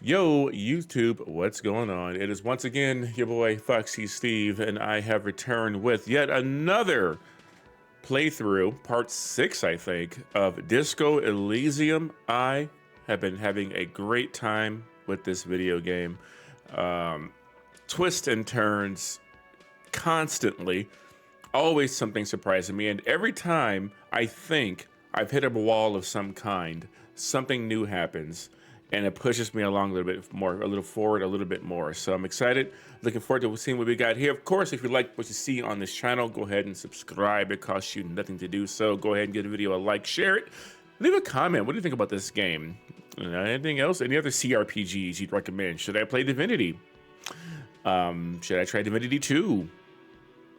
Yo, YouTube, what's going on? It is once again your boy foxxysteve, and I have returned with yet another playthrough, part 6, I think, of Disco Elysium. I have been having a great time with this video game. Twists and turns constantly, always something surprising me, and every time I think I've hit a wall of some kind, something new happens, and it pushes me along a little bit more, a little forward, a little bit more. So I'm excited, looking forward to seeing what we got here. Of course, if you like what you see on this channel, go ahead and subscribe. It costs you nothing to do so. Go ahead and give the video a like, share it, leave a comment. What do you think about this game? Anything else? Any other CRPGs you'd recommend? Should I play Divinity? Should I try Divinity 2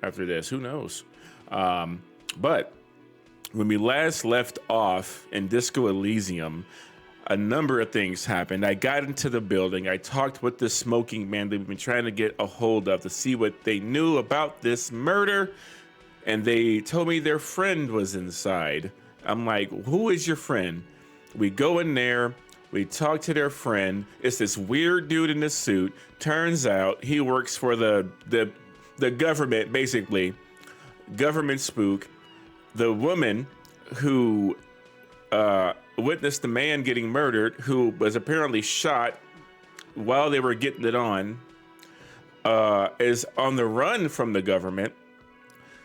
after this? Who knows? But when we last left off in Disco Elysium, a number of things happened. I got into the building. I talked with the smoking man that we've been trying to get a hold of to see what they knew about this murder. And they told me their friend was inside. I'm like, who is your friend? We go in there. We talk to their friend. It's this weird dude in a suit. Turns out he works for the government, basically. Government spook. The woman who witnessed the man getting murdered, who was apparently shot while they were getting it on, is on the run from the government.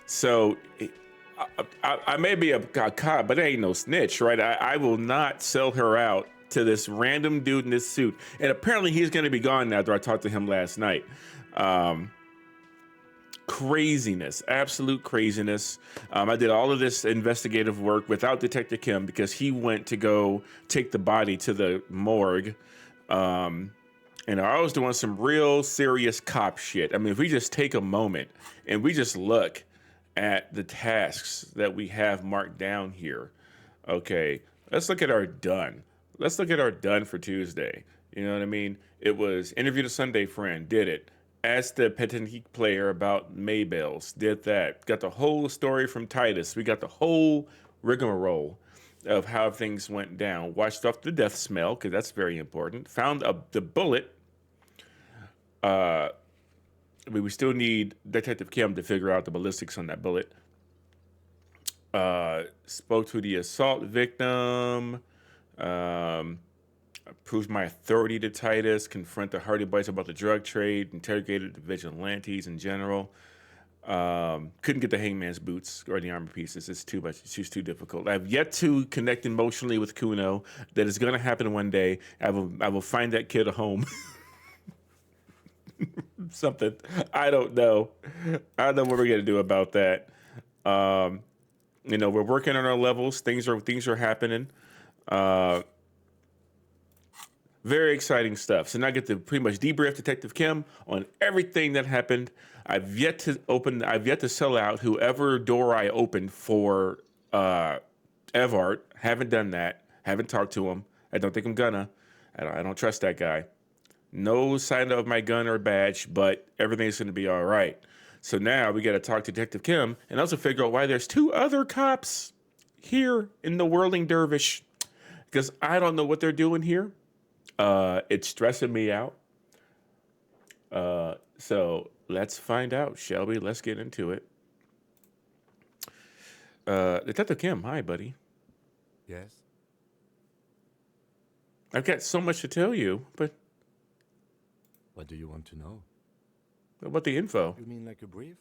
So I may be a cop, but I ain't no snitch, right? I will not sell her out to this random dude in this suit. And apparently he's going to be gone now after I talked to him last night. Craziness, absolute craziness. I did all of this investigative work without Detective Kim because he went to go take the body to the morgue. And I was doing some real serious cop shit. I mean, if we just take a moment and we just look at the tasks that we have marked down here. Okay, let's look at our done. Let's look at our done for Tuesday. You know what I mean? It was interview the Sunday friend, did it. Asked the Petit player about Maybells, did that. Got the whole story from Titus. We got the whole rigmarole of how things went down. Watched off the death smell, because that's very important. Found the bullet. We still need Detective Kim to figure out the ballistics on that bullet. Spoke to the assault victim. Proved my authority to Titus, confront the Hardy Boys about the drug trade, interrogated the vigilantes in general. Couldn't get the hangman's boots or the armor pieces. It's too much. It's just too difficult. I've yet to connect emotionally with Kuno. That is going to happen one day. I will find that kid a home. Something. I don't know. I don't know what we're going to do about that. We're working on our levels. Things are happening. Very exciting stuff. So now I get to pretty much debrief Detective Kim on everything that happened. I've yet to sell out whoever door I opened for Evart. Haven't done that. Haven't talked to him. I don't think I'm gonna. I don't trust that guy. No sign of my gun or badge, but everything's gonna be all right. So now we got to talk to Detective Kim and also figure out why there's 2 other cops here in the Whirling Dervish, because I don't know what they're doing here. It's stressing me out. So let's find out, shall we? Let's get into it. Detective Kim, hi, buddy. Yes? I've got so much to tell you, but What do you want to know? about the info. You mean like a brief?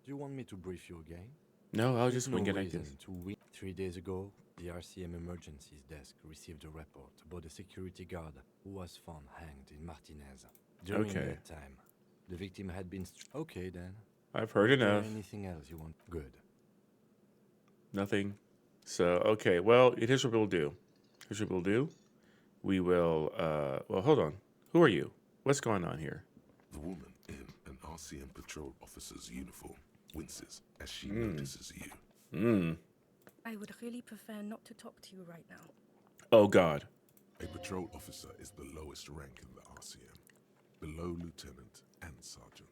Do you want me to brief you again? No, I'll There's just no wing it like reason this. to win. 3 days ago, the RCM emergencies desk received a report about a security guard who was found hanged in Martinez. During Okay. that time, the victim had been... Okay, then. I've heard Is there enough. anything else you want? Good. Nothing. So, okay, well, here's what we'll do. Here's what we'll do. We will, well, hold on. Who are you? What's going on here? The woman in an RCM patrol officer's uniform winces as she notices you. I would really prefer not to talk to you right now. Oh, God. A patrol officer is the lowest rank in the RCM, below lieutenant and sergeant.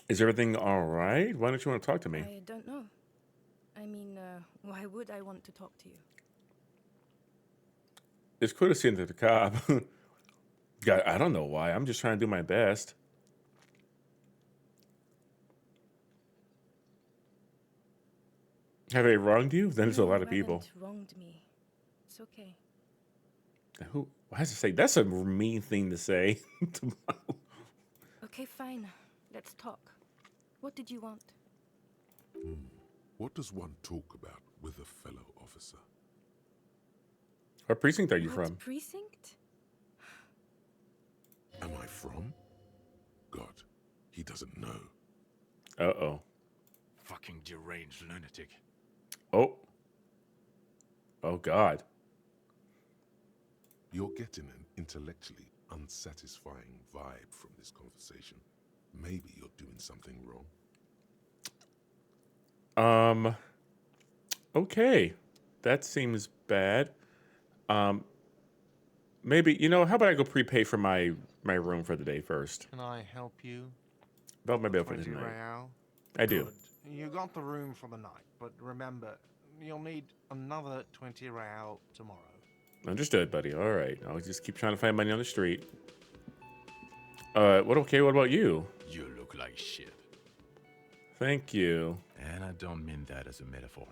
Is everything all right? Why don't you want to talk to me? I don't know. I mean, why would I want to talk to you? It's cool to see into the cop. God, I don't know why. I'm just trying to do my best. Have I wronged you? Then there's a No, lot you of people. haven't wronged me. It's okay. Who? Why does it say? That's a mean thing to say. Okay, fine. Let's talk. What did you want? What does one talk about with a fellow officer? What precinct are you What from? precinct? Am I from? God, he doesn't know. Uh-oh. Fucking deranged lunatic. Oh. Oh, God. You're getting an intellectually unsatisfying vibe from this conversation. Maybe you're doing something wrong. Okay. That seems bad. Maybe, how about I go prepay for my room for the day first? Can I help you? About my bill for 20 tonight. real. I do. Good. You got the room for the night, but remember, you'll need another 20 real tomorrow. Understood, buddy. All right. I'll just keep trying to find money on the street. What about you? You look like shit. Thank you. And I don't mean that as a metaphor.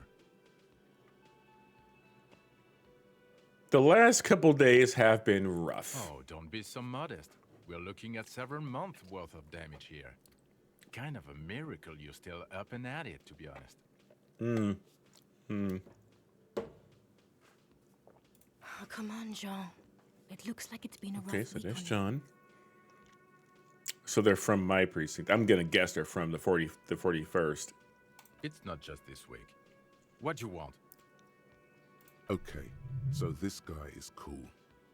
The last couple days have been rough. Oh, don't be so modest. We're looking at several months worth of damage here. Kind of a miracle you're still up and at it, to be honest. Oh, come on, Jean. It looks like it's been a rough Okay, so week there's on you. John. So they're from my precinct. I'm gonna guess they're from the 41st. It's not just this week. What you want? Okay, so this guy is cool.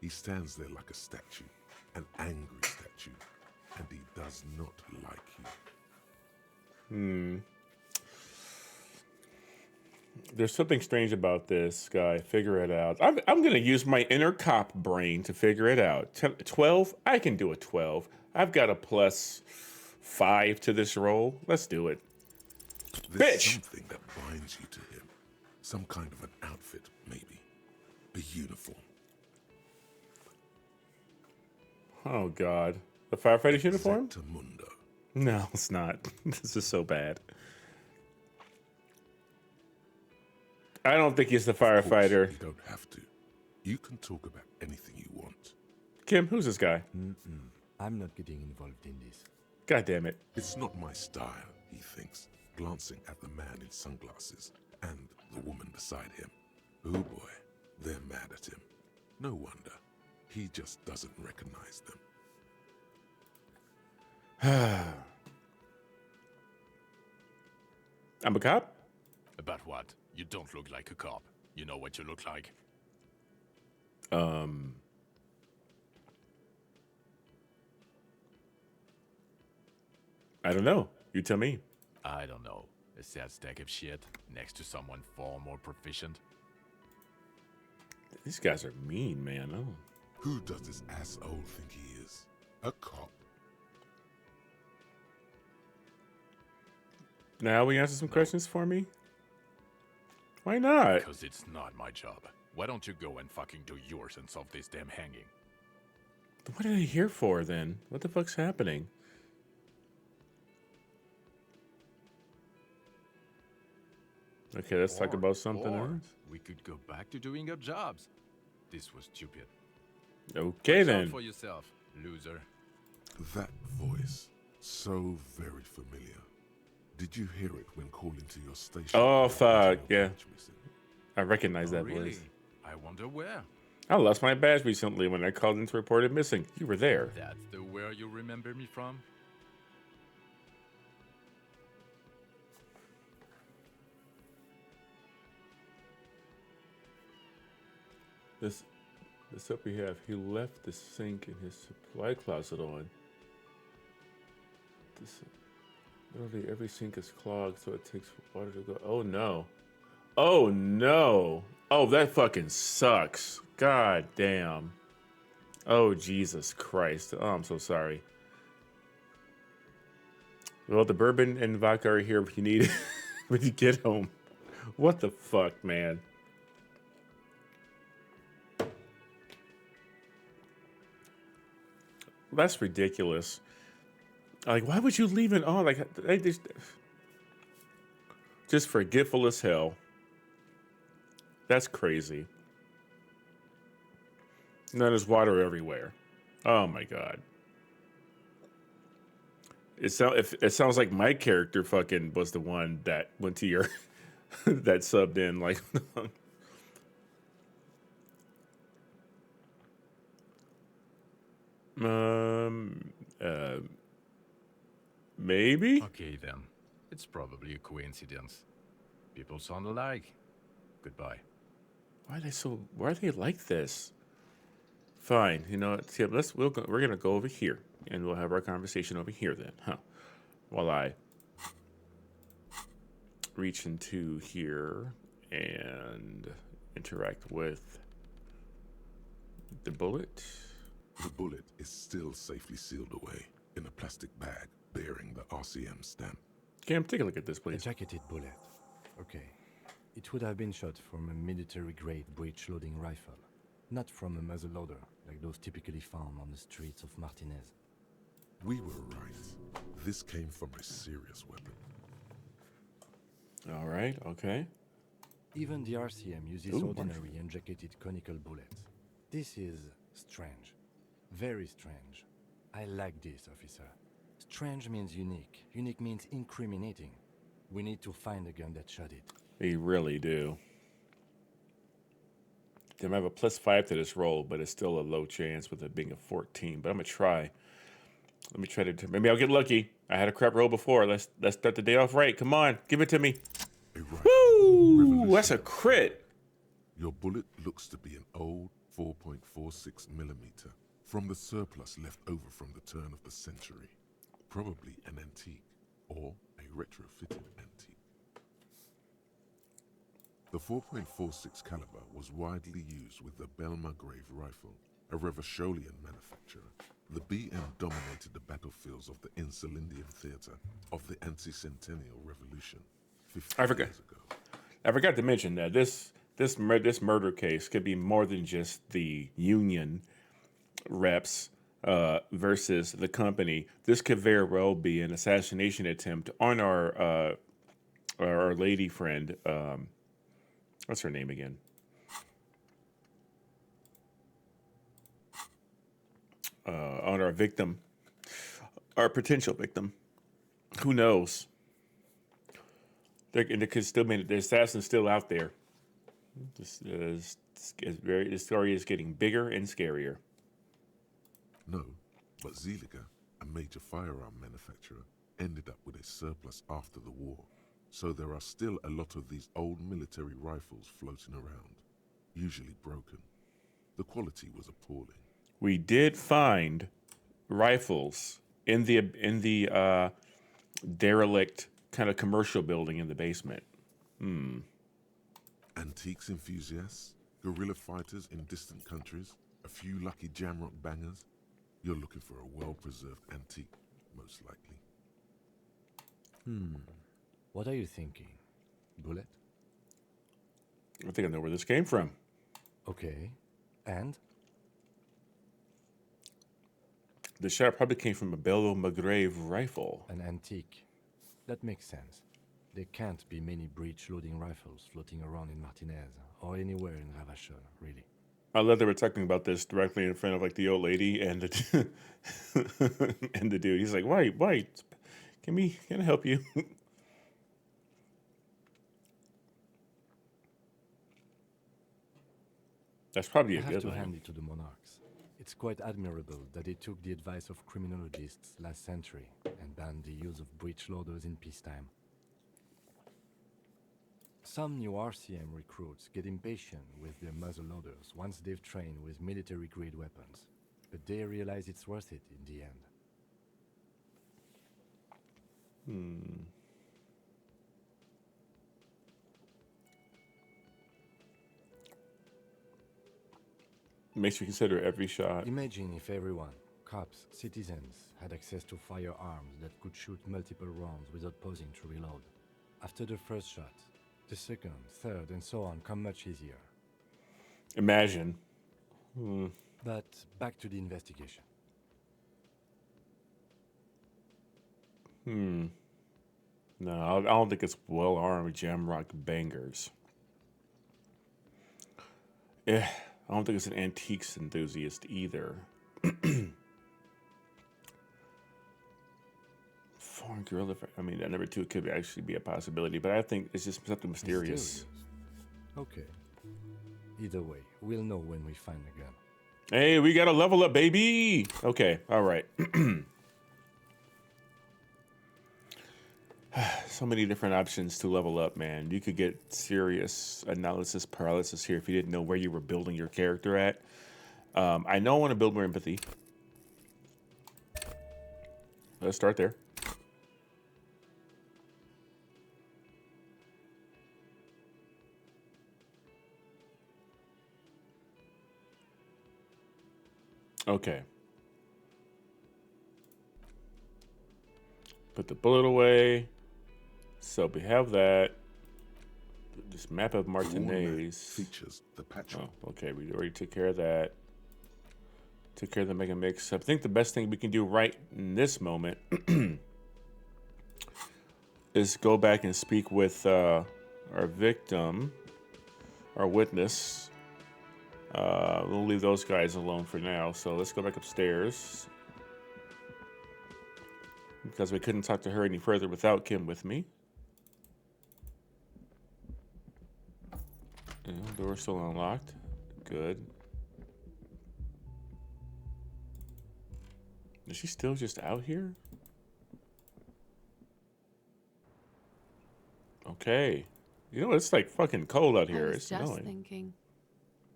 He stands there like a statue, an angry statue, and he does not like you. There's something strange about this guy. Figure it out. I'm gonna use my inner cop brain to figure it out. 12? I can do a 12. I've got a +5 to this roll. Let's do it. There's Bitch! something that binds you to him. Some kind of an outfit, maybe. A uniform. Oh, God. The firefighter's uniform? Exactamundo. No, it's not. This is so bad. I don't think he's the Of course, firefighter. you don't have to. You can talk about anything you want. Kim, who's this guy? I'm not getting involved in this. God damn it. It's not my style, he thinks, glancing at the man in sunglasses and the woman beside him. Oh boy, they're mad at him. No wonder. He just doesn't recognize them. I'm a cop? About what? You don't look like a cop. You know what you look like? I don't know. You tell me. I don't know. A sad stack of shit next to someone far more proficient. These guys are mean, man. Oh. Who does this asshole think he is? A cop? Now we answer some questions for me? Why not? Because it's not my job. Why don't you go and fucking do yours and solve this damn hanging? What are they here for then? What the fuck's happening? Okay, let's talk about something Or else. we could go back to doing our jobs. This was stupid. Okay Solve then. for yourself, loser. That voice, so very familiar. Did you hear it when calling to your station? Oh, fuck, Your yeah. badge missing? I recognize Oh, that really? voice. I wonder where. I lost my badge recently when I called in to report it missing. You were there. That's the where you remember me from? This up we have. He left the sink in his supply closet on. Literally every sink is clogged, so it takes water to go. Oh no. Oh no. Oh, that fucking sucks. God damn. Oh, Jesus Christ. Oh, I'm so sorry. Well, the bourbon and vodka are here if you need it when you get home. What the fuck, man? That's ridiculous. Like, why would you leave it on? Like, they just forgetful as hell. That's crazy. And then there's water everywhere. Oh my god. It sounds like my character fucking was the one that went to your that subbed in like um uh maybe. Okay then. It's probably a coincidence. People sound alike. Goodbye. Why are they like this? Fine, you know what, Tim, we're gonna go over here and we'll have our conversation over here then, huh? While I reach into here and interact with the bullet. The bullet is still safely sealed away in a plastic bag bearing the RCM stamp. Cam, take a look at this, A please. jacketed bullet. Okay. It would have been shot from a military-grade breech-loading rifle, not from a muzzleloader like those typically found on the streets of Martinez. We were right. This came from a serious weapon. All right, okay. Even the RCM uses Ooh, ordinary unjacketed conical bullets. This is strange. Very strange. I like this, officer. Strange means unique. Unique means incriminating. We need to find the gun that shot it. They really do. They might have a +5 to this roll, but it's still a low chance with it being a 14. But I'm gonna try. Let me try to. Maybe I'll get lucky. I had a crap roll before. Let's start the day off right. Come on, give it to me. A rifle. Woo! That's a crit. Your bullet looks to be an old 4.46 millimeter from the surplus left over from the turn of the century. Probably an antique or a retrofitted antique. The 4.46 caliber was widely used with the Belmargrave rifle, a Revacholian manufacturer. The BM dominated the battlefields of the Insulindian theater of the anti-centennial revolution 50 I forgot. years ago. I forgot to mention that this murder case could be more than just the union reps versus the company. This could very well be an assassination attempt on our lady friend. What's her name again? On our victim, our potential victim. Who knows? There could still be the assassin's still out there. This story is getting bigger and scarier. No, but Zeliger, a major firearm manufacturer, ended up with a surplus after the war. So there are still a lot of these old military rifles floating around, usually broken. The quality was appalling. We did find rifles in the derelict kind of commercial building in the basement. Antiques enthusiasts, guerrilla fighters in distant countries, a few lucky jamrock bangers. You're looking for a well-preserved antique, most likely. What are you thinking? Bullet? I think I know where this came from. Okay. And? The shot probably came from a Belmargrave rifle. An antique. That makes sense. There can't be many breech-loading rifles floating around in Martinez, or anywhere in Ravachol, really. I love that we're talking about this directly in front of like the old lady and the and the dude. He's like, "Why? Can I help you?" That's probably I a have good to one. hand it to the monarchs. It's quite admirable that they took the advice of criminologists last century and banned the use of breech loaders in peacetime. Some new RCM recruits get impatient with their muzzle loaders once they've trained with military-grade weapons, but they realize it's worth it in the end. Makes you consider every shot. Imagine if everyone, cops, citizens, had access to firearms that could shoot multiple rounds without pausing to reload. After the first shot, The second, third, and so on come much easier. Imagine. But back to the investigation. No, I don't think it's well-armed jamrock bangers. I don't think it's an antiques enthusiast either. Foreign gorilla. I mean, that number 2 could actually be a possibility, but I think it's just something mysterious. Okay. Either way, we'll know when we find the gun. Hey, we got to level up, baby. Okay, all right. So many different options to level up, man. You could get serious analysis paralysis here if you didn't know where you were building your character at. I know I want to build more empathy. Let's start there. Okay. Put the bullet away. So we have that. This map of The wall map Martinez. features the patch. Oh, okay. We already took care of that. Took care of the mega mix. I think the best thing we can do right in this moment is go back and speak with our victim, our witness. We'll leave those guys alone for now. So let's go back upstairs. Because we couldn't talk to her any further without Kim with me. And door's still unlocked. Good. Is she still just out here? Okay. You know, it's like fucking cold out here. I was It's just annoying. thinking,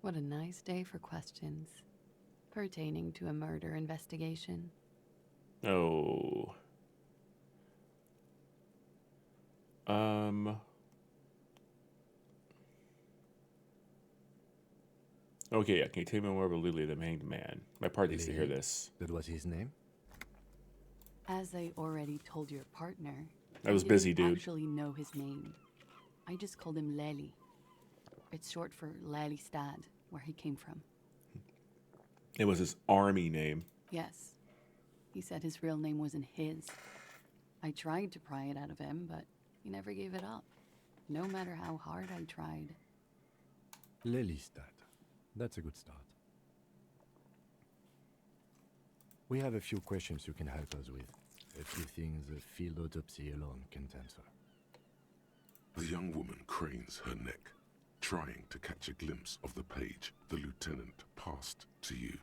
what a nice day for questions pertaining to a murder investigation. Oh. Okay, yeah. Can you tell me more about Lily, the hanged man? My party needs to hear Lily? this. That was his name? As I already told your partner, I was didn't busy, dude. actually know his name. I just called him Lely. It's short for Lelystad, where he came from. It was his army name. Yes, he said his real name wasn't his. I tried to pry it out of him, but he never gave it up. No matter how hard I tried. Lelystad. That's a good start. We have a few questions you can help us with. A few things a field autopsy alone can't answer. The young woman cranes her neck, trying to catch a glimpse of the page the lieutenant passed to you.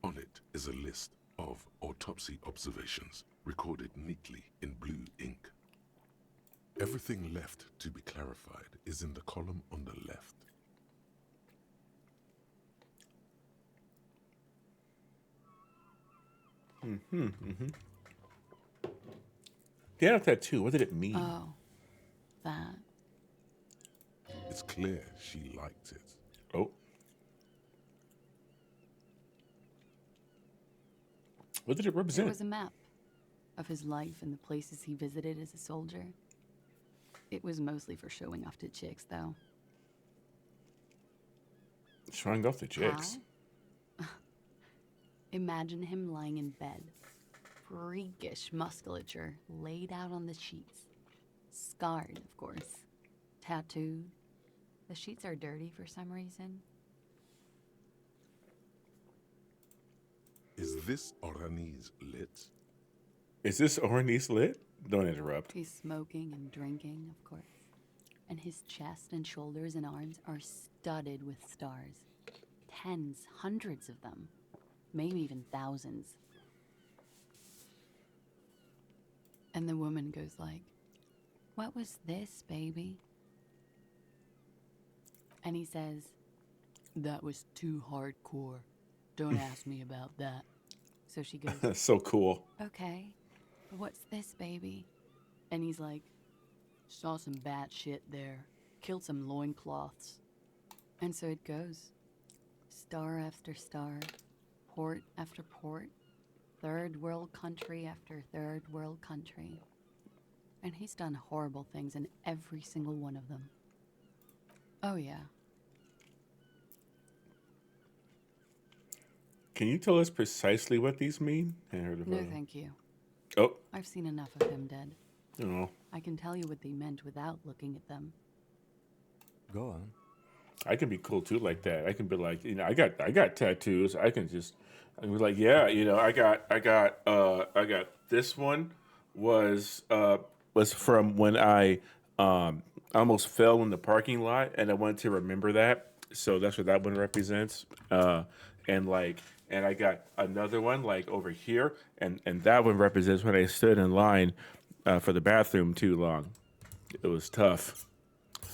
On it is a list of autopsy observations recorded neatly in blue ink. Everything left to be clarified is in the column on the left. He had a tattoo. What did it mean? Oh, that. It's clear she liked it. Oh. What did it It represent? was a map of his life and the places he visited as a soldier. It was mostly for showing off to chicks, though. Showing off the chicks. How? Imagine him lying in bed. Freakish musculature laid out on the sheets. Scarred, of course. Tattooed. The sheets are dirty for some reason. Is this Orani's lit? Is this Ornice lit? Don't interrupt. He's smoking and drinking, of course. And his chest and shoulders and arms are studded with stars. Tens, hundreds of them. Maybe even thousands. And the woman goes like, "What was this, baby?" And he says, "That was too hardcore. Don't ask me about that." So she goes, That's so cool. "Okay, but what's this, baby?" And he's like, "Saw some bat shit there. Killed some loincloths." And so it goes. Star after star. Port after port. Third world country after third world country. And he's done horrible things in every single one of them. Oh, yeah. Can you tell us precisely what these mean? I heard of No, thank you. Oh, I've seen enough of him dead. no. I can tell you what they meant without looking at them. Go on. I can be cool too, like that. I can be like, I got tattoos. I can just, I can be like, yeah, I got this one was from when I almost fell in the parking lot, and I wanted to remember that. So that's what that one represents. And like, and I got another one like over here, and that one represents when I stood in line for the bathroom too long. It was tough.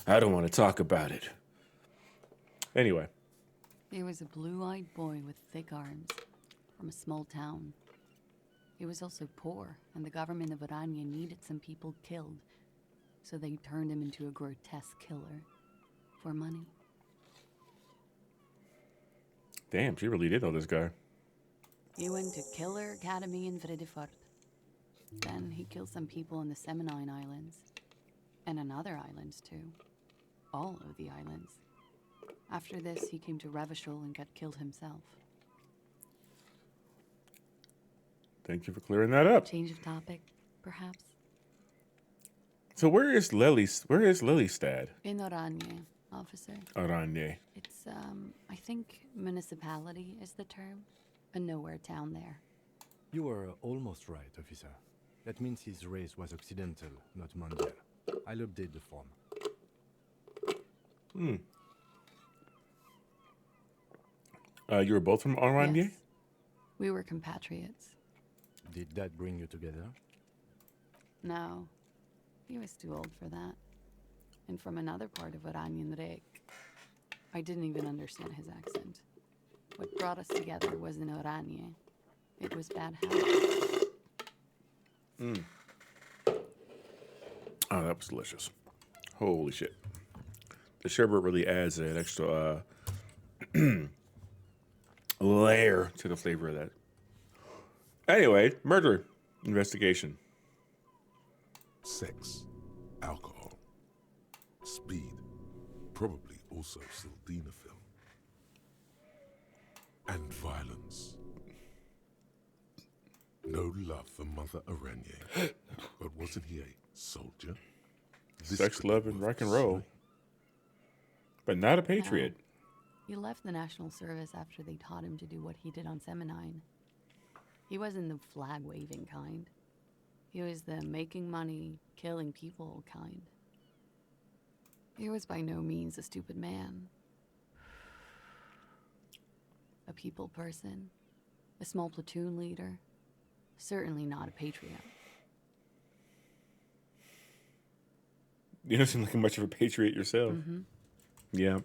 I don't want to talk about it. Anyway, He was a blue-eyed boy with thick arms from a small town. He was also poor, and the government of Oranje needed some people killed, so they turned him into a grotesque killer for money. damn, she really did know this guy. He went to Killer Academy in Vredefort. Then he killed some people in the Seminine Islands, and on other islands too. All of the islands. After this, he came to Revachol and got killed himself. Thank you for clearing that up. Change of topic, perhaps? So where is Lelystad? In Oranje, officer. Oranje. It's, I think municipality is the term. A nowhere town there. You were almost right, officer. That means his race was occidental, not mondial. I'll update the form. You were both from Oranje? Yes. We were compatriots. Did that bring you together? No, he was too old for that. And from another part of Oranjenrijk. I didn't even understand his accent. What brought us together wasn't Oranje. It was bad habits. Oh, that was delicious. Holy shit. The sherbet really adds an extra layer to the flavor of that. Anyway, murder investigation. Sex, alcohol, speed, probably also sildenafil, and violence. No love for Mother Oranje, but wasn't he a soldier? This Sex, could be love, and worth rock and roll. pursuing. But not a patriot. He left the National Service after they taught him to do what he did on Seminine. He wasn't the flag-waving kind. He was the making money, killing people kind. He was by no means a stupid man. A people person. A small platoon leader. Certainly not a patriot. You don't seem like much of a patriot yourself. Yeah.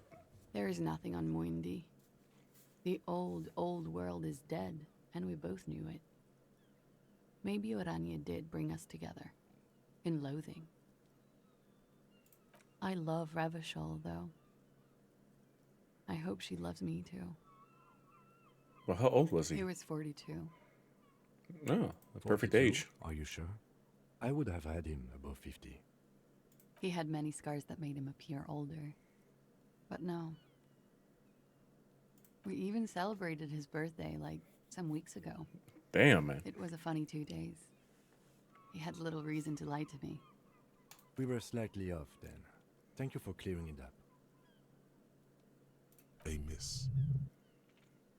There is nothing on Muindi. The old world is dead, and we both knew it. Maybe Oranje did bring us together. In loathing. I love Revachol, though. I hope she loves me, too. Well, how old was he? He was 42. Oh, a perfect 42? age. Are you sure? I would have had him above 50. He had many scars that made him appear older. But no. We even celebrated his birthday, like, some weeks ago. Damn, man. It was a funny 2 days. He had little reason to lie to me. We were slightly off then. Thank you for clearing it up. A miss.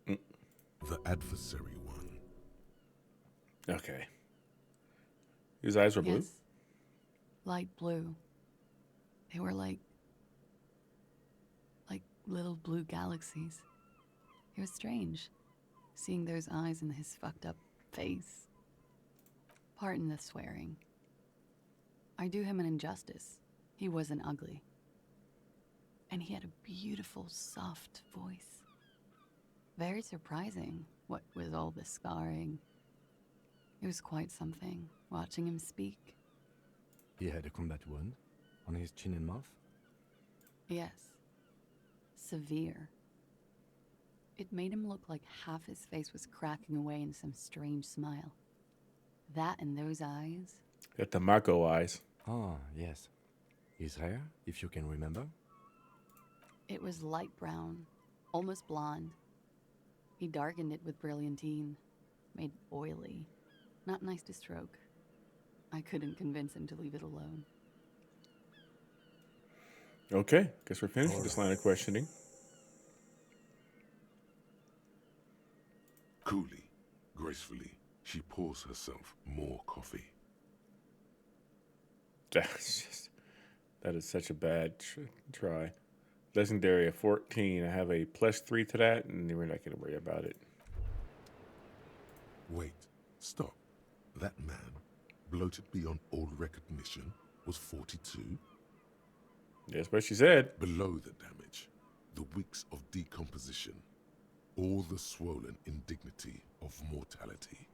The adversary one. Okay. His eyes were blue? Yes. Light blue. They were like little blue galaxies. It was strange, seeing those eyes in his fucked up face. Pardon the swearing. I do him an injustice. He wasn't ugly. And he had a beautiful, soft voice. Very surprising, what with all the scarring. It was quite something, watching him speak. He had a combat wound on his chin and mouth. Yes. Severe. It made him look like half his face was cracking away in some strange smile. That and those eyes. Got the Mako eyes. Ah, yes. His hair, if you can remember. It was light brown, almost blonde. He darkened it with brilliantine, made oily. Not nice to stroke. I couldn't convince him to leave it alone. Okay, guess we're finished with this line of questioning. Coolly, gracefully, she pours herself more coffee. That is such a bad try. Legendary at 14. I have a +3 to that, and we're not going to worry about it. Wait, stop. That man, bloated beyond all recognition, was 42? That's what she said. Below the damage, the weeks of decomposition, all the swollen indignity of mortality.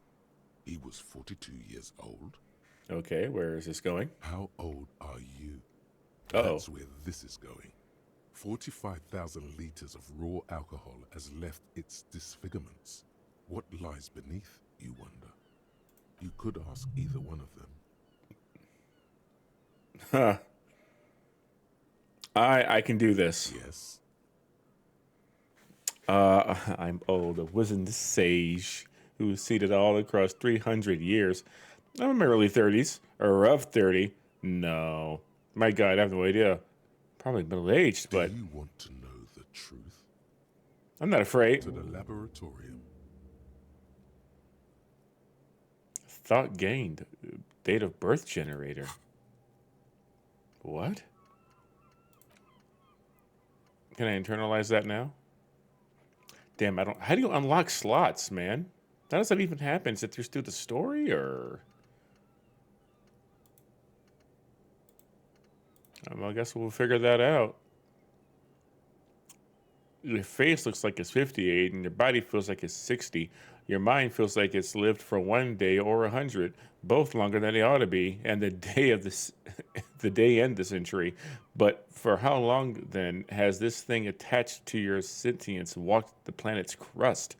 He was 42 years old. Okay, where is this going? How old are you? Uh-oh. That's where this is going. 45,000 liters of raw alcohol has left its disfigurements. What lies beneath, you wonder? You could ask either one of them. Huh. I can do this. Yes. I'm old, a wizened sage who was seated all across 300 years. I'm in my early 30s, or rough 30. No. My God, I have no idea. Probably middle-aged, but Do you want to know the truth? I'm not afraid. To the laboratorium. Thought gained. Date of birth generator. What? Can I internalize that now? Damn, I don't... How do you unlock slots, man? How does that even happen? Is it through the story, or... I guess we'll figure that out. Your face looks like it's 58, and your body feels like it's 60. Your mind feels like it's lived for 1 day or 100, both longer than they ought to be, and the day of this, the day end the century. But for how long then has this thing attached to your sentience walked the planet's crust?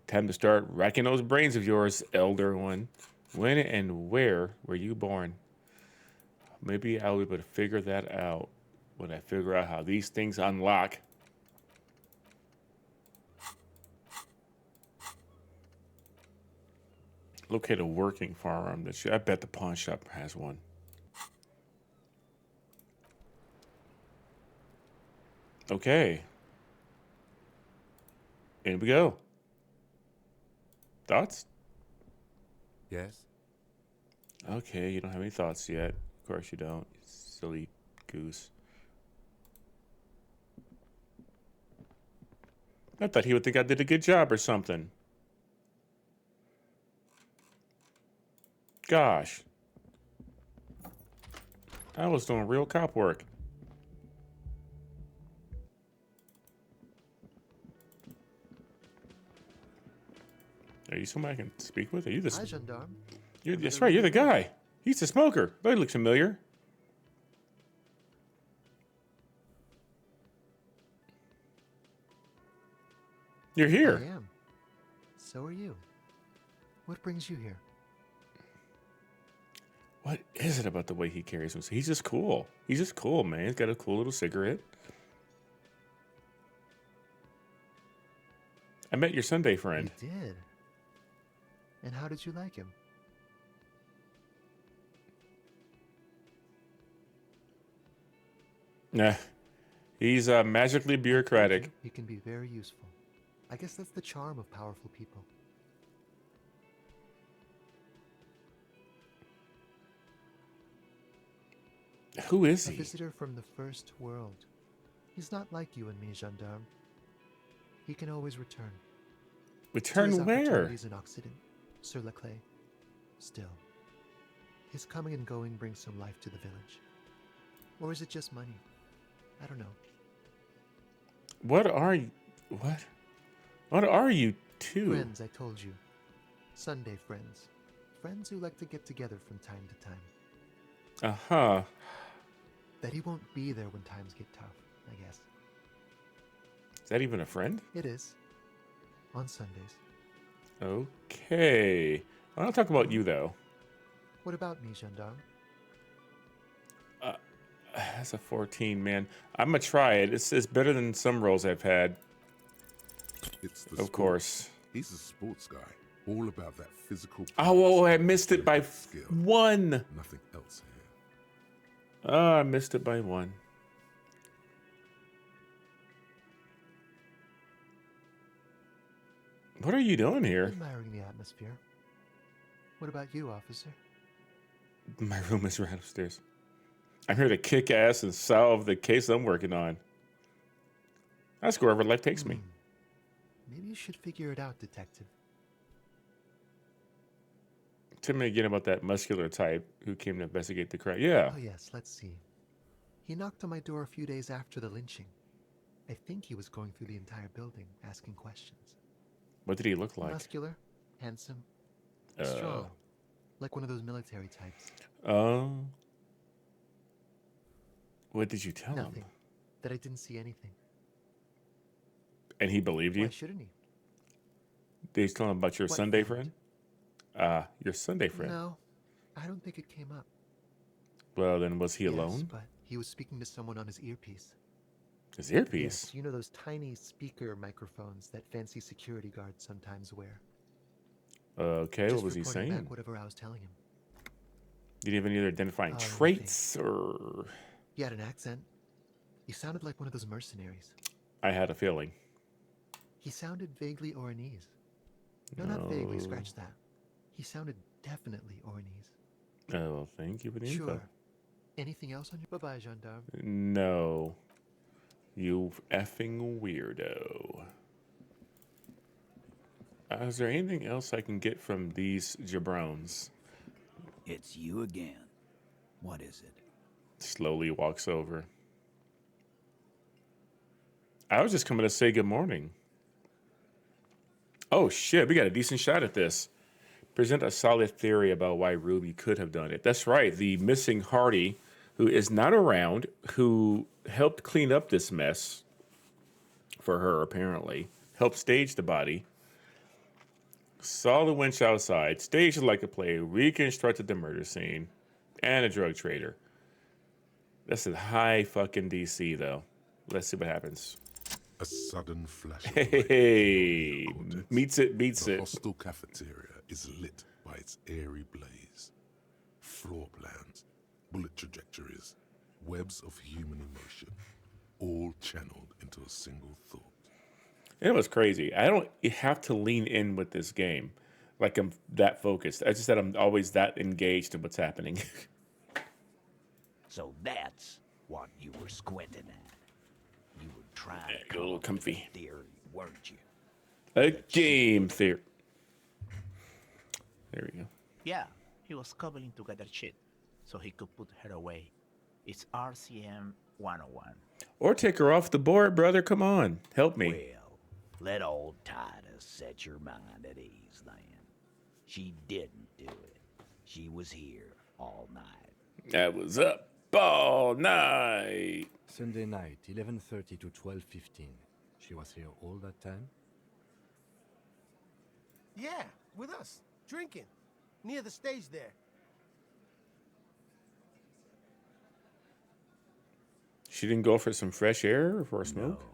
Time to start racking those brains of yours, elder one. When and where were you born? Maybe I'll be able to figure that out when I figure out how these things unlock. Locate a working firearm. I bet the pawn shop has one. Okay. In we go. Thoughts? Yes? Okay, you don't have any thoughts yet. Of course you don't. You silly goose. I thought he would think I did a good job or something. Gosh. I was doing real cop work. Are you somebody I can speak with? Are you Hi, gendarme. That's right, you're the guy. He's the smoker. That looks familiar. You're here. I am. So are you. What brings you here? What is it about the way he carries himself? He's just cool. He's just cool, man. He's got a cool little cigarette. I met your Sunday friend. You did. And how did you like him? Nah. He's magically bureaucratic. He can be very useful. I guess that's the charm of powerful people. Who is A he? visitor from the first world. He's not like you and me, gendarme. He can always return. To his Return where? opportunities in Occident, sur la clé. Still, his coming and going brings some life to the village. Or is it just money? I don't know. What are you? What? What are you two? Friends, I told you. Sunday friends. Friends who like to get together from time to time. Uh-huh. That he won't be there when times get tough, I guess. Is that even a friend? It is. On Sundays. Okay. I want to talk about you, though. What about me, gendarme? That's a 14, man. I'm gonna try it. It's better than some rolls I've had, It's the of sport. course. He's a sports guy, all about that physical. Oh, I prowess missed it and by skill. 1. Nothing else here. Oh, I missed it by 1. What are you doing here? Admiring the atmosphere. What about you, officer? My room is right upstairs. I'm here to kick ass and solve the case I'm working on. That's wherever life takes me. Maybe you should figure it out, detective. Tell me again about that muscular type who came to investigate the crime. Yeah. Oh yes, let's see. He knocked on my door a few days after the lynching. I think he was going through the entire building, asking questions. What did he look like? Muscular, handsome, strong, like one of those military types. What did you tell him? Nothing. That I didn't see anything. And he believed you? Why shouldn't he? Did you tell him about your What Sunday friend? friend? Your Sunday friend. No, I don't think it came up. Well, then was he Yes, alone? but he was speaking to someone on his earpiece. His earpiece? Yes, you know those tiny speaker microphones that fancy security guards sometimes wear. Okay, Just what was he reporting saying? back whatever I was telling him. Did he have any other identifying let me think. traits or... He had an accent. He sounded like one of those mercenaries. I had a feeling. He sounded vaguely Oranese. No, not vaguely, scratch that. He sounded definitely Oranese. Oh, well, thank you for the info. Sure. Anything else on your... Bye-bye, gendarme. No. You effing weirdo. Is there anything else I can get from these jabrones? It's you again. What is it? Slowly walks over. I was just coming to say good morning. Oh shit, we got a decent shot at this. Present a solid theory about why Ruby could have done it. That's right, the missing Hardy, who is not around, who helped clean up this mess for her, apparently, helped stage the body, saw the winch outside, staged it like a play, reconstructed the murder scene, and a drug trader. That's a high fucking DC, though. Let's see what happens. A sudden flash of Hey, light in the cortex. meets it, beats The it. hostel cafeteria is lit by its airy blaze. Floor plans, bullet trajectories, webs of human emotion, all channeled into a single thought. It was crazy. I don't have to lean in with this game. Like I'm that focused. I just said I'm always that engaged in what's happening. So that's what you were squinting at. You were trying Yeah, to get a little come up with comfy. a theory, weren't you? A game theory. There we go. Yeah, he was cobbling together shit so he could put her away. It's RCM 101. Or take her off the board, brother. Come on. Help me. Well, let old Titus set your mind at ease then. She didn't do it. She was here all night. I was up all night. Sunday night, 11:30 to 12:15. She was here all that time? Yeah, with us, drinking, near the stage there. She didn't go for some fresh air or for a smoke? No.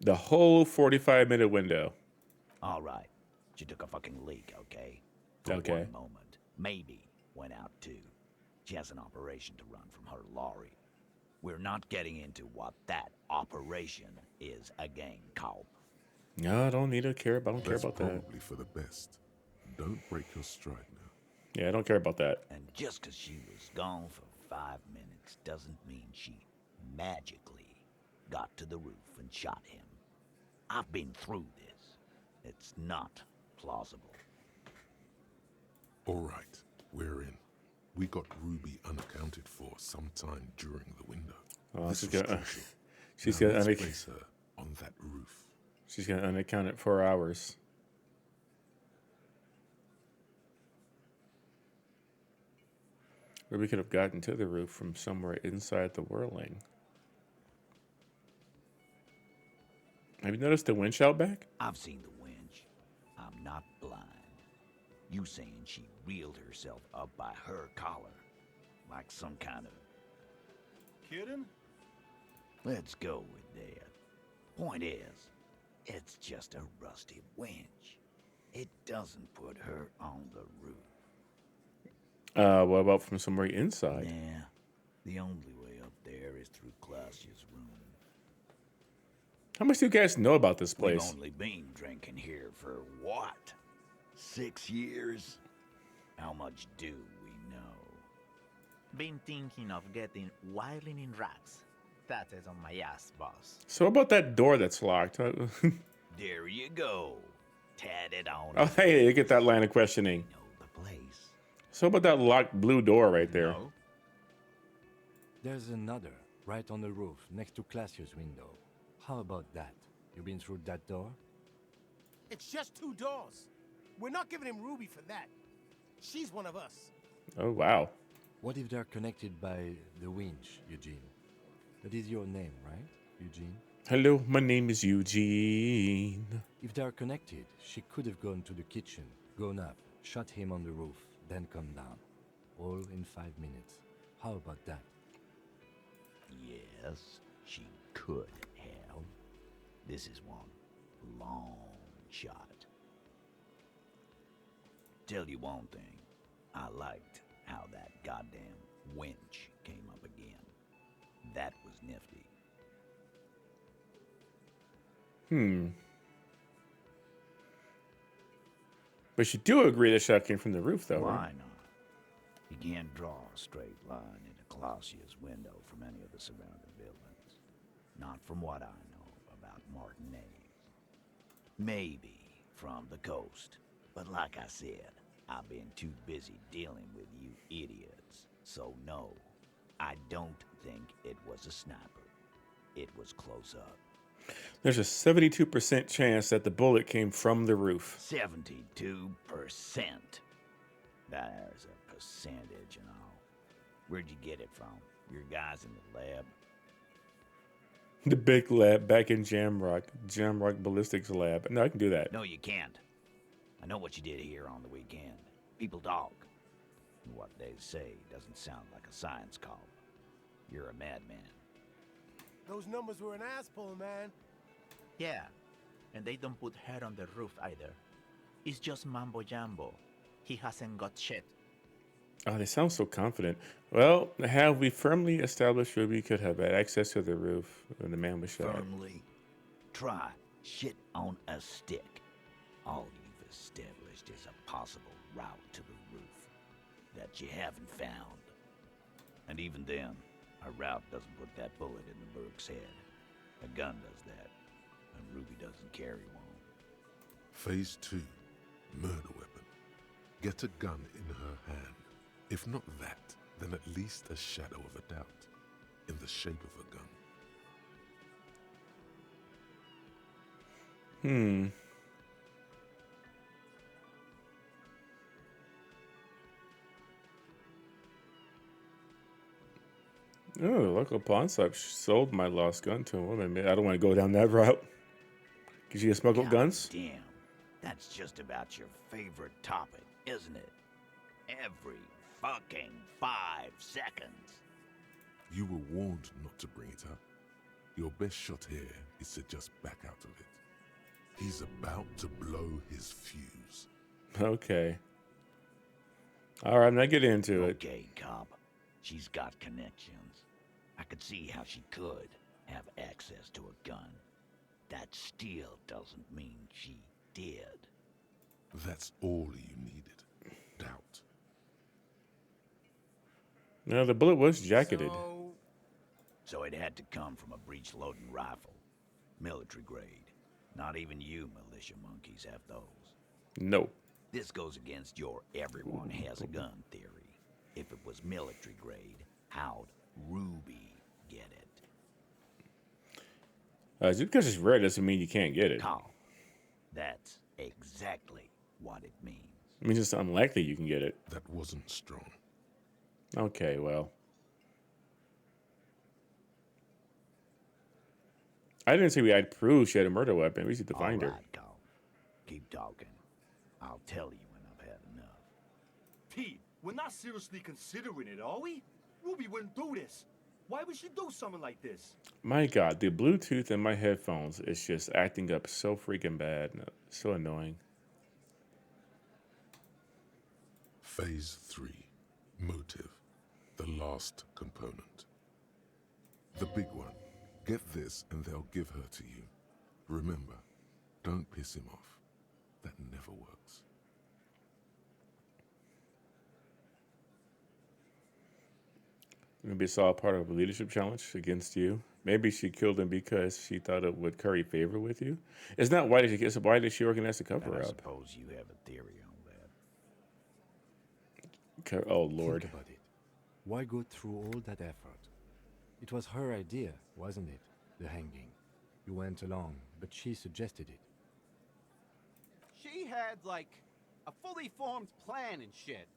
The whole 45-minute window. All right. She took a fucking leak, okay? For Okay. one moment. Maybe went out too. She has an operation to run from her lorry. We're not getting into what that operation is again, Cobb. No, I don't need to care about. I don't care That's about that. probably for the best. Don't break your stride now. Yeah, I don't care about that. And just 'cause she was gone for 5 minutes doesn't mean she magically got to the roof and shot him. I've been through this. It's not plausible. All right, we're in. We got Ruby unaccounted for sometime during the window. Oh, This she's was got- crucial. she's Now got let's unac- place her on that roof. She's got unaccounted 4 hours. Or we could have gotten to the roof from somewhere inside the whirling. Have you noticed the winch out back? I've seen the winch. I'm not blind. You saying she reeled herself up by her collar. like some kind of... Kidding? Let's go with that. Point is, it's just a rusty winch. It doesn't put her on the roof. What about from somewhere inside? Nah, the only way up there is through Clausia's room. How much do you guys know about this We've place? only been drinking here for what? 6 years? How much do we know? Been thinking of getting wilding in rats. That is on my ass, boss. So about that door that's locked? There you go. Tatted on. Oh, hey, you get that line of questioning. Know the place. So about that locked blue door right there? No. There's another, right on the roof, next to Clausia's window. How about that? You been through that door? It's just 2 doors. We're not giving him Ruby for that. She's one of us. Oh, wow. What if they're connected by the winch, Eugene? That is your name, right, Eugene? Hello, my name is Eugene. If they're connected, she could have gone to the kitchen, gone up, shot him on the roof, then come down. All in 5 minutes. How about that? Yes, she could have. This is one long shot. Tell you one thing, I liked how that goddamn winch came up again. That was nifty. But you do agree the shot came from the roof, though, Why right? not? You can't draw a straight line into Clausia's window from any of the surrounding buildings. Not from what I know about Martinez. Maybe from the coast. But like I said, I've been too busy dealing with you idiots. So no, I don't think it was a sniper. It was close up. There's a 72% chance that the bullet came from the roof. 72%. There's a percentage and all. Where'd you get it from? Your guys in the lab? The big lab back in Jamrock Ballistics Lab. No, I can do that. No, you can't. I know what you did here on the weekend. People talk. And what they say doesn't sound like a science call. You're a madman. Those numbers were an ass pull, man. Yeah, and they don't put her on the roof either. It's just mambo jumbo. He hasn't got shit. Oh, they sound so confident. Well, have we firmly established Ruby could have had access to the roof when the man was shot? Firmly. Try shit on a stick. All you've established is a possible route to the roof that you haven't found. And even then, a route doesn't put that bullet in the Burke's head. A gun does that, and Ruby doesn't carry one. Phase 2, murder weapon. Get a gun in her hand. If not that, then at least a shadow of a doubt in the shape of a gun. Oh, local pawn shop sold my lost gun to a woman. I don't want to go down that route. Cause you smuggle guns? Damn, that's just about your favorite topic, isn't it? Every fucking 5 seconds. You were warned not to bring it up. Your best shot here is to just back out of it. He's about to blow his fuse. Okay. All right, I'm not getting into it. Okay, cop. She's got connections. I could see how she could have access to a gun. That still doesn't mean she did. That's all you needed. Doubt. No, the bullet was jacketed. So it had to come from a breech-loading rifle. Military grade. Not even you militia monkeys have those. No. This goes against your everyone has a gun theory. If it was military grade, how'd Ruby get it? Just because it's rare doesn't mean you can't get it. Call. That's exactly what it means. It means it's unlikely you can get it. That wasn't strong. Okay, well. I didn't say we had proof she had a murder weapon. We just need to find her. All right, Call. Keep talking. I'll tell you when I've had enough. Pete, we're not seriously considering it, are we? Ruby wouldn't do this. Why would she do something like this? My God, the Bluetooth in my headphones is just acting up so freaking bad. So annoying. Phase 3. Motive. The last component. The big one. Get this and they'll give her to you. Remember, don't piss him off. That never works. Maybe it's all part of a leadership challenge against you. Maybe she killed him because she thought it would curry favor with you. It's not why did she organize the cover I up? suppose you have a theory on that. Oh Lord. Think about it. Why go through all that effort? It was her idea, wasn't it? The hanging. You went along, but she suggested it. She had, like, a fully formed plan and shit.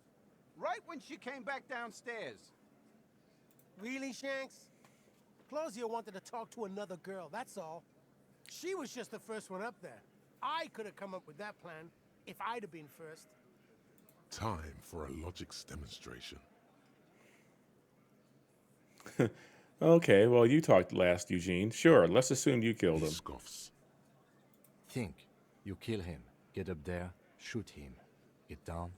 Right when she came back downstairs. Really, Shanks? Claudia wanted to talk to another girl, that's all. She was just the first one up there. I could have come up with that plan if I'd have been first. Time for a logics demonstration. Okay, well you talked last, Eugene. Sure, let's assume you killed He him. scoffs. Think. You kill him. Get up there. Shoot him. Get down.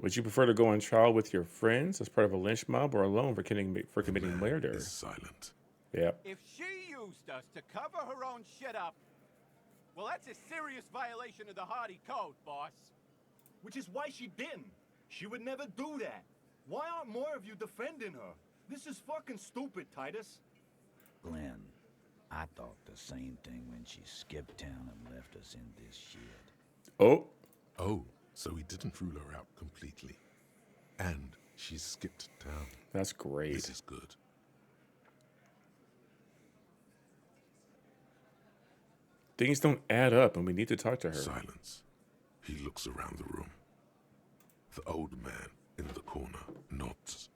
Would you prefer to go on trial with your friends as part of a lynch mob or alone for committing murder? Is silent. Yep. If she used us to cover her own shit up, well, that's a serious violation of the Hardy Code, boss. Which is why she didn't. She would never do that. Why aren't more of you defending her? This is fucking stupid, Titus. Glenn, I thought the same thing when she skipped town and left us in this shit. Oh. Oh, so he didn't rule her out completely. And she skipped town. That's great. This is good. Things don't add up and we need to talk to her. Silence. He looks around the room. The old man in the corner nods.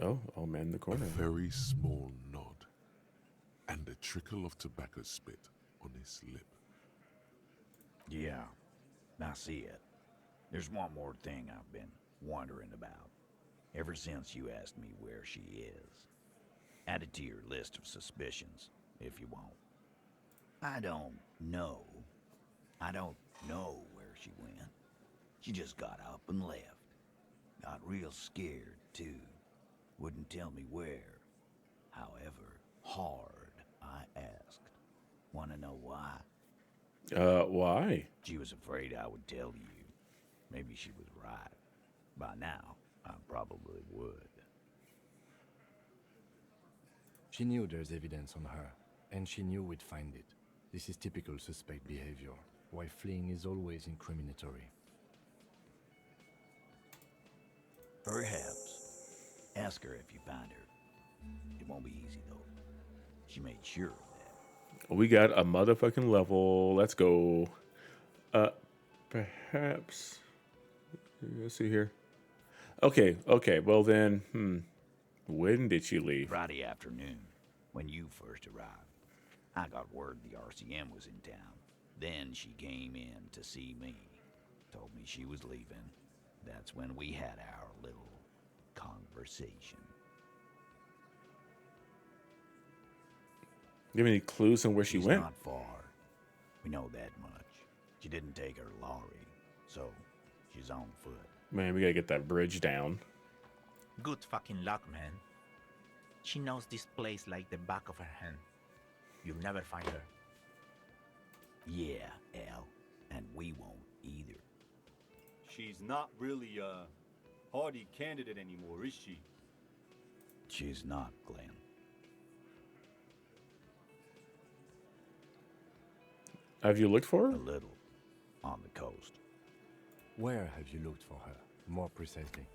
Oh, old man in the A corner. very small nod. And a trickle of tobacco spit on his lip. Yeah, I see it. There's one more thing I've been wondering about. Ever since you asked me where she is. Add it to your list of suspicions, if you want. I don't know. I don't know where she went. She just got up and left. Got real scared, too. Wouldn't tell me where. However hard I asked. Wanna know why? Why? She was afraid I would tell you. Maybe she was right. By now, I probably would. She knew there's evidence on her, and she knew we'd find it. This is typical suspect behavior, why fleeing is always incriminatory. Perhaps. Ask her if you find her. It won't be easy, though. She made sure of that. We got a motherfucking level. Let's go. Perhaps. Let's see here. Okay. Well then, when did she leave? Friday afternoon, when you first arrived. I got word the RCM was in town. Then she came in to see me. Told me she was leaving. That's when we had our little conversation. Do you have any clues on where she She's went? not far. We know that much. She didn't take her lorry, so she's on foot. Man, we gotta get that bridge down. Good fucking luck, man. She knows this place like the back of her hand. You'll never find her. Yeah, Al. And we won't either. She's not really a Hardy candidate anymore, is she? She's not, Glenn. Have you looked for A her? little. On the coast. Where have you looked for her, more precisely?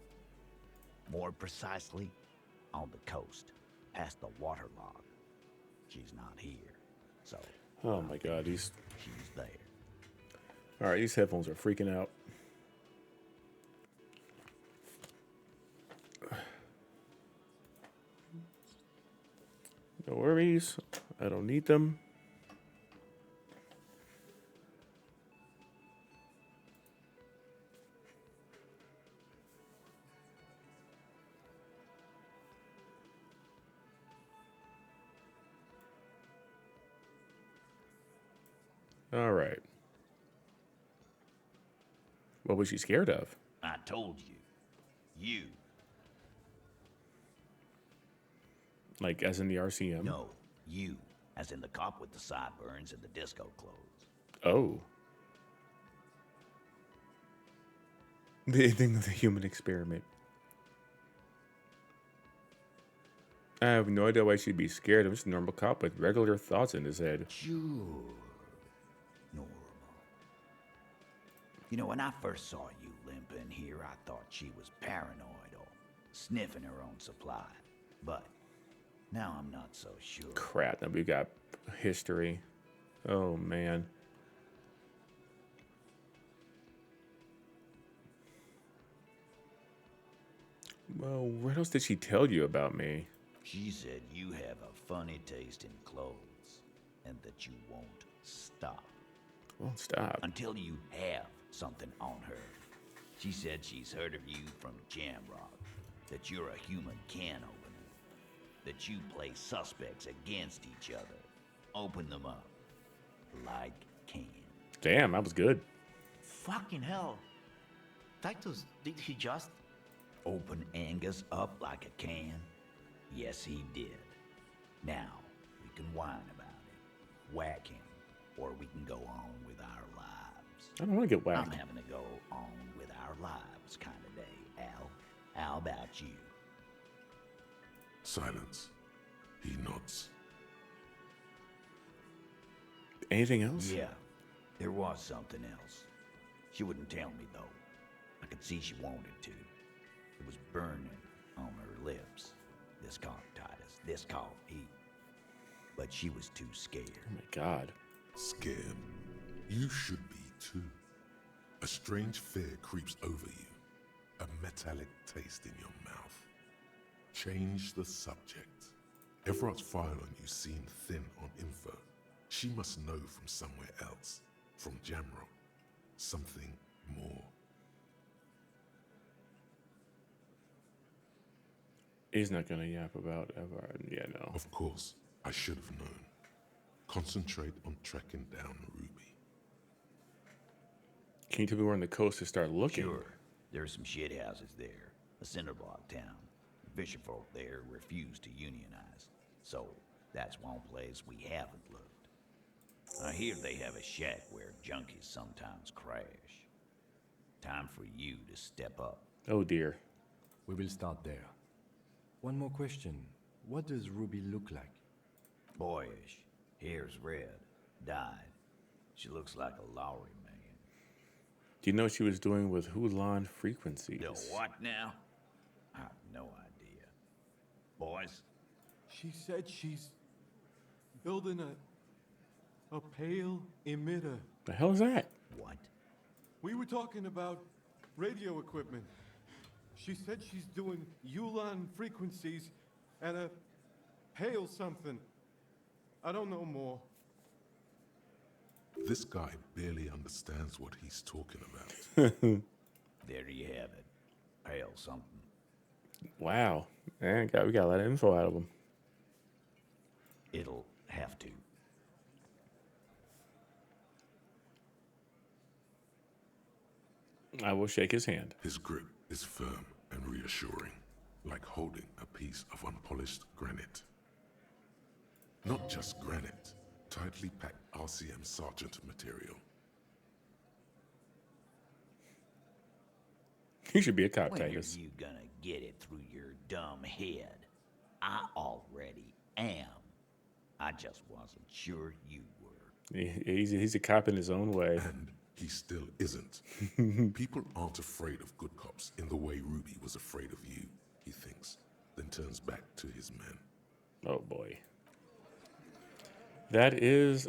More precisely, on the coast, past the waterlogged. She's not here, so... Oh my God, she's there. All right, these headphones are freaking out. No worries. I don't need them. All right. What was she scared of? I told you. You. Like, as in the RCM? No, you. As in the cop with the sideburns and the disco clothes. Oh. The ending of the human experiment. I have no idea why she'd be scared. I'm just a normal cop with regular thoughts in his head. Sure. Normal. You know, when I first saw you limping here, I thought she was paranoid or sniffing her own supply. But now I'm not so sure. Crap, now we got history. Oh, man. Well, what else did she tell you about me? She said you have a funny taste in clothes and that you won't stop. Won't stop. Until you have something on her. She said she's heard of you from Jamrock, that you're a human can opener, that you play suspects against each other. Open them up like cans. Damn, that was good. Fucking hell. Titus, did he just... Open Angus up like a can? Yes, he did. Now, we can whine about it, whack him, or we can go on with our lives. I don't want to get whacked. I'm having to go on with our lives kind of day, Al. How about you? Silence. He nods. Anything else? Yeah, there was something else. She wouldn't tell me, though. I could see she wanted to. It was burning on her lips. This caught Titus. This caught he. But she was too scared. Oh my God. Scared? You should be too. A strange fear creeps over you. A metallic taste in your mouth. Change the subject. Everard's file on you seemed thin on info. She must know from somewhere else. From Jamrock. Something more. He's not gonna yap about Everard. Yeah, no. Of course, I should have known. Concentrate on tracking down Ruby. Can you tell me where on the coast to start looking? Sure. There's some shit houses there. A cinder block town. Fisherfolk there refuse to unionize. So, that's one place we haven't looked. I hear they have a shack where junkies sometimes crash. Time for you to step up. Oh dear. We will start there. One more question. What does Ruby look like? Boyish. Hair's red. Dyed. She looks like a Lowry man. Do you know what she was doing with Hulan frequencies? The what now? I have no idea. Boys? She said she's building a pale emitter. The hell is that? What? We were talking about radio equipment. She said she's doing Ulan frequencies and a pale something. I don't know more. This guy barely understands what he's talking about. There you have it. Pale something. Wow. Man, we got a lot of info out of him. It'll have to. I will shake his hand. His grip is firm and reassuring, like holding a piece of unpolished granite. Not just granite, tightly packed RCM Sergeant material. You should be a cop, When Titus. are you gonna get it through your dumb head? I already am. I just wasn't sure you were. He's a cop in his own way. And he still isn't. People aren't afraid of good cops in the way Ruby was afraid of you, he thinks, then turns back to his men. Oh boy. That is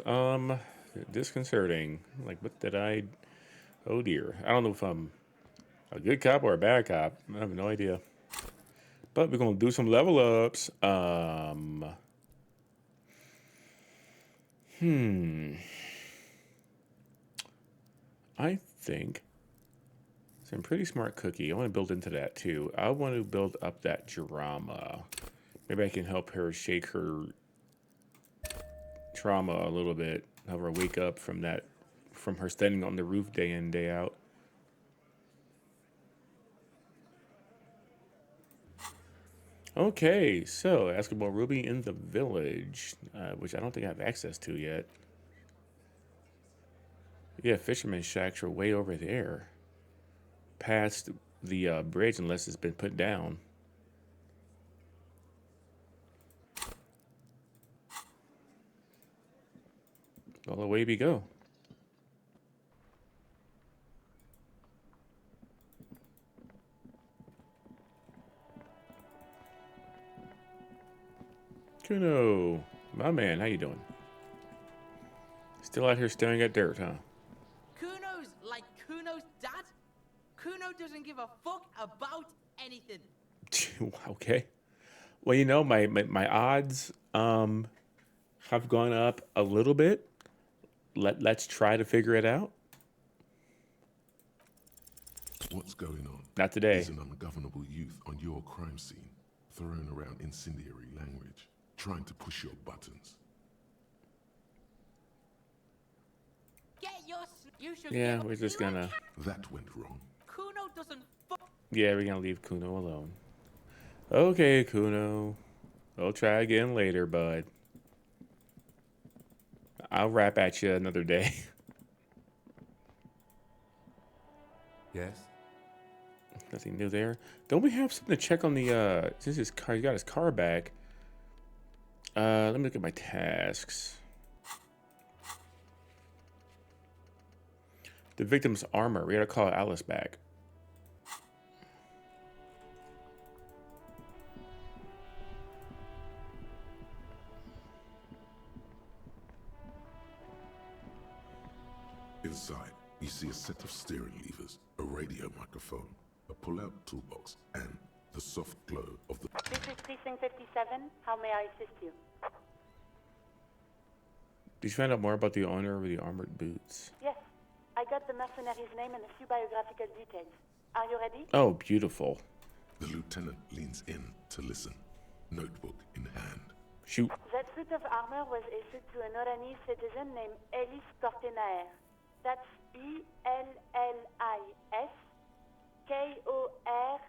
disconcerting. Like, what did I... Oh dear. I don't know if I'm a good cop or a bad cop. I have no idea. But we're gonna do some level ups. I think some pretty smart cookie. I want to build into that too. I want to build up that drama. Maybe I can help her shake her trauma a little bit. Have her wake up from that from her standing on the roof day in, day out. Okay, so Basketball Ruby in the village, which I don't think I have access to yet. Yeah, fisherman shacks are way over there, past the bridge, unless it's been put down. Well, away we go. Kuno, my man, how you doing? Still out here staring at dirt, huh? Kuno's like Kuno's dad? Kuno doesn't give a fuck about anything. Okay. Well, you know, my odds have gone up a little bit. Let's try to figure it out. What's going on? Not today. There's an ungovernable youth on your crime scene, throwing around incendiary language, trying to push your buttons. Get your you should Yeah, give we're just gonna. That went wrong. Kuno doesn't fuck. Yeah, we're gonna leave Kuno alone. Okay, Kuno. We'll try again later, bud. I'll rap at you another day. Yes? Nothing new there. Don't we have something to check on the since his car, he got his car back. Let me look at my tasks. The victim's armor. We gotta call Alice back. Inside, you see a set of steering levers, a radio microphone, a pull-out toolbox, and the soft glow of the... This is Precinct 57. How may I assist you? Did you find out more about the owner of the armored boots? Yes. I got the mercenary's name and a few biographical details. Are you ready? Oh, beautiful. The lieutenant leans in to listen, notebook in hand. Shoot. That suit of armor was issued to an Oranese citizen named Ellis Kortenaer. That's E-L-L-I-S K-O-R-T-E-N-A-I-R.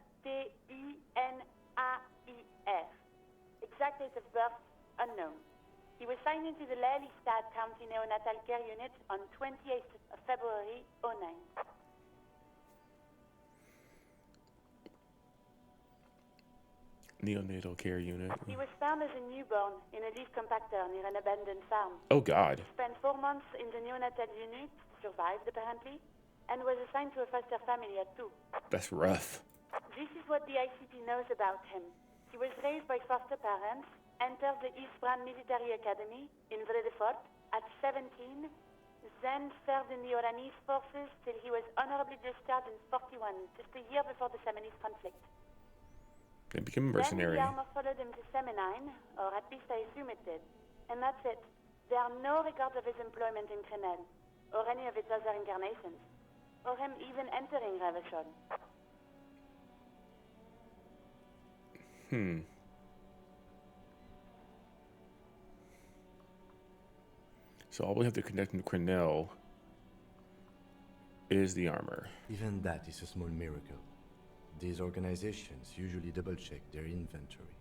Exact date of birth, unknown. He was signed into the Lelystad County Neonatal Care Unit on 28th of February, 09. Neonatal care unit. He was found as a newborn in a leaf compactor near an abandoned farm. Oh, God. He spent 4 months in the neonatal unit, survived apparently, and was assigned to a foster family at 2. That's rough. This is what the ICP knows about him. He was raised by foster parents, entered the East Brand Military Academy in Vredefort at 17, then served in the Oranese forces till he was honorably discharged in 41, just a year before the Seminese conflict. They became a mercenary. Then the armor followed him to Seminine, or at least I assume it did. And that's it. There are no records of his employment in Crenel, or any of its other incarnations, or him even entering Ravachon. So all we have to connect him to Crenel is the armor. Even that is a small miracle. These organizations usually double-check their inventory.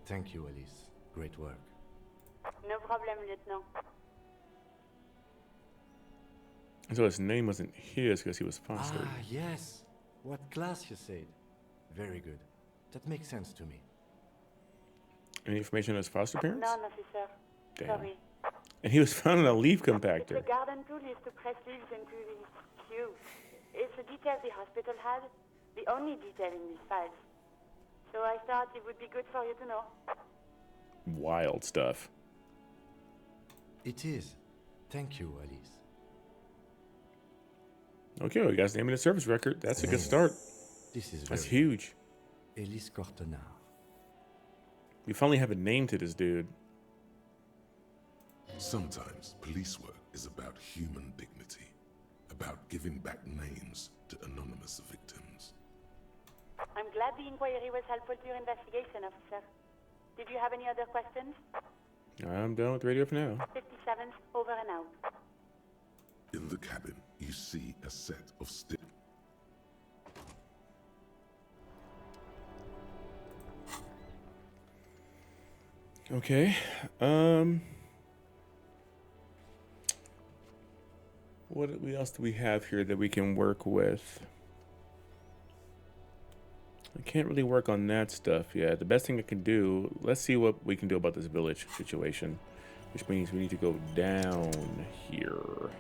Thank you, Alice. Great work. No problem, Lieutenant. So his name wasn't his because he was fostered. Ah, yes. What class you said. Very good. That makes sense to me. Any information on his foster parents? None, officer. Damn. Sorry. And he was found in a leaf It's compactor. a garden tool used to press leaves into these cubes. It's a detail the hospital had, the only detail in these files. So I thought it would be good for you to know. Wild stuff. It is. Thank you, Alice. Okay, well, you guys naming the service record. That's a good start. This is That's very huge. Ellis Kortenaer. We finally have a name to this dude. Sometimes police work is about human dignity, about giving back names to anonymous victims. I'm glad the inquiry was helpful to your investigation, officer. Did you have any other questions? I'm done with radio for now. 57's over and out. In the cabin, you see a set of stairs. Okay. What else do we have here that we can work with? I can't really work on that stuff yet. The best thing I can do, let's see what we can do about this village situation, which means we need to go down here.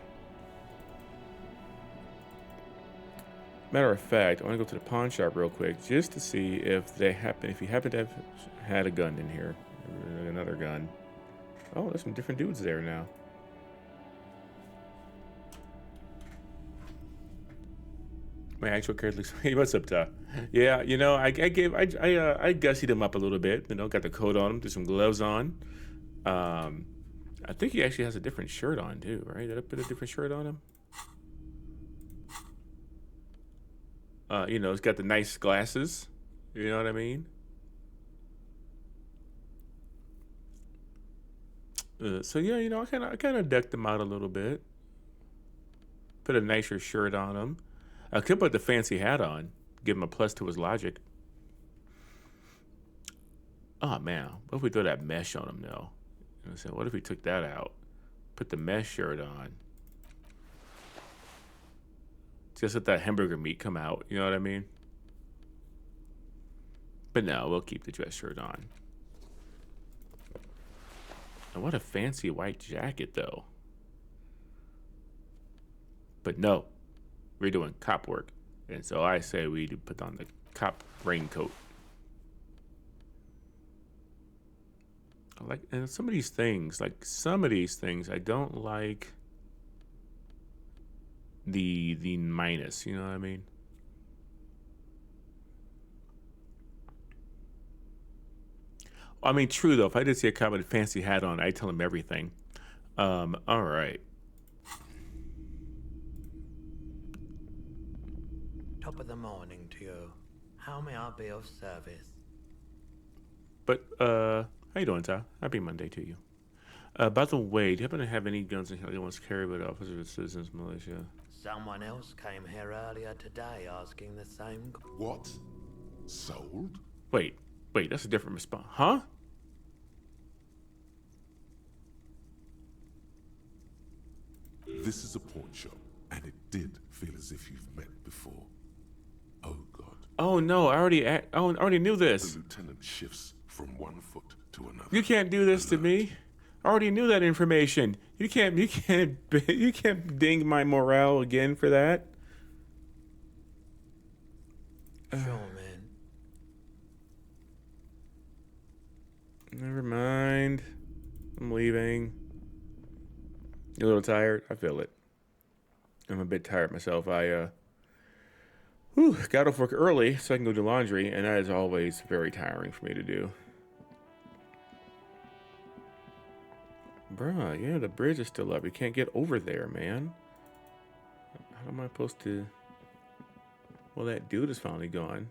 Matter of fact, I want to go to the pawn shop real quick just to see if you happen to have had a gun in here, another gun. Oh, there's some different dudes there now. My actual character looks. Hey, what's up, Ta? Yeah, you know, I gussied him up a little bit. You know, got the coat on him, threw some gloves on. I think he actually has a different shirt on too, right? Did I put a different shirt on him? You know, it's got the nice glasses. You know what I mean? So yeah, you know, I kind of decked him out a little bit. Put a nicer shirt on him. I could put the fancy hat on, give him a plus to his logic. Oh man, what if we throw that mesh on him though? You know, so what if we took that out? Put the mesh shirt on. Just let that hamburger meat come out, you know what I mean? But no, we'll keep the dress shirt on. And what a fancy white jacket though. But no, we're doing cop work. And so I say we put on the cop raincoat. And some of these things I don't like the minus, you know what I mean? I mean, true though, if I did see a cop with a fancy hat on, I'd tell him everything. All right. Top of the morning to you. How may I be of service? But, how you doing, Ty? Happy Monday to you. By the way, do you happen to have any guns in here that wants carried by the officers of citizens militia? Someone else came here earlier today asking the same. What? Sold? Wait, that's a different response. Huh? This is a pawn shop, and it did feel as if you've met before. Oh God. Oh no, I already knew this. The lieutenant shifts from one foot to another. You can't do this to me. I already knew that information. You can't ding my morale again for that. Sure, man. Never mind. I'm leaving. You're a little tired? I feel it. I'm a bit tired myself. I got off work early so I can go do laundry, and that is always very tiring for me to do. Bruh, yeah, the bridge is still up. You can't get over there, man. How am I supposed to... Well, that dude is finally gone.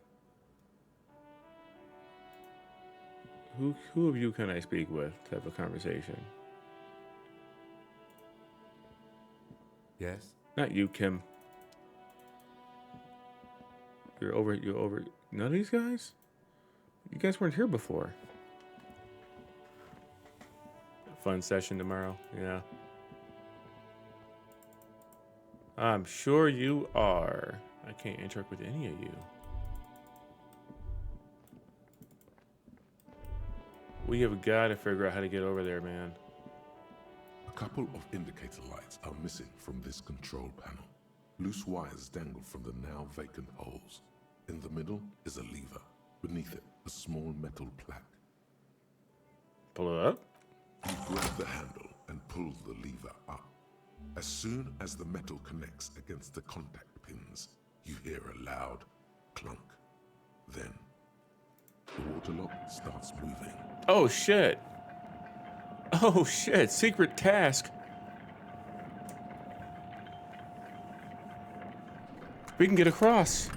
Who of you can I speak with to have a conversation? Yes? Not you, Kim. You're over... None of these guys? You guys weren't here before. Fun session tomorrow, yeah. I'm sure you are. I can't interact with any of you. We have got to figure out how to get over there, man. A couple of indicator lights are missing from this control panel. Loose wires dangle from the now vacant holes. In the middle is a lever. Beneath it, a small metal plaque. Pull it up. You grab the handle and pull the lever up. As soon as the metal connects against the contact pins, you hear a loud clunk. Then, the water lock starts moving. Oh shit. Oh shit, secret task. We can get across.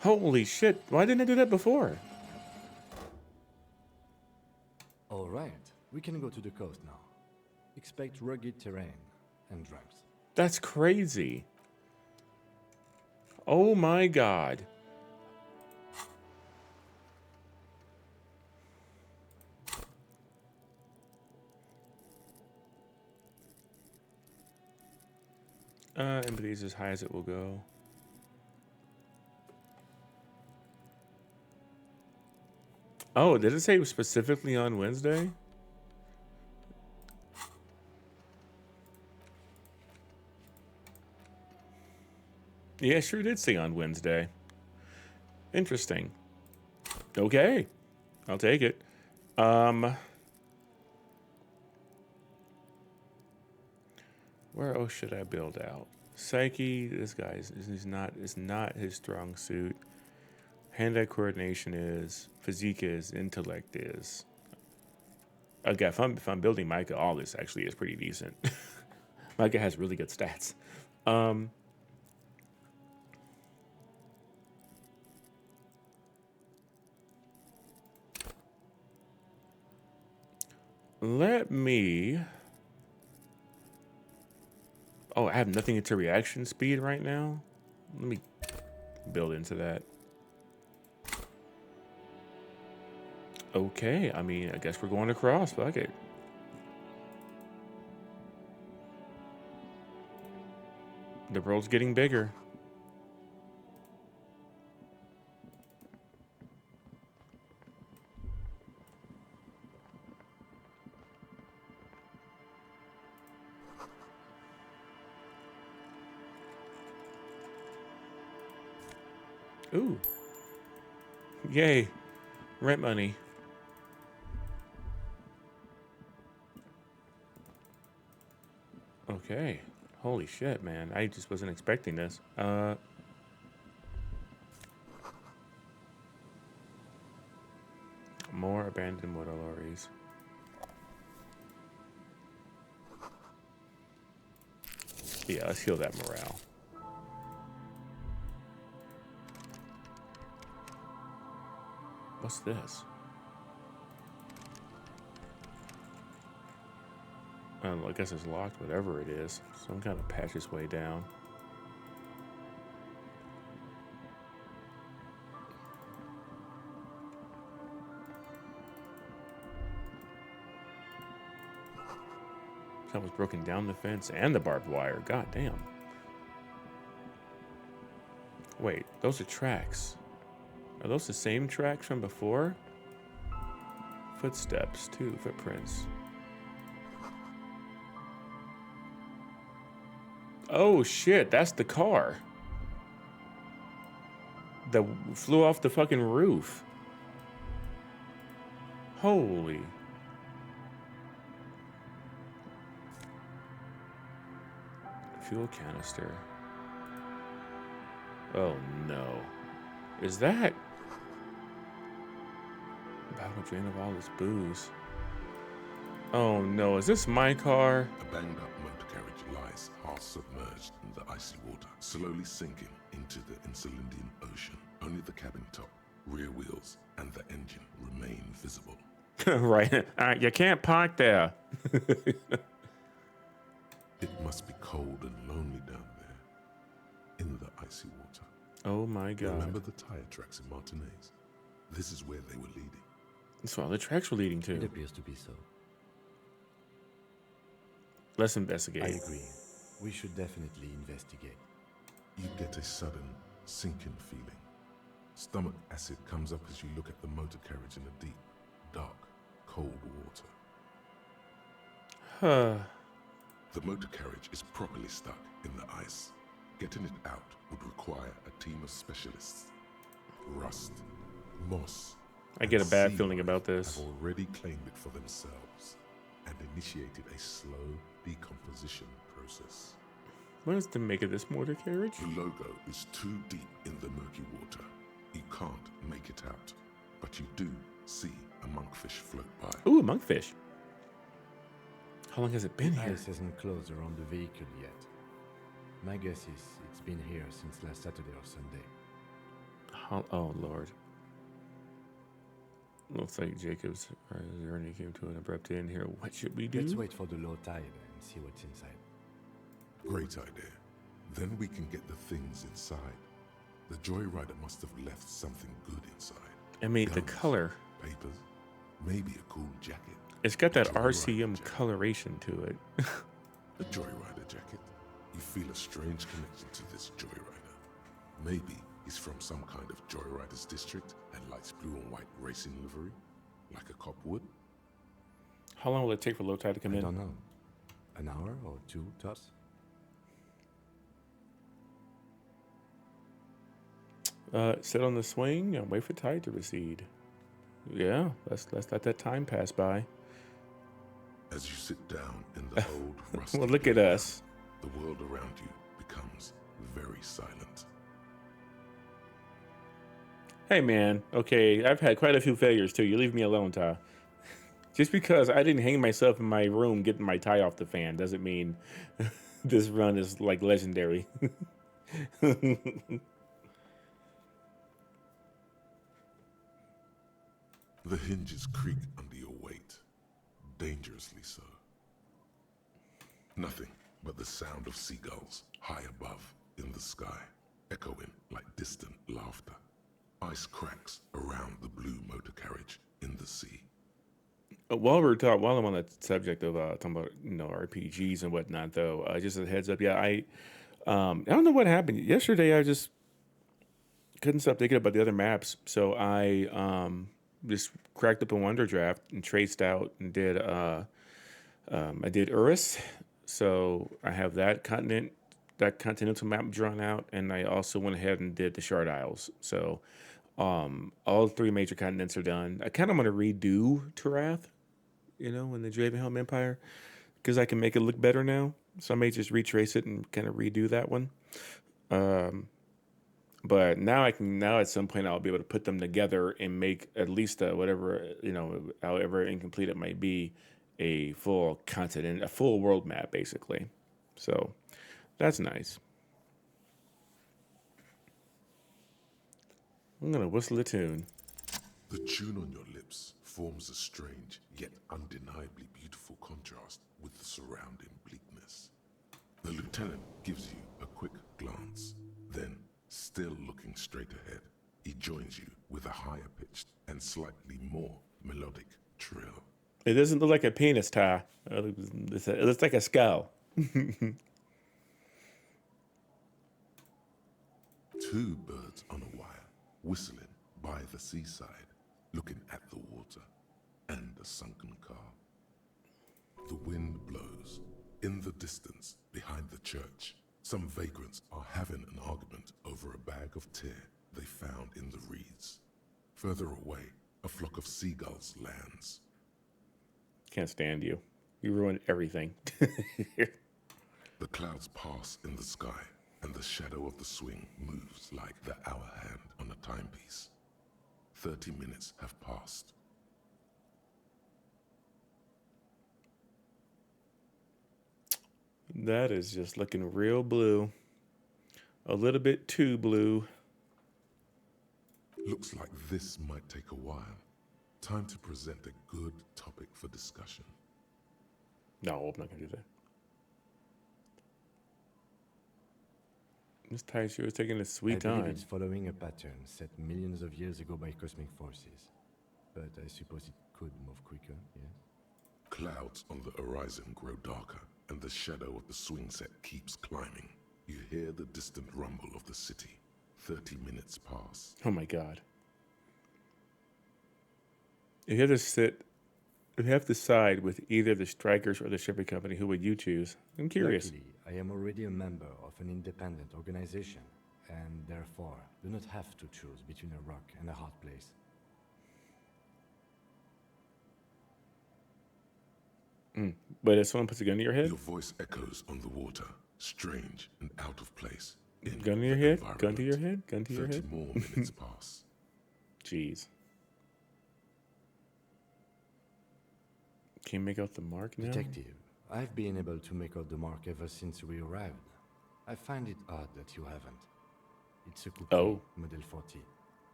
Holy shit, why didn't I do that before? All right, we can go to the coast now. Expect rugged terrain. and drugs. That's crazy. Oh my God. Empathy is as high as it will go. Oh, did it say specifically on Wednesday? Yeah, sure did say on Wednesday. Interesting. Okay. I'll take it. Where else should I build out? Psyche, this guy is not his strong suit. Hand-eye coordination is, physique is, intellect is. Okay, if I'm building Micah, all this actually is pretty decent. Micah has really good stats. Let me. Oh, I have nothing into reaction speed right now. Let me build into that. Okay, I mean, I guess we're going across. Fuck it. The world's getting bigger. Ooh. Yay. Rent money. Okay. Holy shit, man. I just wasn't expecting this. More abandoned motor lorries. Yeah, let's heal that morale. What's this? I don't know, I guess it's locked, whatever it is. Some kind of patch its way down. Someone's broken down the fence and the barbed wire. God damn. Wait, those are tracks. Are those the same tracks from before? Footsteps, too, footprints. Oh shit, that's the car that flew off the fucking roof. Holy. Fuel canister. Oh no. Is that? Battle drain of all this booze. Oh no, is this my car? A banged up motor carriage lies half submerged in the icy water, slowly sinking into the Insulindian Ocean. Only the cabin top, rear wheels, and the engine remain visible. Right. You can't park there. It must be cold and lonely down there, in the icy water. Oh my god. Remember the tire tracks in Martinez? This is where they were leading. That's where all the tracks were leading to. It appears to be so. Let's investigate. I agree. We should definitely investigate. You get a sudden sinking feeling. Stomach acid comes up as you look at the motor carriage in the deep, dark, cold water. Huh. The motor carriage is properly stuck in the ice. Getting it out would require a team of specialists. Rust, moss, I get a and bad sea feeling life about this. have already claimed it for themselves and initiated a slow decomposition process. What is the make of this motor carriage? The logo is too deep in the murky water. You can't make it out, but you do see a monkfish float by. Ooh, a monkfish. How long has it been The here? ice hasn't closed around the vehicle yet. My guess is it's been here since last Saturday or Sunday. Oh, Lord. Looks like Jacob's journey came to an abrupt end here. What should we do? Let's wait for the low tide and see what's inside. Great idea. Then we can get the things inside. The Joyrider must have left something good inside. I mean, the Guns, color. papers, maybe a cool jacket. It's got that Joyrider RCM jacket. coloration to it. A Joyrider jacket. You feel a strange connection to this Joyrider. Maybe he's from some kind of Joyriders district and likes blue and white racing livery, like a cop would. How long will it take for low tide to come in? I don't know. An hour or two tops? Sit on the swing and wait for tide to recede. Yeah, let's let that time pass by. As you sit down in the old rusty Well, look at us. the world around you becomes very silent. Hey, man. Okay, I've had quite a few failures too. You leave me alone, Ty. Just because I didn't hang myself in my room getting my tie off the fan doesn't mean this run is like legendary. The hinges creak under your weight, dangerously so. Nothing but the sound of seagulls high above in the sky, echoing like distant laughter. Ice cracks around the blue motor carriage in the sea. While I'm on the subject of talking about RPGs and whatnot, though, just a heads up. Yeah, I don't know what happened yesterday. I just couldn't stop thinking about the other maps, so I just cracked up a Wonder Draft and traced out and did I did Urus, so I have that continental map drawn out, and I also went ahead and did the Shard Isles. So all three major continents are done. I kind of want to redo Turath, in the Dravenhelm Empire, because I can make it look better now. So I may just retrace it and kind of redo that one. But now at some point I'll be able to put them together and make at least whatever, however incomplete it might be, a full continent, a full world map, basically. So that's nice. I'm going to whistle a tune. The tune on your lips forms a strange yet undeniably beautiful contrast with the surrounding bleakness. The lieutenant gives you a quick glance, then, still looking straight ahead, he joins you with a higher pitched and slightly more melodic trill. It doesn't look like a penis, Ty. It looks like a skull. Two birds on a wire, whistling by the seaside, looking at the water and a sunken car. The wind blows. In the distance, behind the church, some vagrants are having an argument over a bag of tear they found in the reeds. Further away, a flock of seagulls lands. Can't stand you. You ruined everything. The clouds pass in the sky, and the shadow of the swing moves like the hour hand on a timepiece. 30 minutes have passed. That is just looking real blue. A little bit too blue. Looks like this might take a while. Time to present a good topic for discussion. No, I'm not going to do that. This tie sure is taking a sweet I believe time. it's following a pattern set millions of years ago by cosmic forces. But I suppose it could move quicker, yes? Clouds on the horizon grow darker, and the shadow of the swing set keeps climbing. You hear the distant rumble of the city. 30 minutes pass. Oh my God. If you have to side with either the strikers or the shipping company, who would you choose? I'm curious. Luckily, I am already a member of an independent organization, and therefore do not have to choose between a rock and a hard place. But if someone puts a gun to your head? Your voice echoes on the water, strange and out of place. Gun to your head? Gun to your head? Gun to your head? 30 more minutes pass. Jeez. Can you make out the mark now? Detective, I've been able to make out the mark ever since we arrived. I find it odd that you haven't. It's a cookie, Model 40.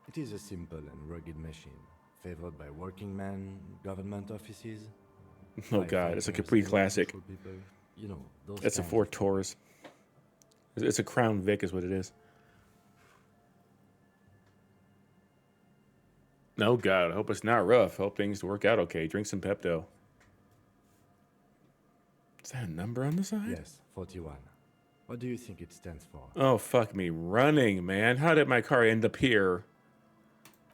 It is a simple and rugged machine, favored by working men, government offices. Oh God, it's a Capri classic. You know, those It's a kinds Ford Taurus. It's a Crown Vic is what it is. No, God, I hope it's not rough. Hope things work out okay. Drink some Pepto. Is that a number on the side? Yes, 41. What do you think it stands for? Oh, fuck me. Running, man. How did my car end up here?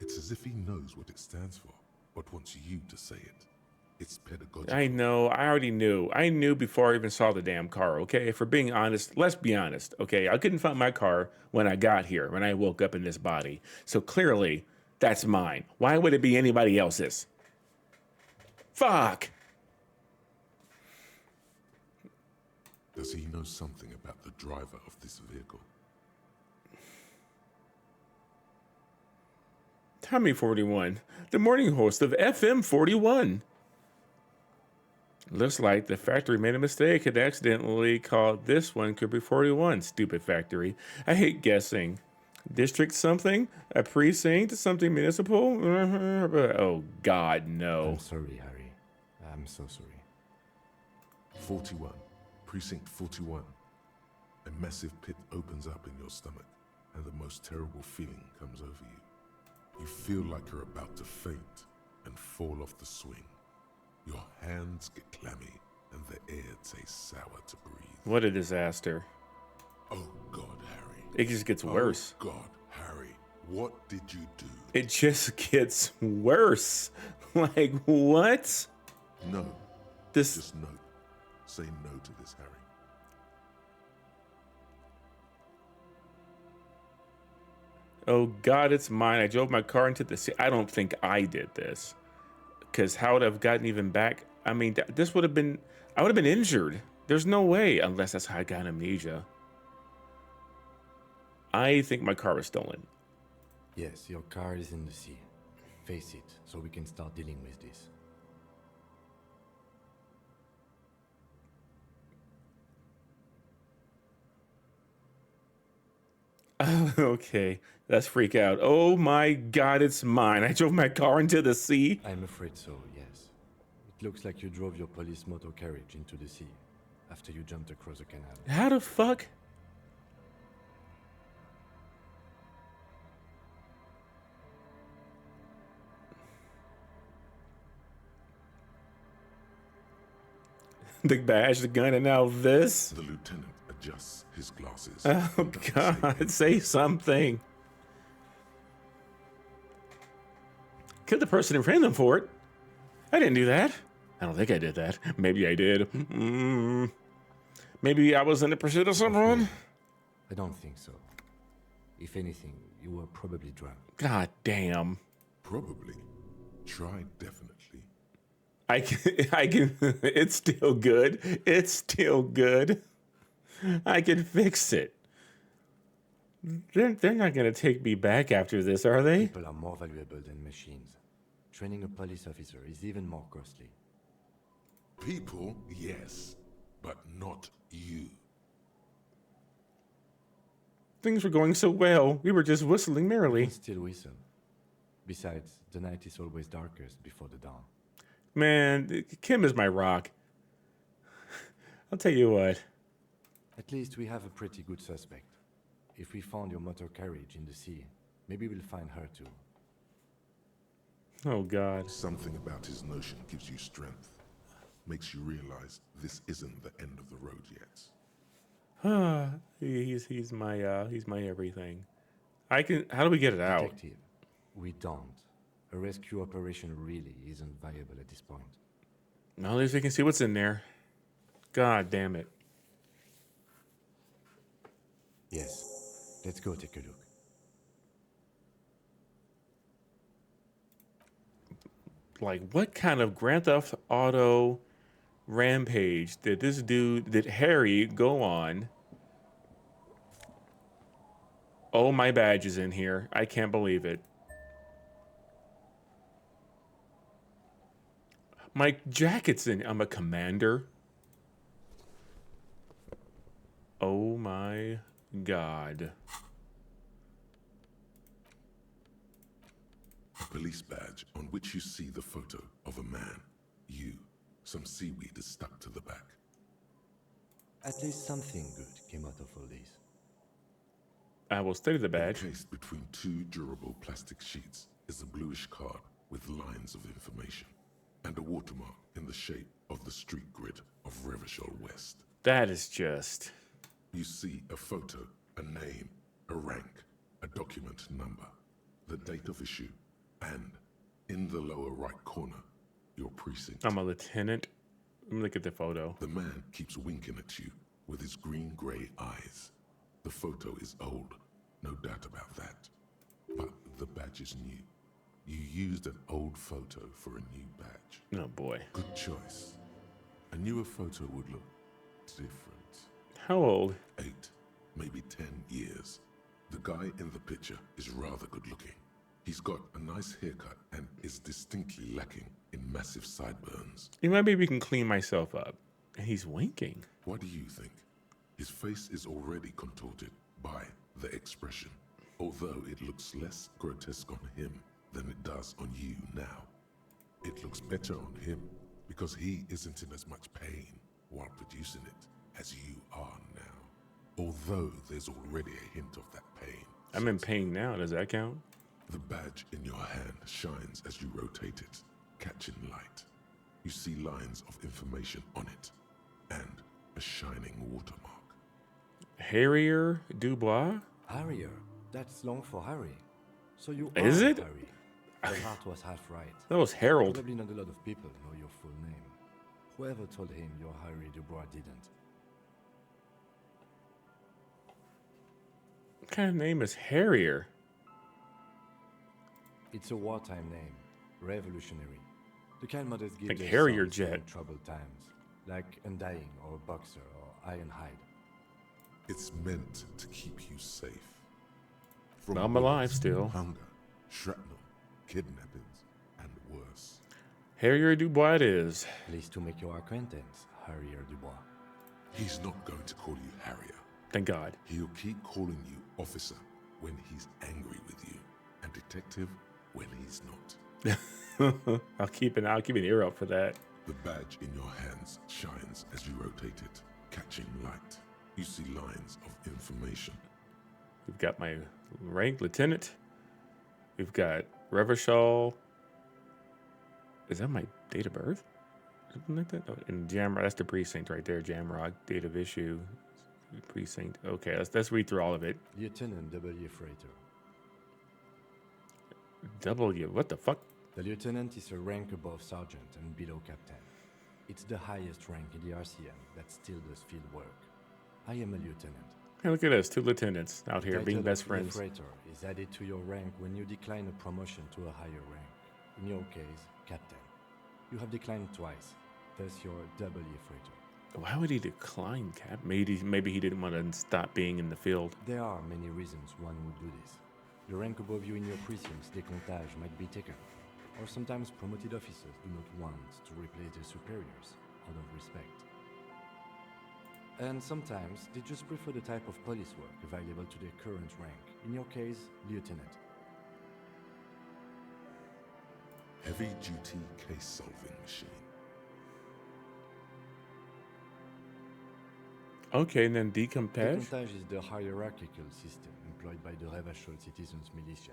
It's as if he knows what it stands for, but wants you to say it. It's pedagogical. I know. I already knew. I knew before I even saw the damn car, okay? If we're being honest, let's be honest, okay? I couldn't find my car when I got here, when I woke up in this body. So clearly, that's mine. Why would it be anybody else's? Fuck! Does he know something about the driver of this vehicle? Tommy 41, the morning host of FM 41. Looks like the factory made a mistake and accidentally called this one Cooper 41. Stupid factory. I hate guessing. District something? A precinct? Something municipal? Oh, God, no. I'm sorry, Harry. I'm so sorry. 41. Precinct 41. A massive pit opens up in your stomach, and the most terrible feeling comes over you. You feel like you're about to faint and fall off the swing. Your hands get clammy, and the air tastes sour to breathe. What a disaster. Oh, God, Harry. It just gets worse. Oh, God, Harry. What did you do? It just gets worse. Like, what? No. This... Just no. Say no to this, Harry. Oh, God, it's mine. I drove my car into the sea. I don't think I did this. Because how would I have gotten even back? I mean, this would have been... I would have been injured. There's no way, unless that's how I got amnesia. I think my car was stolen. Yes, your car is in the sea. Face it, so we can start dealing with this. Okay, let's freak out. Oh my God, it's mine. I drove my car into the sea. I'm afraid so, yes. It looks like you drove your police motor carriage into the sea after you jumped across the canal. How the fuck? The badge, the gun, and now this? The lieutenant adjusts his glasses. Oh God, say something. Kill the person and frame them for it. I didn't do that. I don't think I did that. Maybe I did. Maybe I was in the pursuit of someone. I don't think so. If anything, you were probably drunk. God damn. Probably. Try definitely. I can, it's still good. It's still good. I can fix it. They're not going to take me back after this, are they? People are more valuable than machines. Training a police officer is even more costly. People, yes, but not you. Things were going so well. We were just whistling merrily. Still whistle. Besides, the night is always darkest before the dawn. Man, Kim is my rock. I'll tell you what. At least we have a pretty good suspect. If we found your motor carriage in the sea, maybe we'll find her too. Oh, God. Something about his notion gives you strength. Makes you realize this isn't the end of the road yet. he's my everything. How do we get it out? Detective, we don't. A rescue operation really isn't viable at this point. Well, at least we can see what's in there. God damn it. Yes. Let's go take a look. Like, what kind of Grand Theft Auto rampage did Harry go on? Oh, my badge is in here. I can't believe it. My jacket's in. I'm a commander. Oh my God. A police badge on which you see the photo of a man. You. Some seaweed is stuck to the back. At least something good came out of all this. I will study the badge. Encased between two durable plastic sheets is a bluish card with lines of information and a watermark in the shape of the street grid of Revachol West. That is just... You see a photo, a name, a rank, a document number, the date of issue, and in the lower right corner, your precinct. I'm a lieutenant. Let me look at the photo. The man keeps winking at you with his green-gray eyes. The photo is old, no doubt about that. But the badge is new. You used an old photo for a new badge. Oh boy. Good choice. A newer photo would look different. How old? 8, maybe 10 years. The guy in the picture is rather good looking. He's got a nice haircut and is distinctly lacking in massive sideburns. Maybe we can clean myself up. And he's winking. What do you think? His face is already contorted by the expression, although it looks less grotesque on him than it does on you now. It looks better on him because he isn't in as much pain while producing it as you are now. Although there's already a hint of that pain. I'm in pain now. Does that count? The badge in your hand shines as you rotate it, catching light. You see lines of information on it and a shining watermark. Harrier Dubois? Harrier? That's long for Harry. So you Is are it? Harry. The heart was half right. That was Harold. Probably not a lot of people know your full name. Whoever told him you're Harry Dubois didn't. What kind of name is Harrier? It's a wartime name. Revolutionary. The kind mothers give Like their Harrier sons during Jet. troubled times. Like Undying or Boxer or Ironhide. It's meant to keep you safe. I'm alive bullets, still. Hunger, shrapnel, kidnappings, and worse. Harrier Dubois it is. Pleased to make your acquaintance, Harrier Dubois. He's not going to call you Harrier. Thank God. He'll keep calling you officer when he's angry with you, and detective when he's not. I'll keep an ear out for that. The badge in your hands shines as you rotate it, catching light. You see lines of information. We've got my rank, lieutenant. We've got Revachol. Is that my date of birth? Something like that? Oh, and Jamrock, that's the precinct right there. Jamrock, date of issue, precinct. Okay, let's read through all of it. Lieutenant W. Freighter. W, what the fuck? The lieutenant is a rank above sergeant and below captain. It's the highest rank in the RCM that still does field work. I am a lieutenant. Hey, look at us, 2 lieutenants out here being best friends. Freighter is added to your rank when you decline a promotion to a higher rank. In your case, captain. You have declined twice, thus your W. Freighter. Why would he decline, Cap? Maybe he didn't want to stop being in the field. There are many reasons one would do this. The rank above you in your precinct's decomptage might be taken, or sometimes promoted officers do not want to replace their superiors out of respect. And sometimes they just prefer the type of police work available to their current rank. In your case, lieutenant. Heavy-duty case-solving machine. Okay, and then decomptage? Decomptage is the hierarchical system employed by the Revachol Citizens Militia.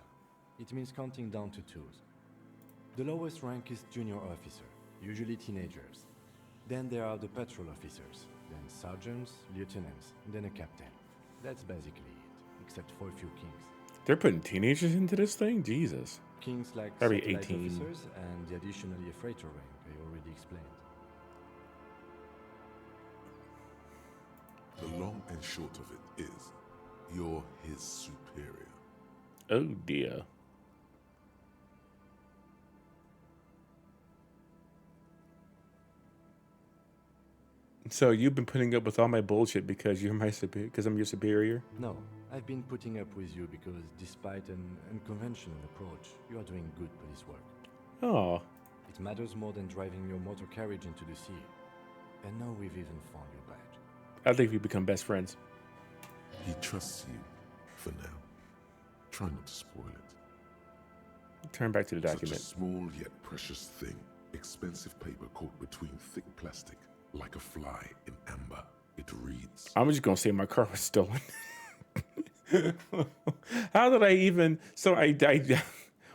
It means counting down to 2s. The lowest rank is junior officer, usually teenagers. Then there are the patrol officers, then sergeants, lieutenants, and then a captain. That's basically it, except for a few kings. They're putting teenagers into this thing? Jesus. Kings like Probably satellite 18. officers and the additionally a freighter rank I already explained. The long and short of it is, you're his superior. Oh dear. So you've been putting up with all my bullshit because you're my superior, because I'm your superior? No, I've been putting up with you because despite an unconventional approach, you are doing good police work. Oh. It matters more than driving your motor carriage into the sea. And now we've even found your badge. I think we become best friends. He trusts you for now. Try not to spoil it. Turn back to the document. Such a small yet precious thing. Expensive paper caught between thick plastic, like a fly in amber. It reads. I'm just gonna say my car was stolen. How did I even? So I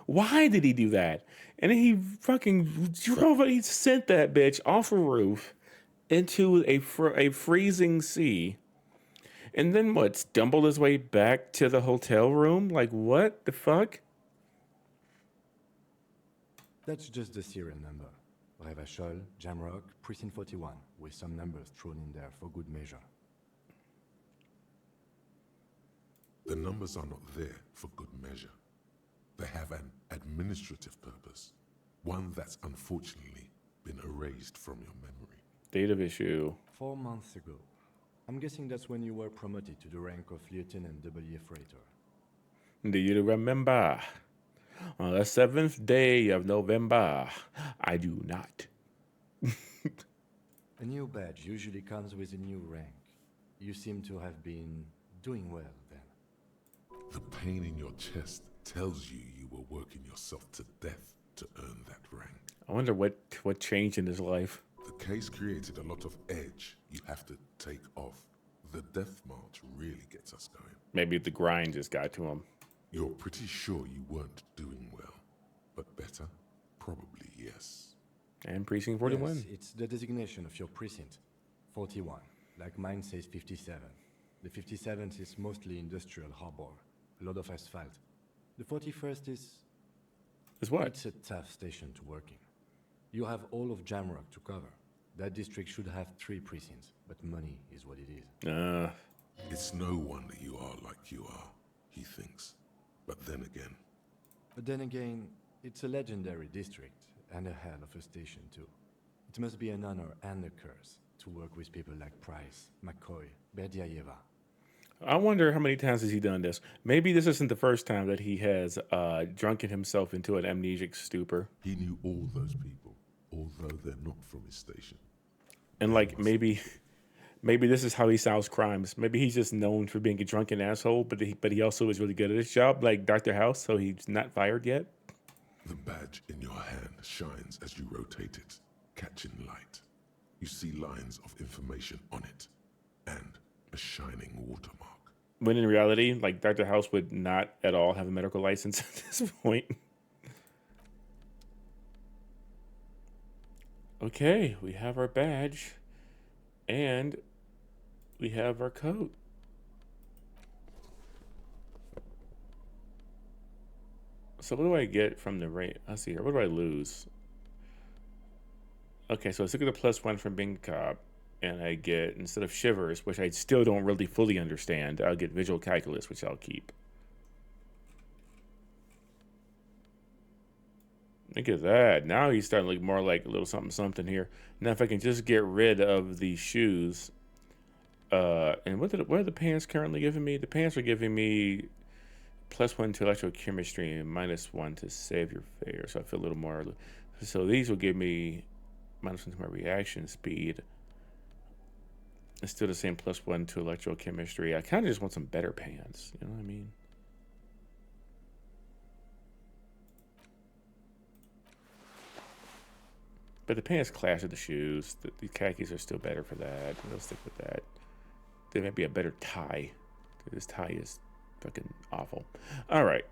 why did he do that? And then he fucking drove. He sent that bitch off a roof into a freezing sea, and then what? Stumbled his way back to the hotel room? Like what the fuck? That's just the serial number. Revachol, Jamrock, Precinct 41, with some numbers thrown in there for good measure. The numbers are not there for good measure. They have an administrative purpose, one that's unfortunately been erased from your memory. Date of issue. 4 months ago. I'm guessing that's when you were promoted to the rank of Lieutenant W. Freighter. Do you remember? On the 7th day of November, I do not. A new badge usually comes with a new rank. You seem to have been doing well then. The pain in your chest tells you you were working yourself to death to earn that rank. I wonder what changed in his life. The case created a lot of edge you have to take off. The death march really gets us going. Maybe the grind just got to him. You're pretty sure you weren't doing well, but better? Probably yes. And Precinct 41? Yes, it's the designation of your precinct. 41, like mine says 57. The 57th is mostly industrial harbor, a lot of asphalt. The 41st is what? It's a tough station to work in. You have all of Jamrock to cover. That district should have 3 precincts, but money is what it is. It's no wonder you are like you are, he thinks. But then again, it's a legendary district, and a hell of a station too. It must be an honor and a curse to work with people like Price, McCoy, Berdiayeva. I wonder how many times has he done this. Maybe this isn't the first time that he has drunken himself into an amnesic stupor. He knew all those people, although they're not from his station. And like maybe this is how he solves crimes. Maybe he's just known for being a drunken asshole, but he also is really good at his job, like Dr. House, so he's not fired yet. The badge in your hand shines as you rotate it, catching light. You see lines of information on it, and a shining watermark. When in reality, like Dr. House would not at all have a medical license at this point. Okay, we have our badge, and we have our coat. So what do I get from the rate? Let's see here. What do I lose? Okay, so let's look at the +1 from being a cop, and I get, instead of shivers, which I still don't really fully understand, I'll get visual calculus, which I'll keep. Look at that. Now he's starting to look more like a little something something here. Now if I can just get rid of the shoes. And what are the pants currently giving me? The pants are giving me +1 to electrochemistry and -1 to save your fare. So I feel a little more. So these will give me -1 to my reaction speed. It's still the same +1 to electrochemistry. I kind of just want some better pants. You know what I mean? But the pants clash with the shoes. The khakis are still better for that. We'll stick with that. There might be a better tie. This tie is fucking awful. All right.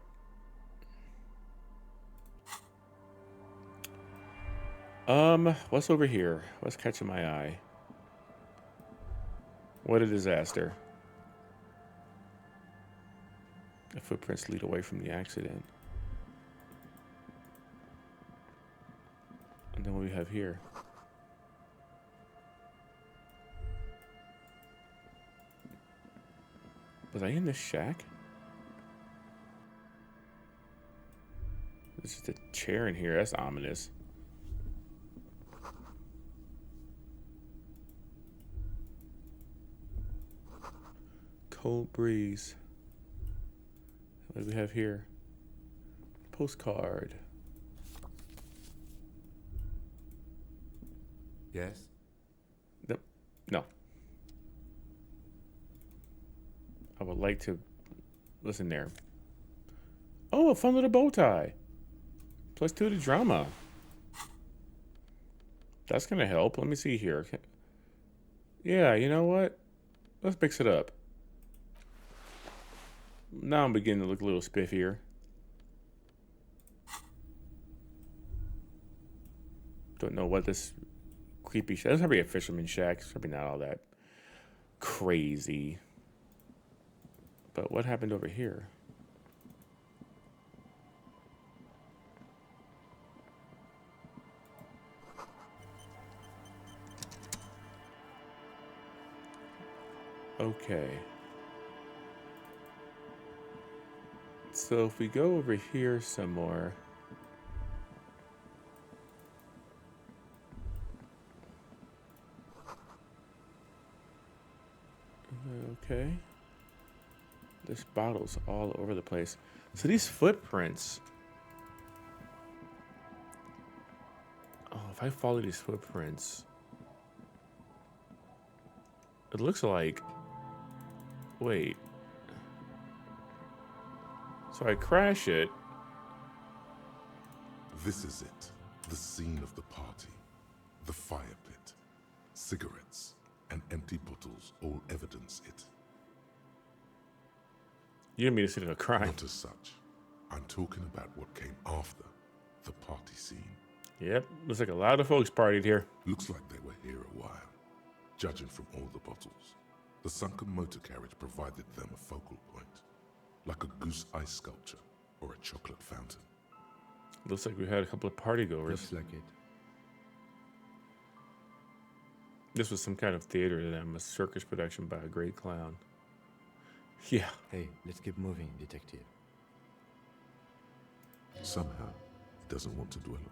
What's over here? What's catching my eye? What a disaster. The footprints lead away from the accident. And then what we have here? Was I in this shack? There's just a chair in here. That's ominous. Cold breeze. What do we have here? Postcard. Yes? No. I would like to listen there. Oh, a fun little bow tie. +2 to drama. That's gonna help. Let me see here. Yeah, you know what? Let's mix it up. Now I'm beginning to look a little spiffier. Don't know what this creepy shack. That's probably a fisherman shack. It's probably not all that crazy. But what happened over here? Okay. So if we go over here some more. Okay. This bottle's all over the place. So these footprints. Oh, if I follow these footprints. It looks like. Wait. So I crash it. This is it. The scene of the party. The fire pit. Cigarettes and empty bottles all evidence it. You didn't mean to say a crime. Not as such. I'm talking about what came after the party scene. Yep, looks like a lot of folks partied here. Looks like they were here a while, judging from all the bottles. The sunken motor carriage provided them a focal point, like a goose ice sculpture or a chocolate fountain. Looks like we had a couple of party goers. Looks like it. This was some kind of theater to them, a circus production by a great clown. Yeah. Hey, let's keep moving, detective. Somehow, he doesn't want to dwell on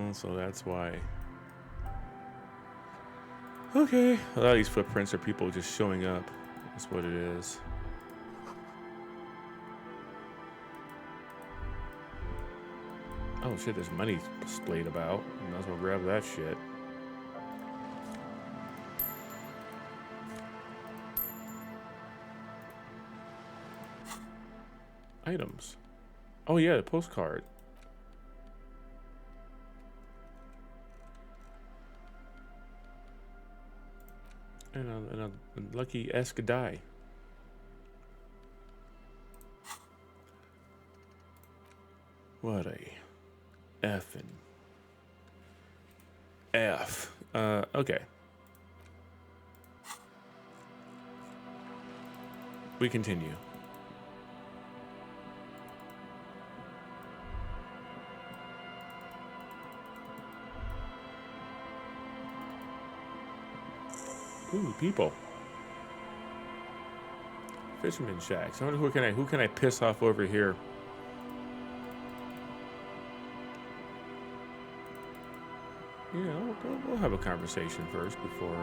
it. Oh, so that's why. Okay. A lot of these footprints are people just showing up. That's what it is. Oh shit, there's money splayed about. Might as well grab that shit. Items. Oh yeah, the postcard. And a lucky esque die. What a effing F. Okay. We continue. Ooh, people. Fisherman shacks. I wonder who can I piss off over here? Yeah, we'll have a conversation first before.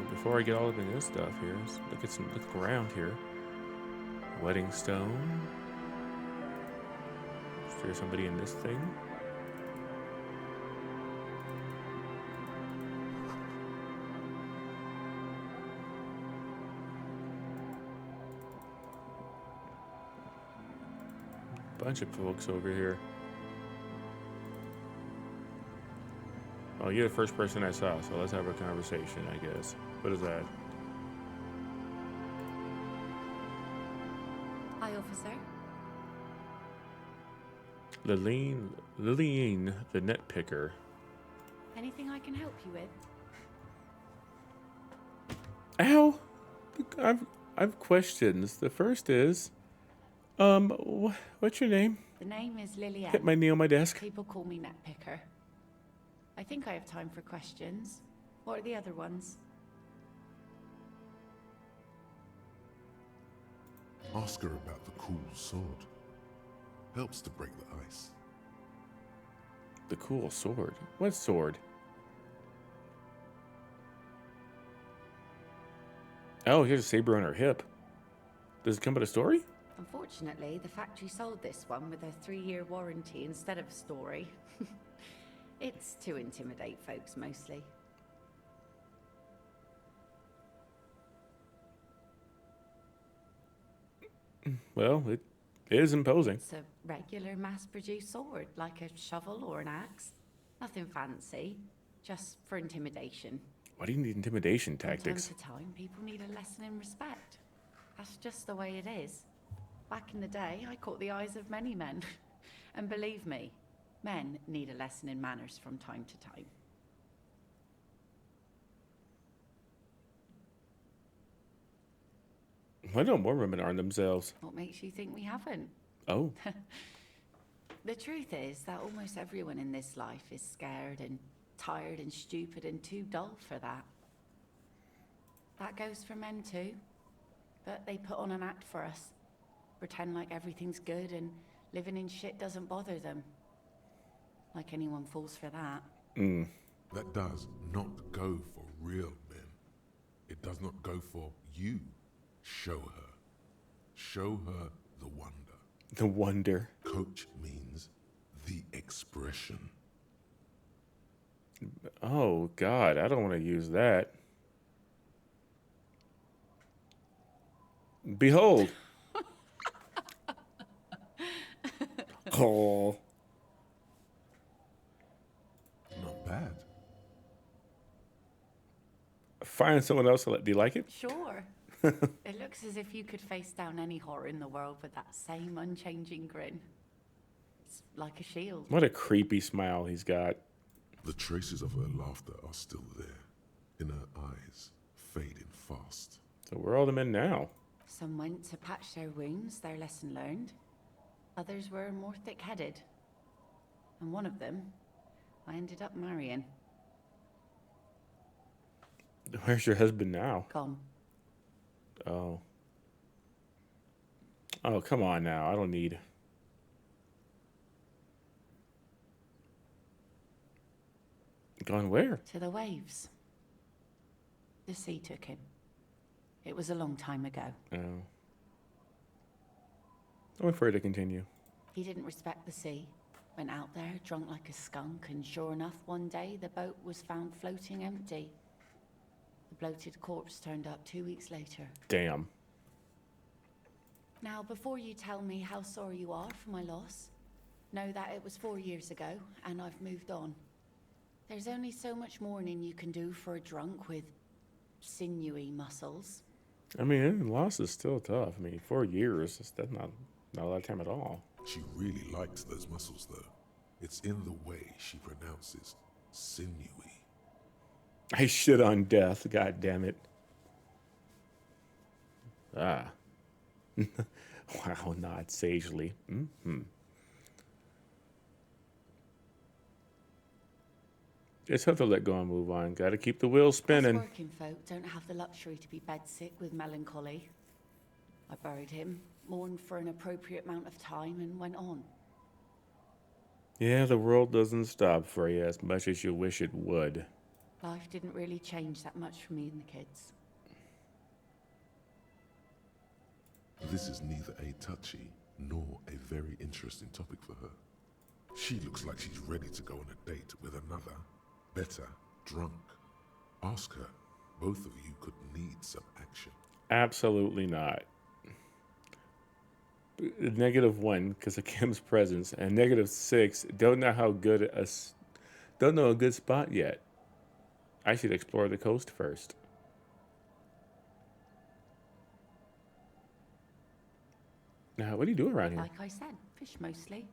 Before I get all up in this stuff here, let's look around here. Wedding stone. Is there somebody in this thing? Bunch of folks over here. Oh, you're the first person I saw, so let's have a conversation, I guess. What is that? Hi, officer. Lillian, the net picker. Anything I can help you with? Ow! I've questions. The first is, what's your name? The name is Lillian. Hit my knee on my desk. People call me Net Picker. I think I have time for questions. What are the other ones? Ask her about the cool sword. Helps to break the ice. The cool sword? What sword? Oh, here's a saber on her hip. Does it come with a story? Unfortunately, the factory sold this one with a 3-year warranty instead of a story. It's to intimidate folks, mostly. Well, it is imposing. It's a regular mass-produced sword, like a shovel or an axe. Nothing fancy. just for intimidation. Why do you need intimidation From time tactics? to time, people need a lesson in respect. That's just the way it is. Back in the day, I caught the eyes of many men. And believe me, men need a lesson in manners from time to time. Why don't more women arm themselves? What makes you think we haven't? Oh. The truth is that almost everyone in this life is scared and tired and stupid and too dull for that. That goes for men too. But they put on an act for us. Pretend like everything's good and living in shit doesn't bother them. Like anyone falls for that. That does not go for real men. It does not go for you. Show her. Show her the wonder. The wonder. Coach means the expression. Oh, God. I don't want to use that. Behold. Oh. Not bad. Find someone else. Do you like it? Sure. It looks as if you could face down any horror in the world with that same unchanging grin. It's like a shield. What a creepy smile he's got. The traces of her laughter are still there, in her eyes, fading fast. So where are all the men now? Some went to patch their wounds, their lesson learned. Others were more thick-headed. And one of them, I ended up marrying. Where's your husband now? Gone. Oh. Oh, come on now. I don't need... Gone where? To the waves. The sea took him. It was a long time ago. Oh. I'm afraid to continue. He didn't respect the sea. Went out there, drunk like a skunk, and sure enough, one day the boat was found floating empty. The bloated corpse turned up 2 weeks later. Damn. Now, before you tell me how sorry you are for my loss, know that it was 4 years ago, and I've moved on. There's only so much mourning you can do for a drunk with sinewy muscles. I mean, loss is still tough. I mean, 4 years, that's not a lot of time at all. She really likes those muscles, though. It's in the way she pronounces sinewy. I shit on death, god damn it. Ah. Wow, not sagely. Just have to let go and move on. Gotta keep the wheels spinning. Us working folk don't have the luxury to be bedsick with melancholy. I buried him, mourned for an appropriate amount of time, and went on. Yeah, the world doesn't stop for you as much as you wish it would. Life didn't really change that much for me and the kids. This is neither a touchy nor a very interesting topic for her. She looks like she's ready to go on a date with another, better, drunk. Ask her. Both of you could need some action. Absolutely not. -1 because of Kim's presence, and -6 don't know a good spot yet. I should explore the coast first. Now, what do you do around here? Like I said, fish mostly.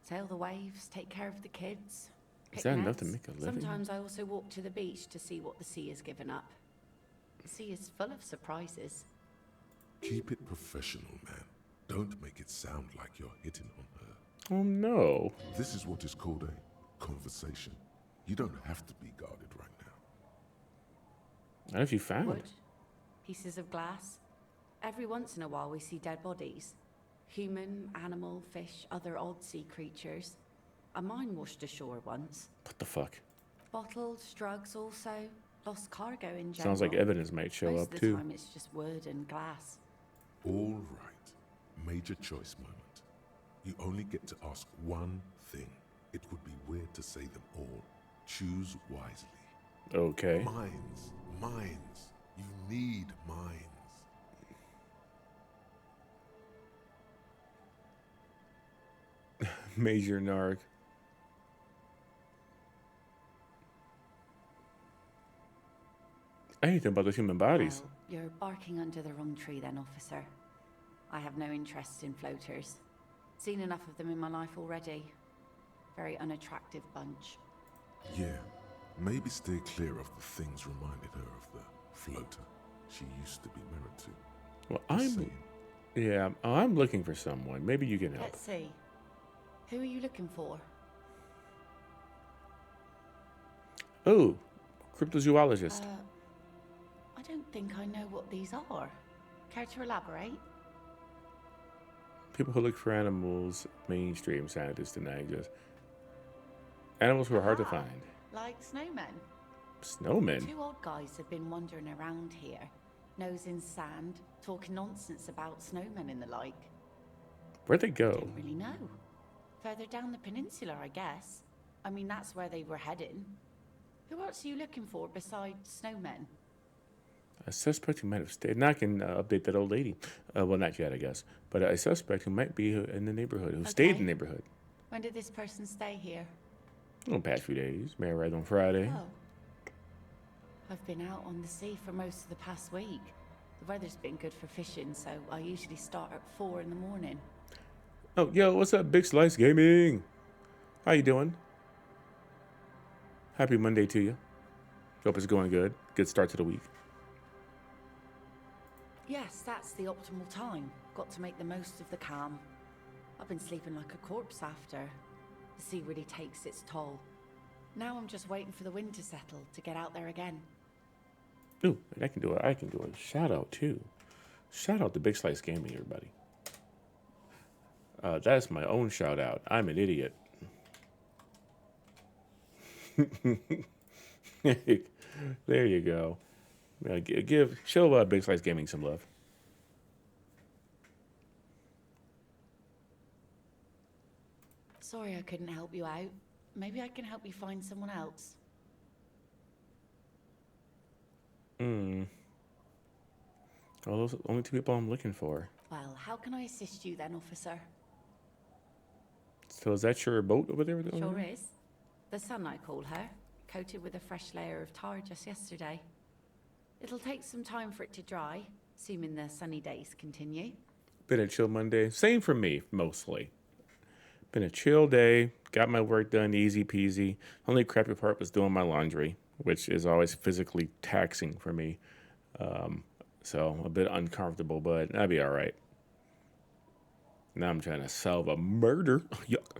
Sail the waves, take care of the kids. Is that enough to make a living? Sometimes I also walk to the beach to see what the sea has given up. The sea is full of surprises. Keep it professional, man. Don't make it sound like you're hitting on her. Oh, no. This is what is called a conversation. You don't have to be guarded right now. What have you found? Wood, pieces of glass. Every once in a while we see dead bodies. Human, animal, fish, other odd sea creatures. A mine washed ashore once. What the fuck? Bottles, drugs also. Lost cargo in general. Sounds like evidence might show Most up, of too. the time it's just wood and glass. All right. Major choice moment. You only get to ask one thing. It would be weird to say them all. Choose wisely. Okay. Mines. Mines. You need mines. Major Narg. Anything about the human bodies. Well, you're barking under the wrong tree then, officer. I have no interest in floaters. Seen enough of them in my life already. Very unattractive bunch. Yeah, maybe stay clear of the things reminded her of the floater she used to be married to. Well, I'm looking for someone. Maybe you can help. Let's see. Who are you looking for? Oh, cryptozoologist. I don't think I know what these are. Care to elaborate? People who look for animals, mainstream scientists deny exist. Animals who are hard to find. Like snowmen. Snowmen? Two old guys have been wandering around here, nose in sand, talking nonsense about snowmen and the like. Where'd they go? Don't really know. Further down the peninsula, I guess. I mean, that's where they were heading. Who else are you looking for besides snowmen? A suspect who might have stayed. Now I can update that old lady. Well, not yet, I guess. But a suspect who might be in the neighborhood, who stayed in the neighborhood. When did this person stay here? Oh, past few days. May I arrived on Friday. Oh. I've been out on the sea for most of the past week. The weather's been good for fishing, so I usually start at 4 in the morning. Oh, yo, what's up, Big Slice Gaming? How you doing? Happy Monday to you. Hope it's going good. Good start to the week. Yes, that's the optimal time. Got to make the most of the calm. I've been sleeping like a corpse after. The sea really takes its toll. Now I'm just waiting for the wind to settle to get out there again. Ooh, and I can do a shout out too. Shout out to Big Slice Gaming, everybody. That's my own shout out. I'm an idiot. There you go. Show Big Slice Gaming some love. Sorry I couldn't help you out. Maybe I can help you find someone else. Well, those are the only two people I'm looking for. Well, how can I assist you then, officer? So is that your boat over there? Sure is. The Sun, I call her. Coated with a fresh layer of tar just yesterday. It'll take some time for it to dry, assuming the sunny days continue. Been a chill Monday. Same for me, mostly. Been a chill day. Got my work done, easy peasy. Only crappy part was doing my laundry, which is always physically taxing for me. So a bit uncomfortable, but that'd be all right. Now I'm trying to solve a murder. Yuck.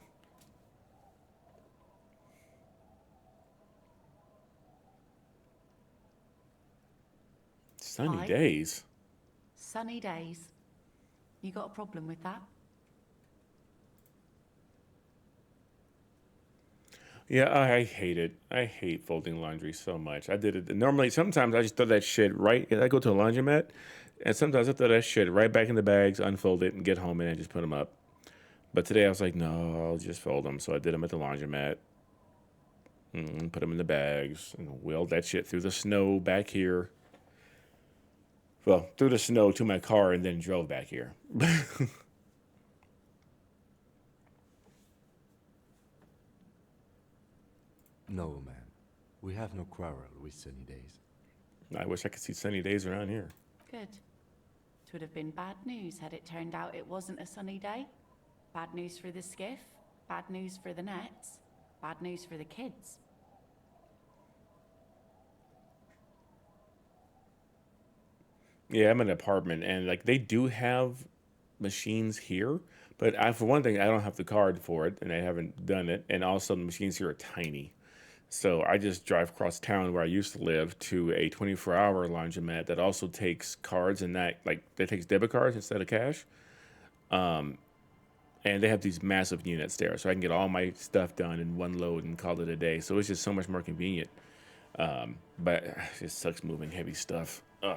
Sunny days. Sunny days. You got a problem with that? Yeah, I hate it. I hate folding laundry so much. I did it. Normally, sometimes I just throw that shit right. I go to a laundromat, and sometimes I throw that shit right back in the bags, unfold it, and get home and just put them up. But today I was like, no, I'll just fold them. So I did them at the laundromat. Put them in the bags and wheeled that shit through the snow back here. Well, through the snow to my car and then drove back here. No, man. We have no quarrel with sunny days. I wish I could see sunny days around here. Good. It would have been bad news had it turned out it wasn't a sunny day. Bad news for the skiff, bad news for the nets, bad news for the kids. Yeah, I'm in an apartment, and like they do have machines here, but for one thing, I don't have the card for it, and I haven't done it. And also, the machines here are tiny, so I just drive across town where I used to live to a 24-hour laundromat that also takes cards and that takes debit cards instead of cash. And they have these massive units there, so I can get all my stuff done in one load and call it a day. So it's just so much more convenient. But it just sucks moving heavy stuff. Ugh.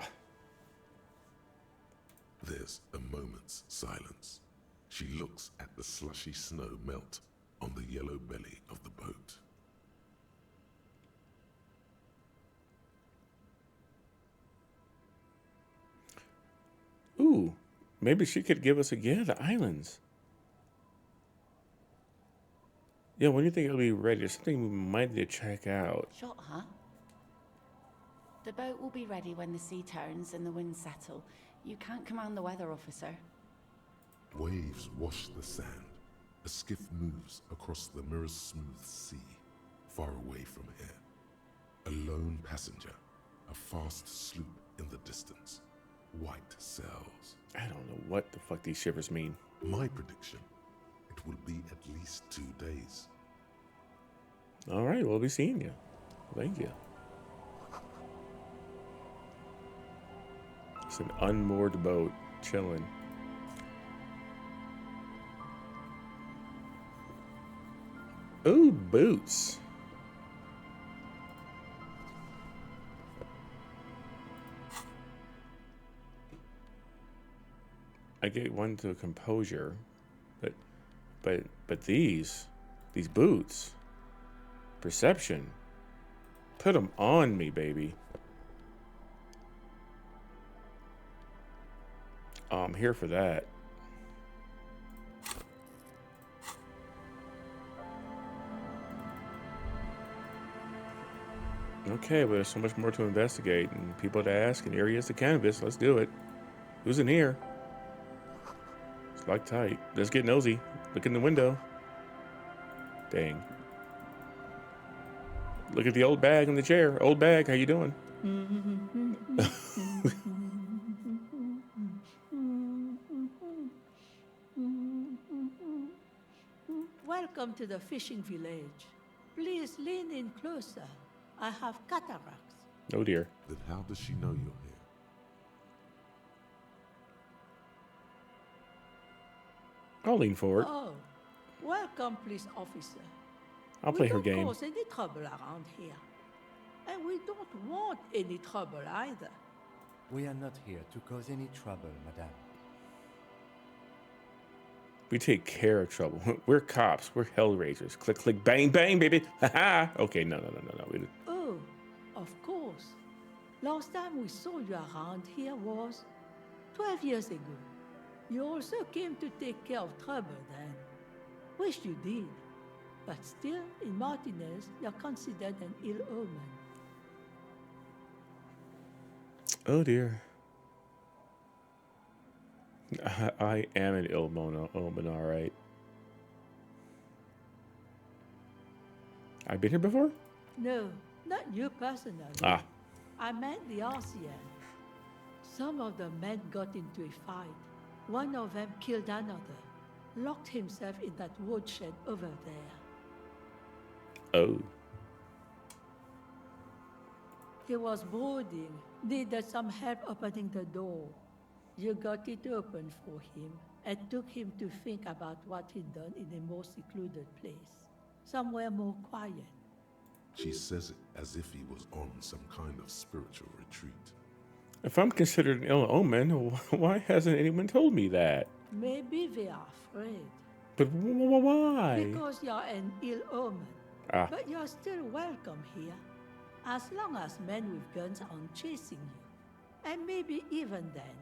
There's a moment's silence. She looks at the slushy snow melt on the yellow belly of the boat. Ooh, maybe she could give us the islands. Yeah, when do you think it'll be ready? There's something we might need to check out. Shot, huh? The boat will be ready when the sea turns and the winds settle. You can't command the weather, officer. Waves wash the sand. A skiff moves across the mirror-smooth sea, far away from here. A lone passenger, a fast sloop in the distance. White sails. I don't know what the fuck these shivers mean. My prediction, it will be at least 2 days. All right, we'll be seeing you. Thank you. It's an unmoored boat, chilling. Ooh, boots. I get one to composure, but these boots, perception. Put them on me, baby. I'm here for that. Okay, well, there's so much more to investigate and people to ask and areas to canvas. Let's do it. Who's in here? It's locked tight. Let's get nosy. Look in the window. Dang. Look at the old bag in the chair. Old bag, how you doing? Welcome to the fishing village. Please lean in closer. I have cataracts. Oh dear. Then how does she know you're here? I'll lean forward. Oh, welcome, police officer. I'll play her We game. don't cause any trouble around here. And we don't want any trouble either. We are not here to cause any trouble, madame. We take care of trouble. We're cops. We're hellraisers. Click, click, bang, bang, baby. Ha Okay, no. Oh, of course. Last time we saw you around here was 12 years ago. You also came to take care of trouble then. Wish you did. But still, in Martinez, you're considered an ill omen. Oh dear. I am an ill omen, all right. I've been here before? No, not you personally. Ah. I meant the RCN. Some of the men got into a fight. One of them killed another, locked himself in that woodshed over there. Oh. He was brooding, needed some help opening the door. You got it open for him and took him to think about what he'd done in a more secluded place, somewhere more quiet. She says it as if he was on some kind of spiritual retreat. If I'm considered an ill omen, why hasn't anyone told me that? Maybe they are afraid. But why? Because you're an ill omen. Ah. But you're still welcome here, as long as men with guns aren't chasing you. And maybe even then,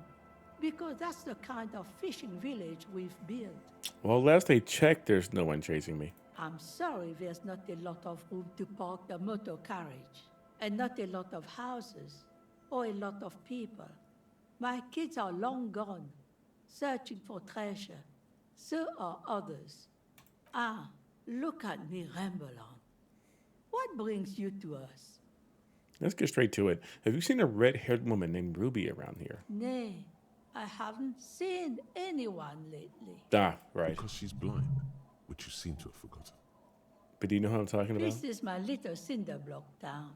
because that's the kind of fishing village we've built. Well, last I checked, there's no one chasing me. I'm sorry there's not a lot of room to park the motor carriage, and not a lot of houses, or a lot of people. My kids are long gone, searching for treasure. So are others. Ah, look at me ramble on. What brings you to us? Let's get straight to it. Have you seen a red-haired woman named Ruby around here? Nay, I haven't seen anyone lately. Ah, right. Because she's blind, which you seem to have forgotten. But do you know what I'm talking about? This is my little cinder block town.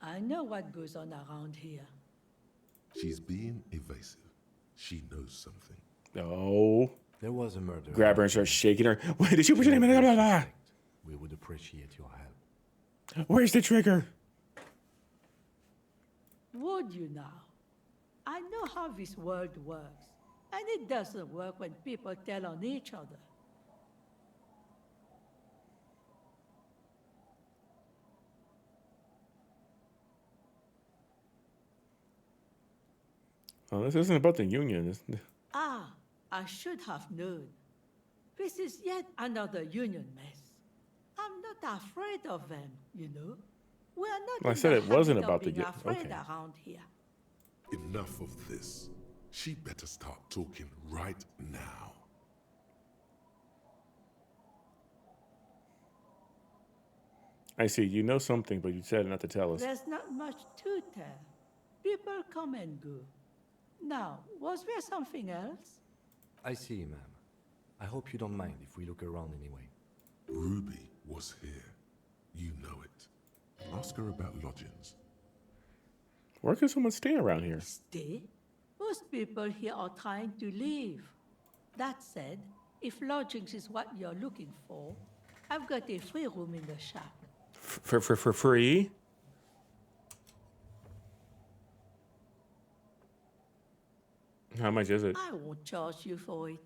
I know what goes on around here. She's being evasive. She knows something. No. There was a murder. Grab her and start shaking her. Wait, did you put your name in it? We would appreciate your help. Where's the trigger? Would you now? I know how this world works, and it doesn't work when people tell on each other. Oh, this isn't about the union. Ah, I should have known. This is yet another union mess. I'm not afraid of them, you know. We are not Well, I in said the it wasn't habit of about to being get. afraid Okay. around here. Enough of this. She better start talking right now. I see. You know something, but you said not to tell us. There's not much to tell. People come and go. Now, was there something else? I see, ma'am. I hope you don't mind if we look around anyway. Ruby was here. You know it. Ask her about lodgings. Where can someone stay around here? Stay? Most people here are trying to leave. That said, if lodgings is what you're looking for, I've got a free room in the shack. For free? How much is it? I won't charge you for it.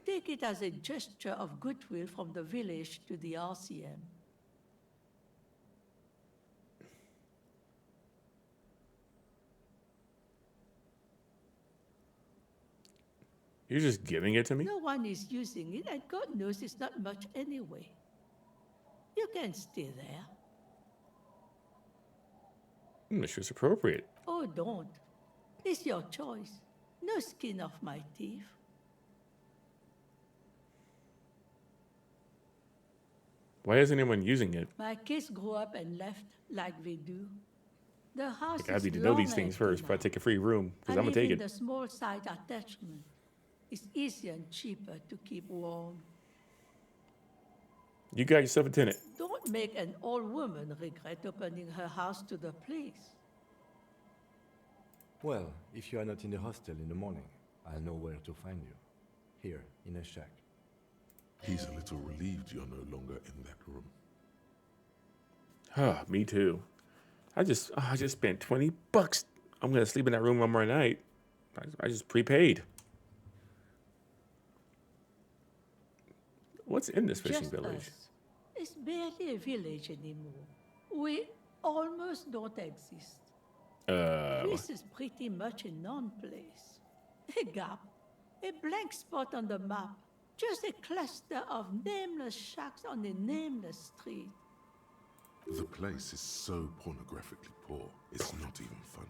Take it as a gesture of goodwill from the village to the RCM. You're just giving it to me? No one is using it, and God knows it's not much anyway. You can stay there. It's just appropriate. Oh, don't. It's your choice. No skin off my teeth. Why isn't anyone using it? My kids grew up and left like they do. The house Like, I is need to know these long things empty first before I now. take a free room, because I'm I going to live take in it. the small side attachment. It's easier and cheaper to keep warm. You got yourself a tenant. Don't make an old woman regret opening her house to the place. Well, if you are not in the hostel in the morning, I'll know where to find you. Here, in a shack. He's a little relieved you're no longer in that room. Ah, me too. I just spent $20. I'm going to sleep in that room one more night. I just prepaid. What's in this fishing Just village? us. It's barely a village anymore. We almost don't exist. This is pretty much a non-place. A gap, a blank spot on the map, just a cluster of nameless shacks on a nameless street. The place is so pornographically poor, it's not even funny.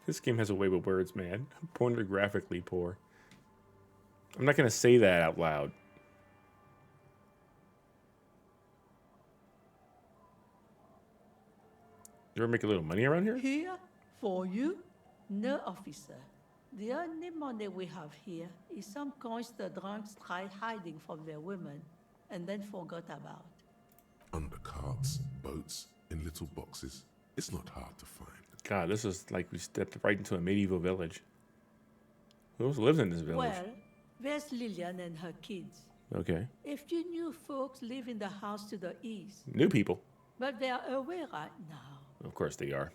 This game has a way with words, man. Pornographically poor. I'm not going to say that out loud. You ever make a little money around here? Here, for you, no officer. The only money we have here is some coins the drunks tried hiding from their women and then forgot about. Under carts, boats, in little boxes. It's not hard to find. God, this is like we stepped right into a medieval village. Who else lives in this village? Well, there's Lillian and her kids. Okay. A few new folks live in the house to the east, New people. but they are away right now. Of course they are.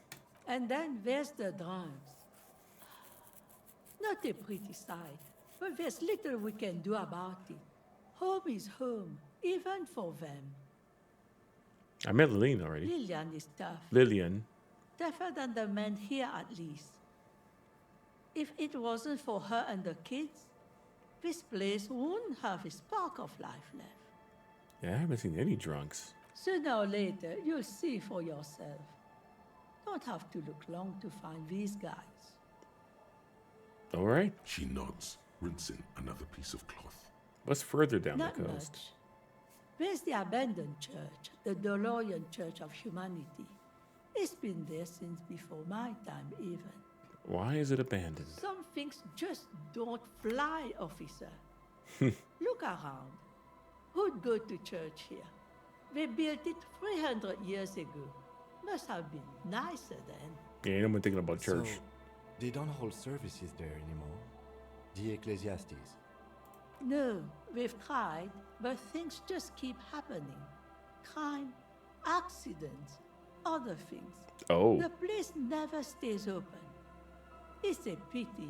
And then there's the drunks. Not a pretty sight, but there's little we can do about it. Home is home, even for them. I met Lillian already. Lillian is tough. Lillian. Tougher than the men here, at least. If it wasn't for her and the kids, this place wouldn't have a spark of life left. Yeah, I haven't seen any drunks. Sooner or later, you'll see for yourself. Don't have to look long to find these guys. All right. She nods, rinsing another piece of cloth. What's further down Not the coast? much. There's the abandoned church, the Dolorian Church of Humanity. It's been there since before my time, even. Why is it abandoned? Some things just don't fly, officer. Look around. Who'd go to church here? They built it 300 years ago. Must have been nicer then. Yeah, ain't no one thinking about church. So, they don't hold services there anymore. The Ecclesiastes. No, we've tried, but things just keep happening. Crime, accidents, other things. Oh. The place never stays open. It's a pity.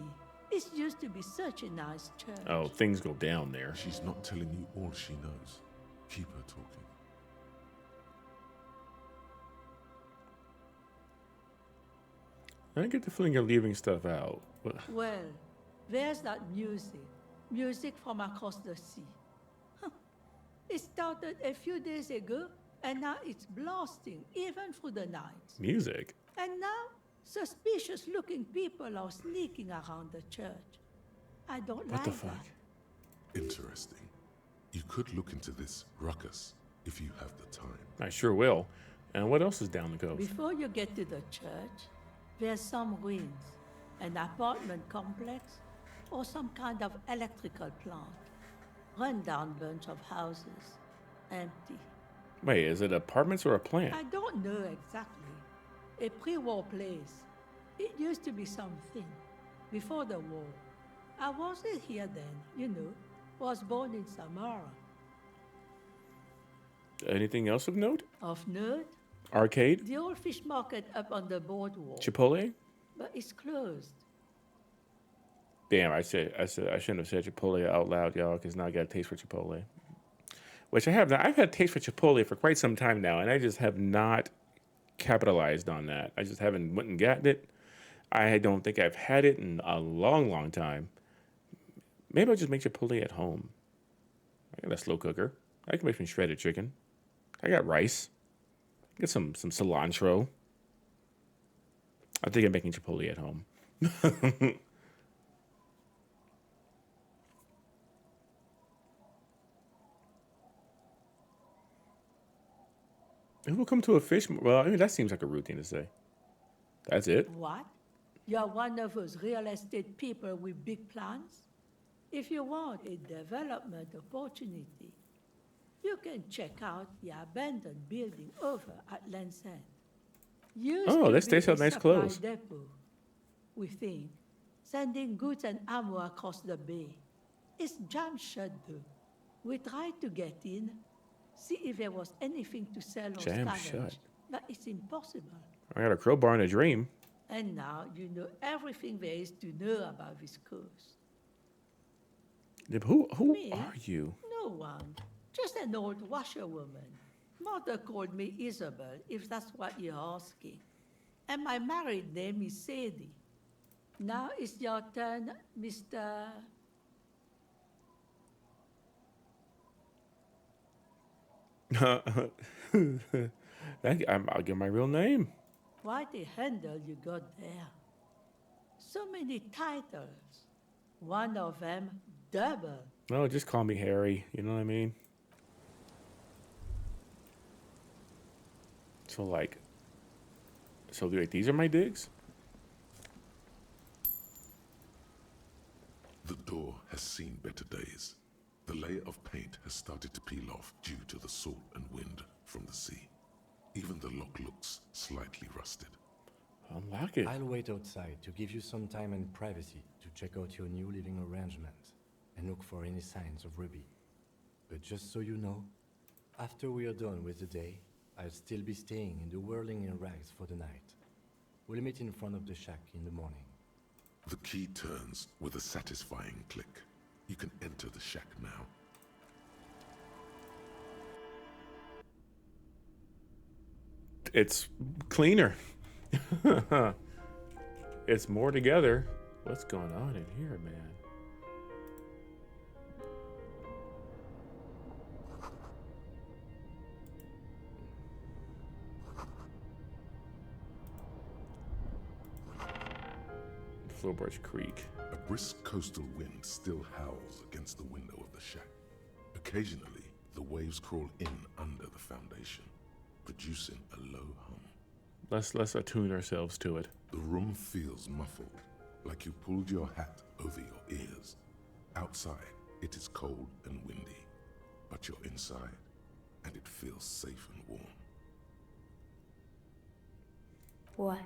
It used to be such a nice church. Oh, things go down there. She's not telling you all she knows. Keep her talking. I get the feeling you're leaving stuff out. Well, there's that music. Music from across the sea. It started a few days ago, And now it's blasting, even through the night. Music? And now, suspicious looking people are sneaking around the church. I don't What like the fuck? that. Interesting. You could look into this ruckus if you have the time. I sure will. And what else is down the coast? Before you get to the church, there's some ruins, an apartment complex, or some kind of electrical plant. Run-down bunch of houses, empty. Wait, is it apartments or a plant? I don't know exactly. A pre-war place. It used to be something. Before the war. I wasn't here then, you know. Was born in Samara. Anything else of note? Of note? Arcade? The old fish market up on the boardwalk. Chipotle? But it's closed. Damn, I shouldn't have said Chipotle out loud, y'all, because now I got a taste for Chipotle. Which I have not. I've had a taste for Chipotle for quite some time now, and I just have not capitalized on that. I just haven't went and gotten it. I don't think I've had it in a long, long time. Maybe I'll just make Chipotle at home. I got a slow cooker. I can make some shredded chicken. I got rice. Get some cilantro. I think I'm making Chipotle at home. Who will come to a fish? Well, I mean, that seems like a routine to say. That's it? What? You're one of those real estate people with big plans? If you want a development opportunity, you can check out the abandoned building over at Land's End. Oh, they sell nice clothes. Depot, we think, sending goods and ammo across the bay. It's jam shut though. We tried to get in, see if there was anything to sell or Jam scavenge, shut. but it's impossible. I got a crowbar and a dream. And now you know everything there is to know about this coast. Who Me? are you? No one. Just an old washerwoman. Mother called me Isabel, if that's what you're asking. And my married name is Sadie. Now it's your turn, Mr. I'll give my real name. What a handle you got there. So many titles. One of them double. No, just call me Harry. You know what I mean? So like, these are my digs? The door has seen better days. The layer of paint has started to peel off due to the salt and wind from the sea. Even the lock looks slightly rusted. Unlock it. I'll wait outside to give you some time and privacy to check out your new living arrangement and look for any signs of Ruby. But just so you know, after we are done with the day, I'll still be staying in the whirling in rags for the night. We'll meet in front of the shack in the morning. The key turns with a satisfying click. You can enter the shack now. It's cleaner. It's more together. What's going on in here, man? Floorboards creak. A brisk coastal wind still howls against the window of the shack. Occasionally, the waves crawl in under the foundation, producing a low hum. Let's attune ourselves to it. The room feels muffled, like you pulled your hat over your ears. Outside, it is cold and windy, but you're inside, and it feels safe and warm. What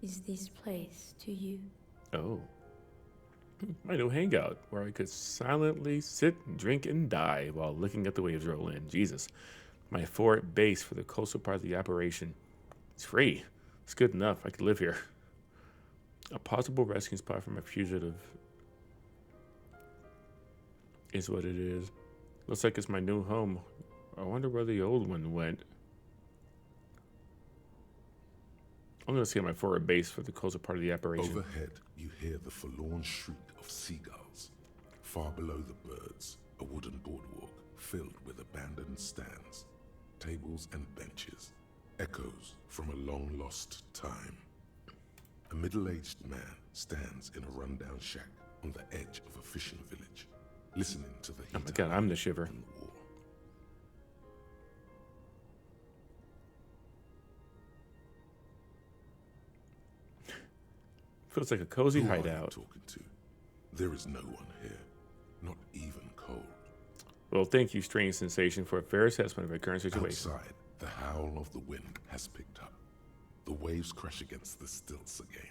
is this place to you? Oh. My new hangout, where I could silently sit, drink, and die while looking at the waves roll in. Jesus. My fort base for the coastal part of the operation. It's free. It's good enough. I could live here. A possible rescue spot from a fugitive is what it is. Looks like it's my new home. I wonder where the old one went. I'm gonna see my forward base for the coastal part of the operation. Overhead, you hear the forlorn shriek of seagulls. Far below the birds, a wooden boardwalk filled with abandoned stands. tables and benches, echoes from a long-lost time. A middle-aged man stands in a rundown shack on the edge of a fishing village, listening to the heat. Oh my god, I'm the shiver. Feels like a cozy Who are you hideout. talking to? There is no one here, not even Cole. Well, thank you, Strange Sensation, for a fair assessment of our current situation. Outside, the howl of the wind has picked up. The waves crash against the stilts again.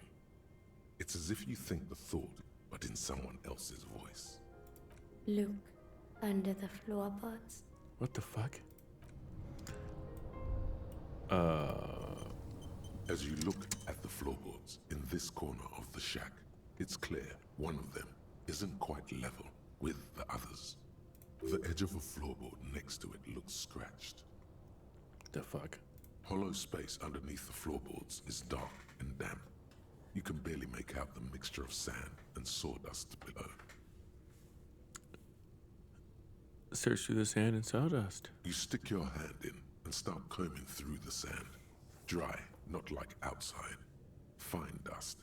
It's as if you think the thought, but in someone else's voice. Look, under the floorboards. What the fuck? As you look at the floorboards in this corner of the shack, it's clear one of them isn't quite level with the others. The edge of a floorboard next to it looks scratched. The fuck? Hollow space underneath the floorboards is dark and damp. You can barely make out the mixture of sand and sawdust below. Search through the sand and sawdust. You stick your hand in and start combing through the sand. Dry, not like outside. Fine dust.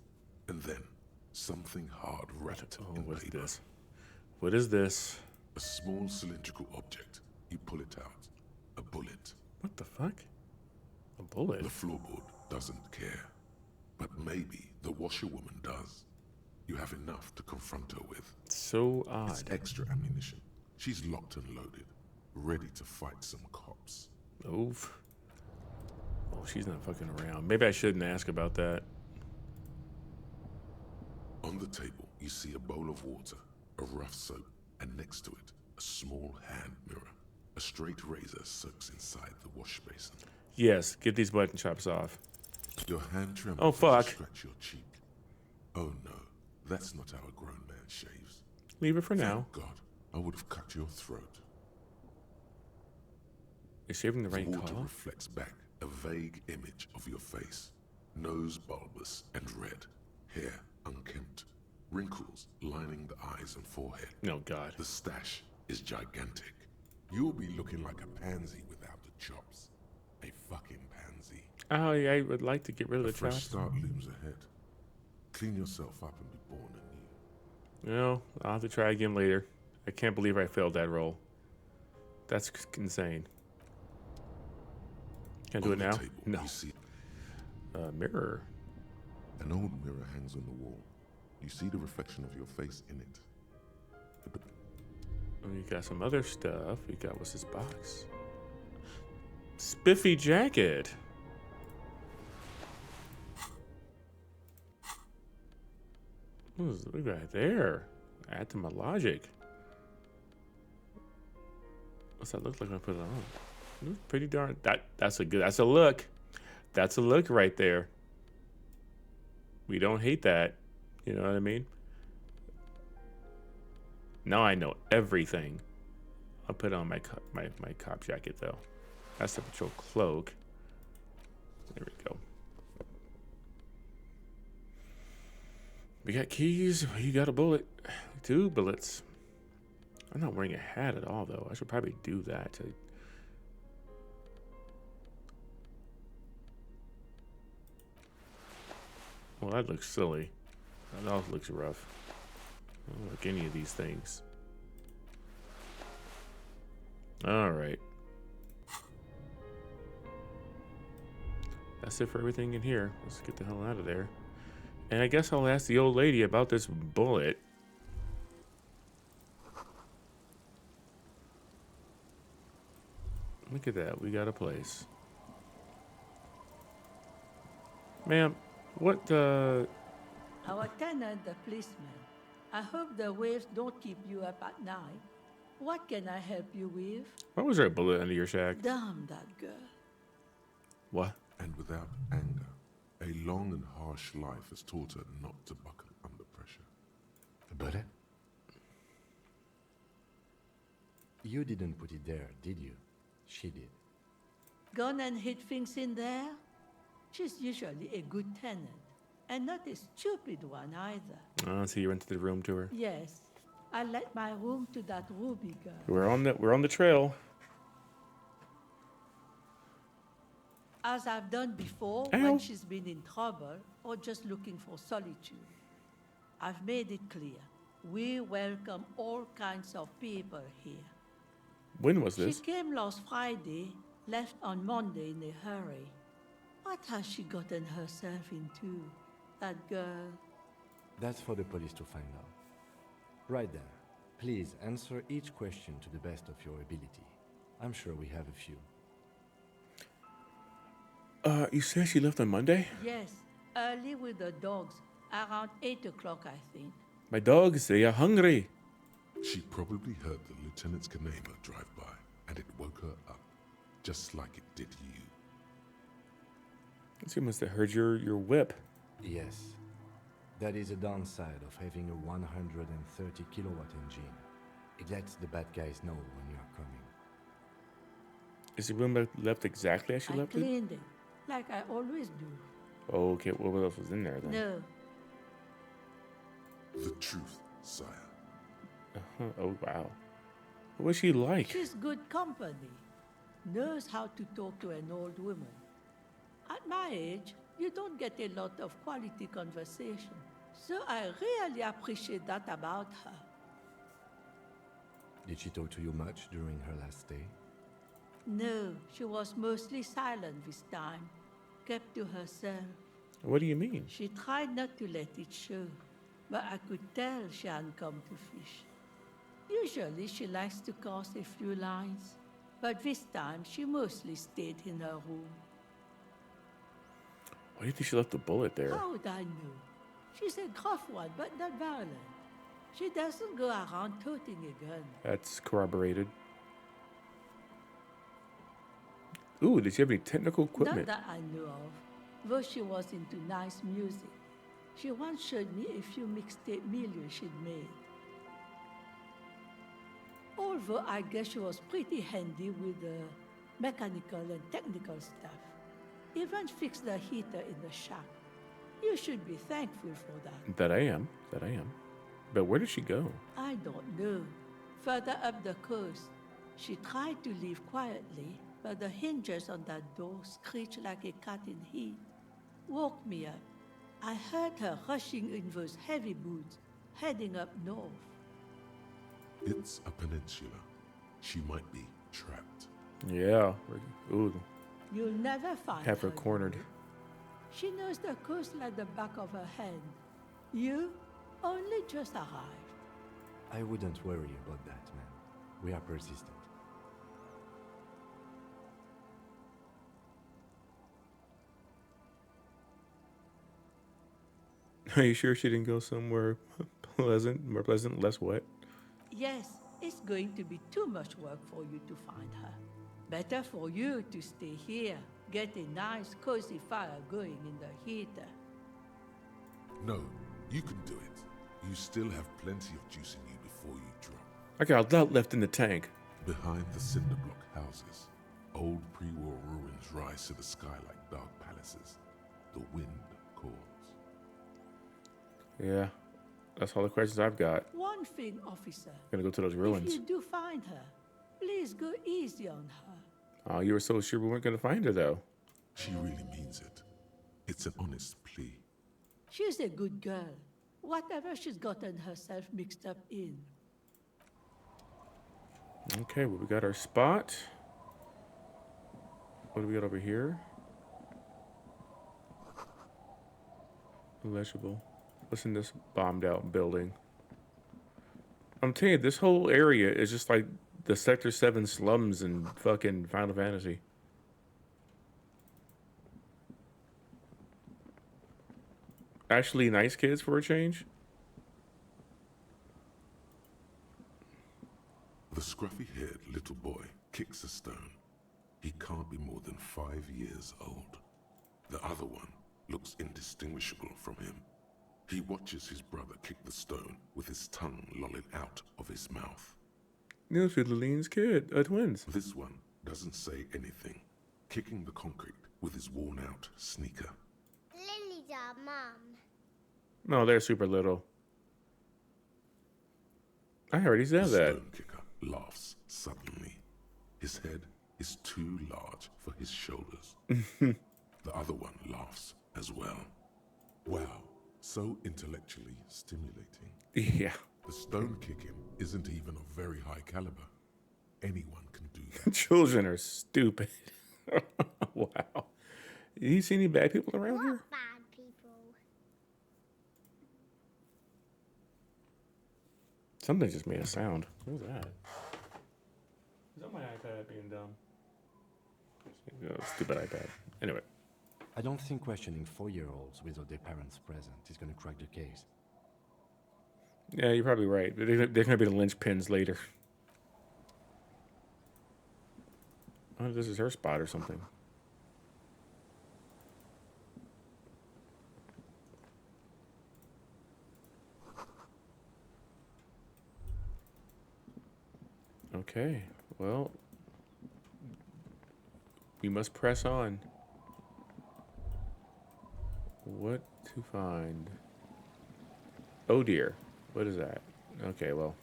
And then, something hard wrapped in what's paper. this? What is this? A small cylindrical object. You pull it out. A bullet. What the fuck? A bullet? The floorboard doesn't care. But maybe the washerwoman does. You have enough to confront her with. So odd. It's extra ammunition. She's locked and loaded, ready to fight some cops. Oof. Oh, she's not fucking around. Maybe I shouldn't ask about that. On the table, you see a bowl of water, a rough soap, and next to it, a small hand mirror. A straight razor soaks inside the wash basin. Yes, get these button chops off. Your hand trembles. Oh, fuck. As you scratch your cheek. Oh no, that's not how a grown man shaves. Leave it for now. Thank God, I would have cut your throat. You're shaving the right water color? reflects back a vague image of your face. Nose bulbous and red. Hair unkempt. Wrinkles lining the eyes and forehead. No, God. The stash is gigantic. You'll be looking like a pansy without the chops. A fucking pansy. Oh, yeah, I would like to get rid of A the fresh chops. start looms ahead. Clean yourself up and be born anew. No, I'll have to try again later. I can't believe I failed that roll. That's insane. Can I do it now? No. You see Mirror. an old mirror hangs on the wall. You see the reflection of your face in it. We got some other stuff. We got, what's this box? Spiffy jacket. What we got there? Add to my logic. What's that look like when I put it on? It looks pretty darn. That's a look. That's a look right there. We don't hate that. You know what I mean? Now I know everything. I'll put on my cop jacket though. That's the patrol cloak. There we go. We got keys. You got a bullet. 2 bullets. I'm not wearing a hat at all though. I should probably do that. Well, that looks silly. That also looks rough. I don't like any of these things. All right. That's it for everything in here. Let's get the hell out of there. And I guess I'll ask the old lady about this bullet. Look at that. We got a place. Ma'am, what, Our tenant, the policeman. I hope the waves don't keep you up at night. What can I help you with? Why was there a bullet under your shack? Damn that girl. What? And without anger, a long and harsh life has taught her not to buckle under pressure. A bullet? You didn't put it there, did you? She did. Gone and hid things in there? She's usually a good tenant, and not a stupid one either. Oh, so you rented the room to her. Yes, I let my room to that Ruby girl. We're on the trail. as I've done before Ow. when she's been in trouble or just looking for solitude. I've made it clear. We welcome all kinds of people here. When was this? She came last Friday, left on Monday in a hurry. What has she gotten herself into, that girl? That's for the police to find out. Right there. Please answer each question to the best of your ability. I'm sure we have a few. You said she left on Monday? Yes, early with the dogs, around 8 o'clock, I think. My dogs, they are hungry. She probably heard the Lieutenant's Kanema drive by, and it woke her up, just like it did you. She must have heard your whip. Yes. That is a downside of having a 130 kilowatt engine. It lets the bad guys know when you are coming. Is the room left exactly as she left I it? cleaned it, like I always do. Oh, okay. What else was in there then? No. The truth, sire. Oh, wow. What was she like? She's good company. Knows how to talk to an old woman. At my age, you don't get a lot of quality conversation. So I really appreciate that about her. Did she talk to you much during her last stay? No, she was mostly silent this time. Kept to herself. What do you mean? She tried not to let it show, but I could tell she hadn't come to fish. Usually she likes to cast a few lines, but this time she mostly stayed in her room. Why do you think she left the bullet there? How would I know? She's a gruff one, but not violent. She doesn't go around toting a gun. That's corroborated. Ooh, did she have any technical equipment? Not that I know of, though she was into nice music. She once showed me a few mixtape milieux she'd made. Although I guess she was pretty handy with the mechanical and technical stuff. Even fixed the heater in the shack. You should be thankful for that. That I am. But where did she go? I don't know. Further up the coast, she tried to leave quietly, but the hinges on that door screeched like a cat in heat. Woke me up. I heard her rushing in those heavy boots, heading up north. It's a peninsula. She might be trapped. Yeah. Ooh. You'll never find Have her her cornered. here. She knows the coast like the back of her hand. You only just arrived. I wouldn't worry about that, man. We are persistent. Are you sure she didn't go somewhere more pleasant, less wet? Yes, it's going to be too much work for you to find her. Better for you to stay here, get a nice cozy fire going in the heater. No, you can do it. You still have plenty of juice in you before you drop. I got a lot left in the tank. Behind the cinder block houses, old pre-war ruins rise to the sky like dark palaces. The wind calls. Yeah. That's all the questions I've got. One thing, officer. Gonna go to those If ruins. you do find her, please go easy on her. Oh, you were so sure we weren't gonna find her though. She really means it. It's an honest plea. She's a good girl. Whatever she's gotten herself mixed up in. Okay, well, we got our spot. What do we got over here? Illegible. What's in this bombed out building? I'm telling you, this whole area is just like the Sector 7 slums in fucking Final Fantasy. Actually, nice kids for a change. The scruffy-haired little boy kicks a stone. He can't be more than 5 years old. The other one looks indistinguishable from him. He watches his brother kick the stone with his tongue lolling out of his mouth. Those are Lillian's twins. This one doesn't say anything, kicking the concrete with his worn-out sneaker. Lily's our mum. No, they're super little. I already said The that. stone kicker laughs suddenly. His head is too large for his shoulders. The other one laughs as well. Wow, so intellectually stimulating. Yeah. The stone kicking isn't even of very high caliber. Anyone can do that. Children are stupid. Wow. You see any bad people around here? Bad people. Something just made a sound. What was that? Is that my iPad being dumb? Oh, stupid iPad. Anyway. I don't think questioning 4-year-olds without their parents present is going to crack the case. Yeah, you're probably right. They're going to be the linchpins later. Oh, this is her spot or something. Okay, well, we must press on. What to find? Oh dear, what is that? Okay, well.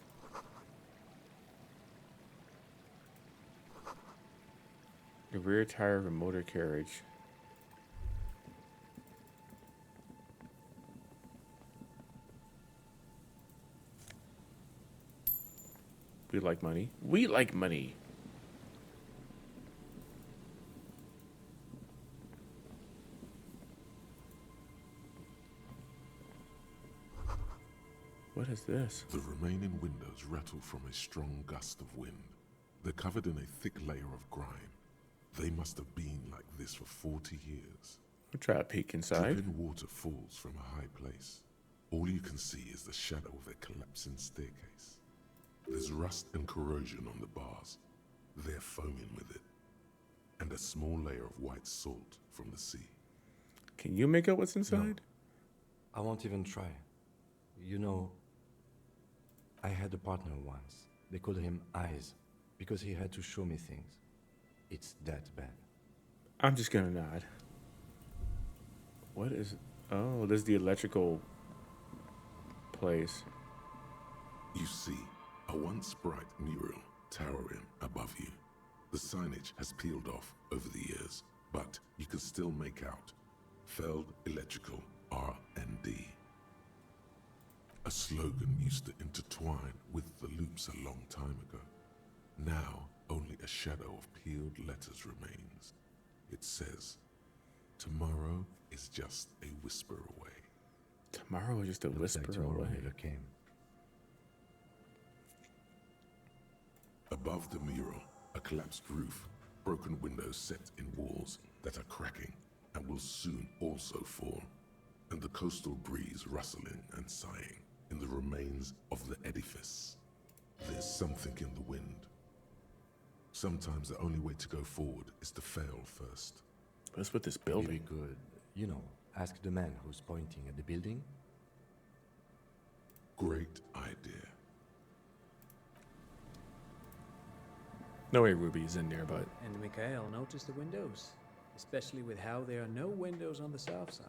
The rear tire of a motor carriage. We like money. We like money. What is this? The remaining windows rattle from a strong gust of wind. They're covered in a thick layer of grime. They must have been like this for 40 years. I'll try a peek inside. Dripping water falls from a high place. All you can see is the shadow of a collapsing staircase. There's rust and corrosion on the bars. They're foaming with it. And a small layer of white salt from the sea. Can you make out what's inside? No, I won't even try. You know, I had a partner once. They called him Eyes because he had to show me things. It's that bad. I'm just gonna nod. What is... Oh, this is the electrical place. You see a once bright mural towering above you. The signage has peeled off over the years, but you can still make out Feld Electrical R&D. A slogan used to intertwine with the loops a long time ago. Now, only a shadow of peeled letters remains. It says, tomorrow is just a whisper away. Tomorrow is just a whisper tomorrow away. never came. Above the mural, a collapsed roof, broken windows set in walls that are cracking and will soon also fall, and the coastal breeze rustling and sighing in the remains of the edifice. There's something in the wind. Sometimes the only way to go forward is to fail first. What's with this building? Maybe good, you know, ask the man who's pointing at the building. Great idea. No way Ruby's in there, but... And Mikhail noticed the windows, especially with how there are no windows on the south side.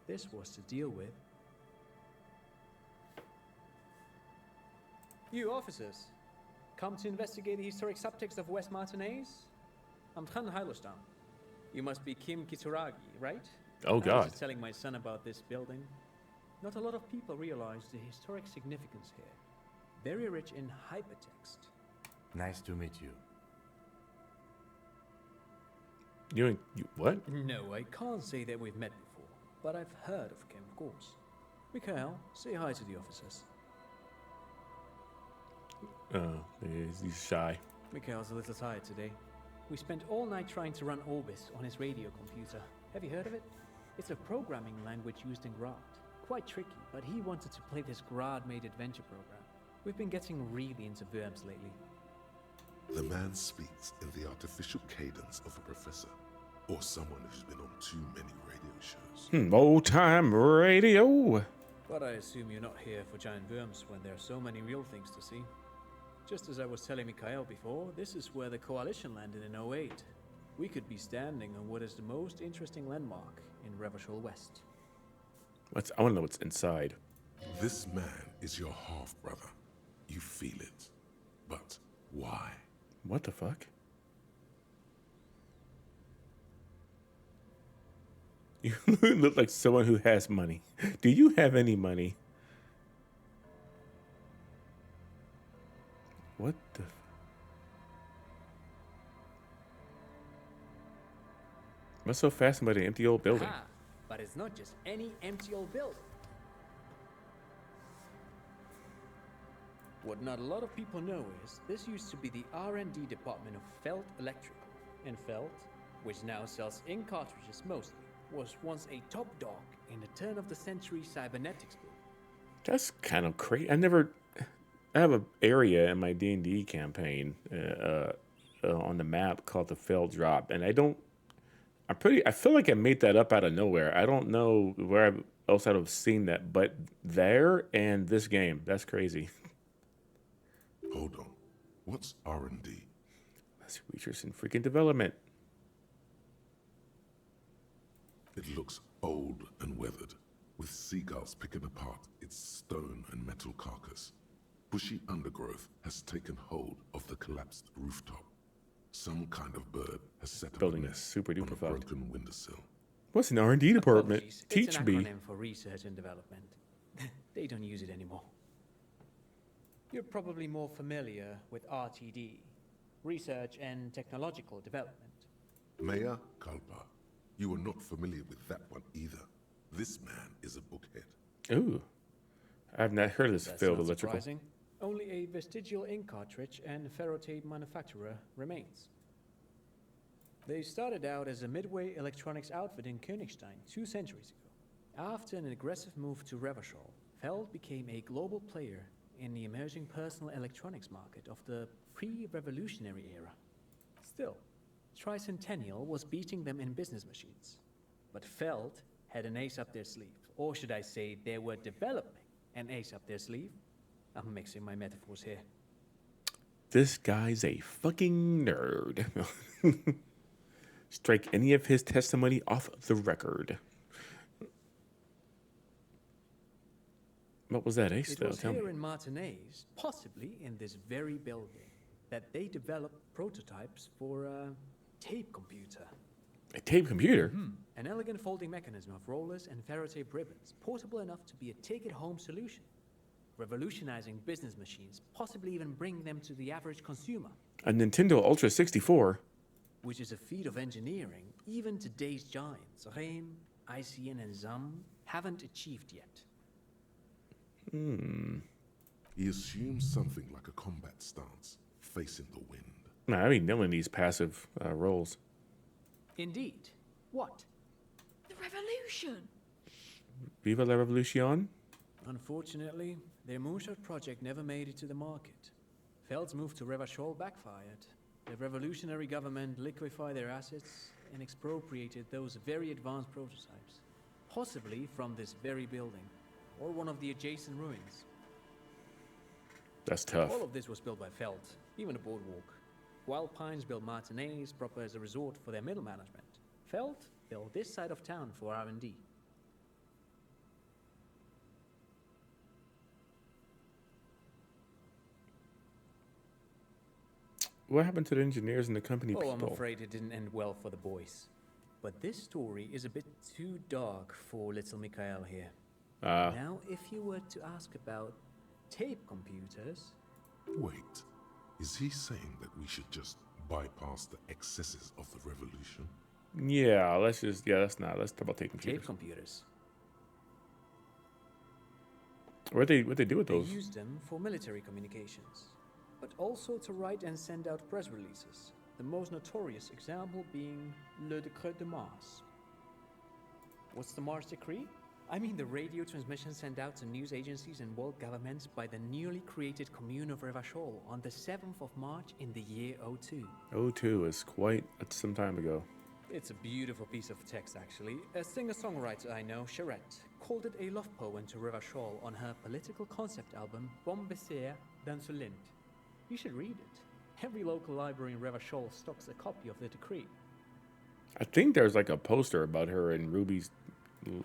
This was to deal with. You officers, come to investigate the historic subtext of West Martinez? I'm Tran Heilostam. You must be Kim Kitsuragi, right? Oh, I God. was just telling my son about this building. Not a lot of people realize the historic significance here. Very rich in hypertext. Nice to meet you. You what? No, I can't say that we've met before, but I've heard of Kim, of course. Mikhail, say hi to the officers. He's shy. Mikhail's a little tired today. We spent all night trying to run Orbis on his radio computer. Have you heard of it? It's a programming language used in Grad. Quite tricky, but he wanted to play this Grad-made adventure program. We've been getting really into verbs lately. The man speaks in the artificial cadence of a professor, or someone who's been on too many radio shows. Old time radio. But I assume you're not here for giant worms when there are so many real things to see. Just as I was telling Mikhail before, this is where the Coalition landed in 08. We could be standing on what is the most interesting landmark in Revachol West. I want to know what's inside. This man is your half-brother. You feel it. But why? What the fuck? You look like someone who has money. Do you have any money? What the? What's so fascinating about an empty old building? Aha, but it's not just any empty old building. What not a lot of people know is this used to be the R&D department of Felt Electrical. And Felt, which now sells ink cartridges mostly, was once a top dog in the turn-of-the-century cybernetics boom. That's kind of crazy. I have an area in my D&D campaign on the map called the Fell Drop, and I feel like I made that up out of nowhere. I don't know where else I'd have seen that, but there and this game, that's crazy. Hold on. What's R&D? That's research and freaking development. It looks old and weathered, with seagulls picking apart its stone and metal carcass. Bushy undergrowth has taken hold of the collapsed rooftop. Some kind of bird has set up Building a is nest super on duper a fucked. broken windowsill. What's an R&D department? Apologies, Teach it's an me. acronym for research and development. They don't use it anymore. You're probably more familiar with RTD, research and technological development. Mea culpa. You are not familiar with that one either. This man is a bookhead. Ooh. I've not heard of this That's field not electrical. surprising. Only a vestigial ink cartridge and ferrotape manufacturer remains. They started out as a midway electronics outfit in Königstein 2 centuries ago. After an aggressive move to Revachol, Feld became a global player in the emerging personal electronics market of the pre-revolutionary era. Still, Tricentennial was beating them in business machines. But Feld had an ace up their sleeve. Or should I say, they were developing an ace up their sleeve? I'm mixing my metaphors here. This guy's a fucking nerd. Strike any of his testimony off the record. What was that ace, though? It was Tell me. here in Martinez, possibly in this very building, that they developed prototypes for a tape computer. A tape computer? An elegant folding mechanism of rollers and ferrotape ribbons, portable enough to be a take-it-home solution. Revolutionizing business machines, possibly even bringing them to the average consumer. A Nintendo Ultra 64? Which is a feat of engineering even today's giants, Rehm, ICN and ZAM, haven't achieved yet. He assumes something like a combat stance, facing the wind. Nah, I mean, nailing these passive rolls. Indeed. What? The revolution! Viva la Revolution? Unfortunately, their moonshot project never made it to the market. Feld's move to Revachol backfired. The revolutionary government liquefied their assets and expropriated those very advanced prototypes, possibly from this very building, or one of the adjacent ruins. That's tough. All of this was built by Feld, even a boardwalk. Wild Pines built Martinez proper as a resort for their middle management. Feld built this side of town for R&D. What happened to the engineers and the company Oh, people? I'm afraid it didn't end well for the boys. But this story is a bit too dark for little Mikhail here. Now, if you were to ask about tape computers... Wait, is he saying that we should just bypass the excesses of the revolution? Yeah, let's talk about tape computers. Tape computers. What they do with those? They used them for military communications, but also to write and send out press releases. The most notorious example being Le Décret de Mars. What's the Mars Decree? I mean the radio transmission sent out to news agencies and world governments by the newly created commune of Revachol on the 7th of March in the year 02. 02 is quite some time ago. It's a beautiful piece of text, actually. A singer-songwriter I know, Charette, called it a love poem to Revachol on her political concept album, Bon Baiser dans le Lind. You should read it. Every local library in Revachol stocks a copy of the decree. I think there's like a poster about her in Ruby's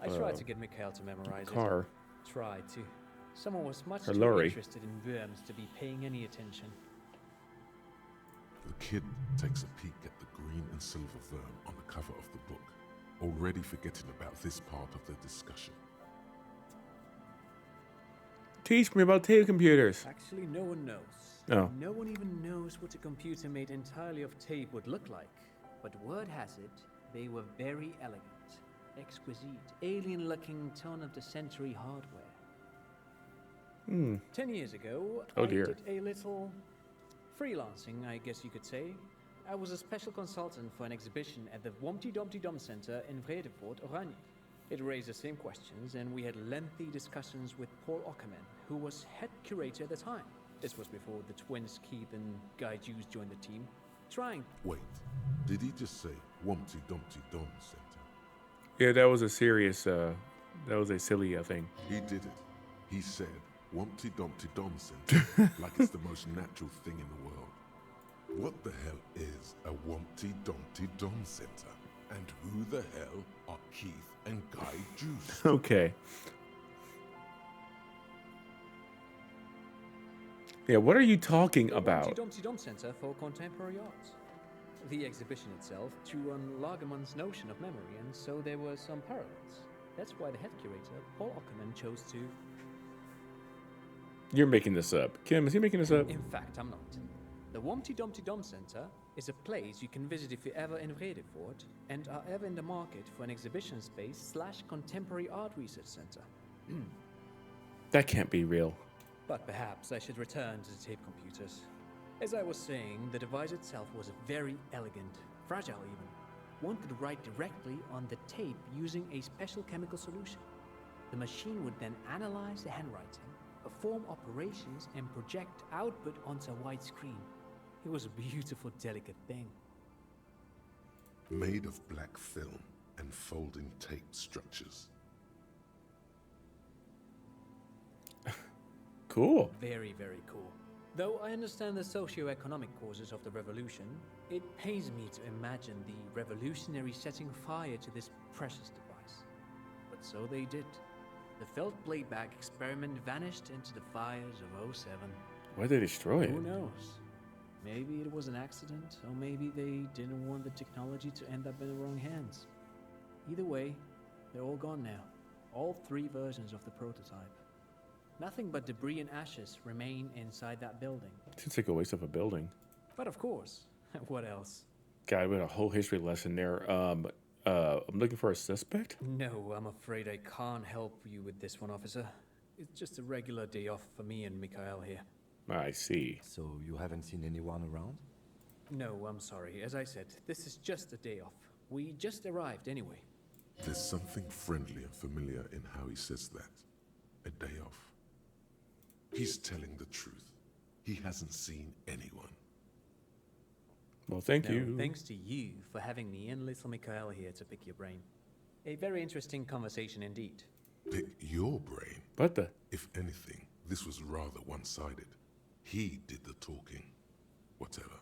I tried to get Mikhail to memorize car. it. Tried to. Someone was much Her too lorry. interested in worms to be paying any attention. The kid takes a peek at the green and silver worm on the cover of the book. already forgetting about this part of the discussion. Teach me about tape computers. Actually, no one knows. Oh. No one even knows what a computer made entirely of tape would look like. But word has it, they were very elegant, exquisite, alien-looking turn-of-the-century hardware. 10 years ago, Oh, I dear. did a little freelancing, I guess you could say. I was a special consultant for an exhibition at the Womty Dumpty Dum Center in Vredefort, Oranje. It raised the same questions, and we had lengthy discussions with Paul Ockerman, who was head curator at the time. This was before the twins Keith and Guy Jews joined the team. Wait, did he just say Wumpty Dumpty Dum Center? Yeah, that was a serious, that was a silly thing. He did it. He said Wumpty Dumpty Dum Center like it's the most natural thing in the world. What the hell is a Wumpty Dumpty Dum Center? And who the hell are Keith and Guy Jews? Okay. Yeah, what are you talking about? Dumpty Dum Center for Contemporary Art. The exhibition itself drew on Lagerman's notion of memory, and so there were some parallels. That's why the head curator, Paul Ockerman, chose to... You're making this up. Kim, is he making this up? In fact, I'm not. The Womty Dumpty Dum Center is a place you can visit if you're ever in Vredefort and are ever in the market for an exhibition space / contemporary art research center. That can't be real. But perhaps I should return to the tape computers. As I was saying, the device itself was very elegant, fragile even. One could write directly on the tape using a special chemical solution. The machine would then analyze the handwriting, perform operations, and project output onto a white screen. It was a beautiful, delicate thing. Made of black film and folding tape structures. Cool. Very, very cool. Though I understand the socio-economic causes of the revolution, it pains me to imagine the revolutionaries setting fire to this precious device. But so they did. The felt playback experiment vanished into the fires of '07. Why did they destroy it? Who knows? Maybe it was an accident, or maybe they didn't want the technology to end up in the wrong hands. Either way, they're all gone now. All 3 versions of the prototype. Nothing but debris and ashes remain inside that building. Seems like a waste of a building. But of course, what else? God, we had a whole history lesson there. I'm looking for a suspect? No, I'm afraid I can't help you with this one, officer. It's just a regular day off for me and Mikhail here. I see. So you haven't seen anyone around? No, I'm sorry. As I said, this is just a day off. We just arrived anyway. There's something friendly and familiar in how he says that. A day off. He's telling the truth. He hasn't seen anyone. Well, thank you. Thanks to you for having me and little Mikhail here to pick your brain. A very interesting conversation indeed. Pick your brain? What the? If anything, this was rather one-sided. He did the talking. Whatever.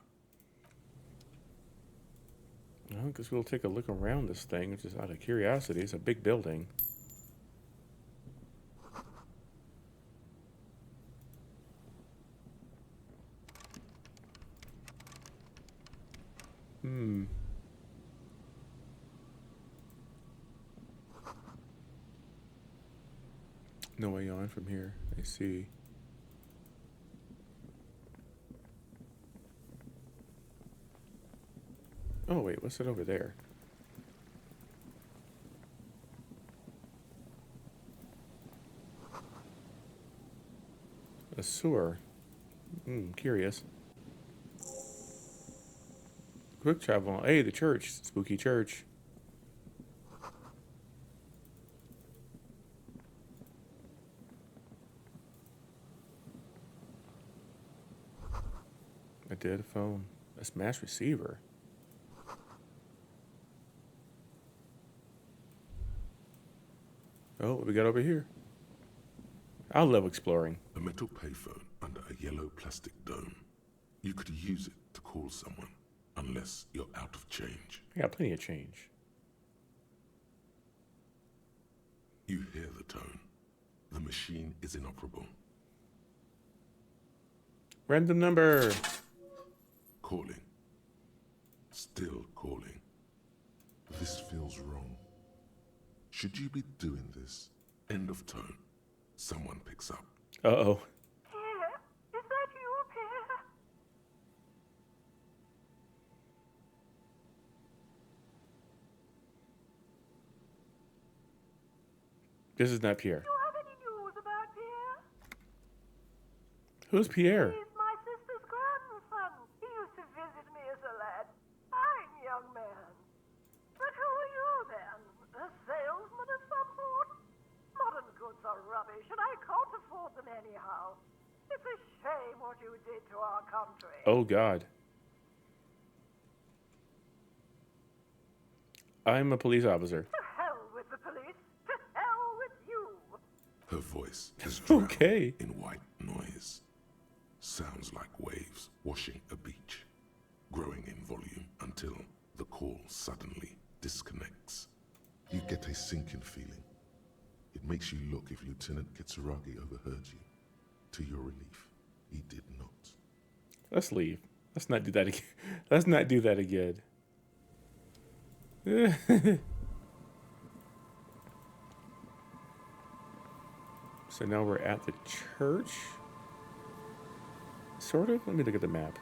I guess we'll take a look around this thing, just out of curiosity. It's a big building. No way on from here. I see. Oh, wait, what's it over there? A sewer. Curious. Quick travel. Hey, the church. Spooky church. A dead phone. A smashed receiver. Oh, what we got over here? I love exploring. A metal payphone under a yellow plastic dome. You could use it to call someone, unless you're out of change. I got plenty of change. You hear the tone. The machine is inoperable. Random number. Calling. Still calling. This feels wrong. Should you be doing this? End of tone. Someone picks up. Uh-oh. Pierre, is that you, Pierre? This is not Pierre. Do you have any news about Pierre? Who's Pierre? He's my sister's grandson. He used to visit me as a lad. Fine young man. But who are you then? A salesman of some sort? Modern goods are rubbish, and I can't afford them anyhow. It's a shame what you did to our country. Oh, God. I'm a police officer. To hell with the police. To hell with you. Her voice is drowned Okay. in white noise. Sounds like waves washing a beach, growing in volume until the call suddenly disconnects. You get a sinking feeling. It makes you look if Lieutenant Kitsuragi overheard you. To your relief, he did not. Let's leave. Let's not do that again. Let's not do that again. So now we're at the church. Sort of. Let me look at the map.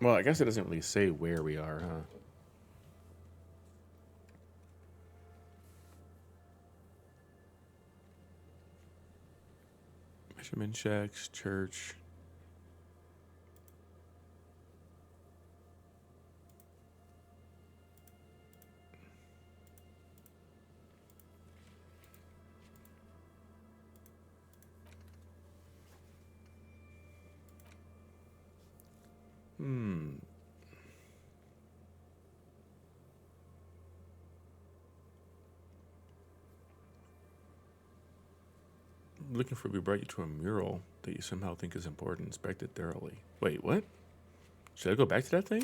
Well, I guess it doesn't really say where we are, huh? Measurement checks, church. Looking for we brought you to a mural that you somehow think is important. Inspect it thoroughly. Wait, what? Should I go back to that thing?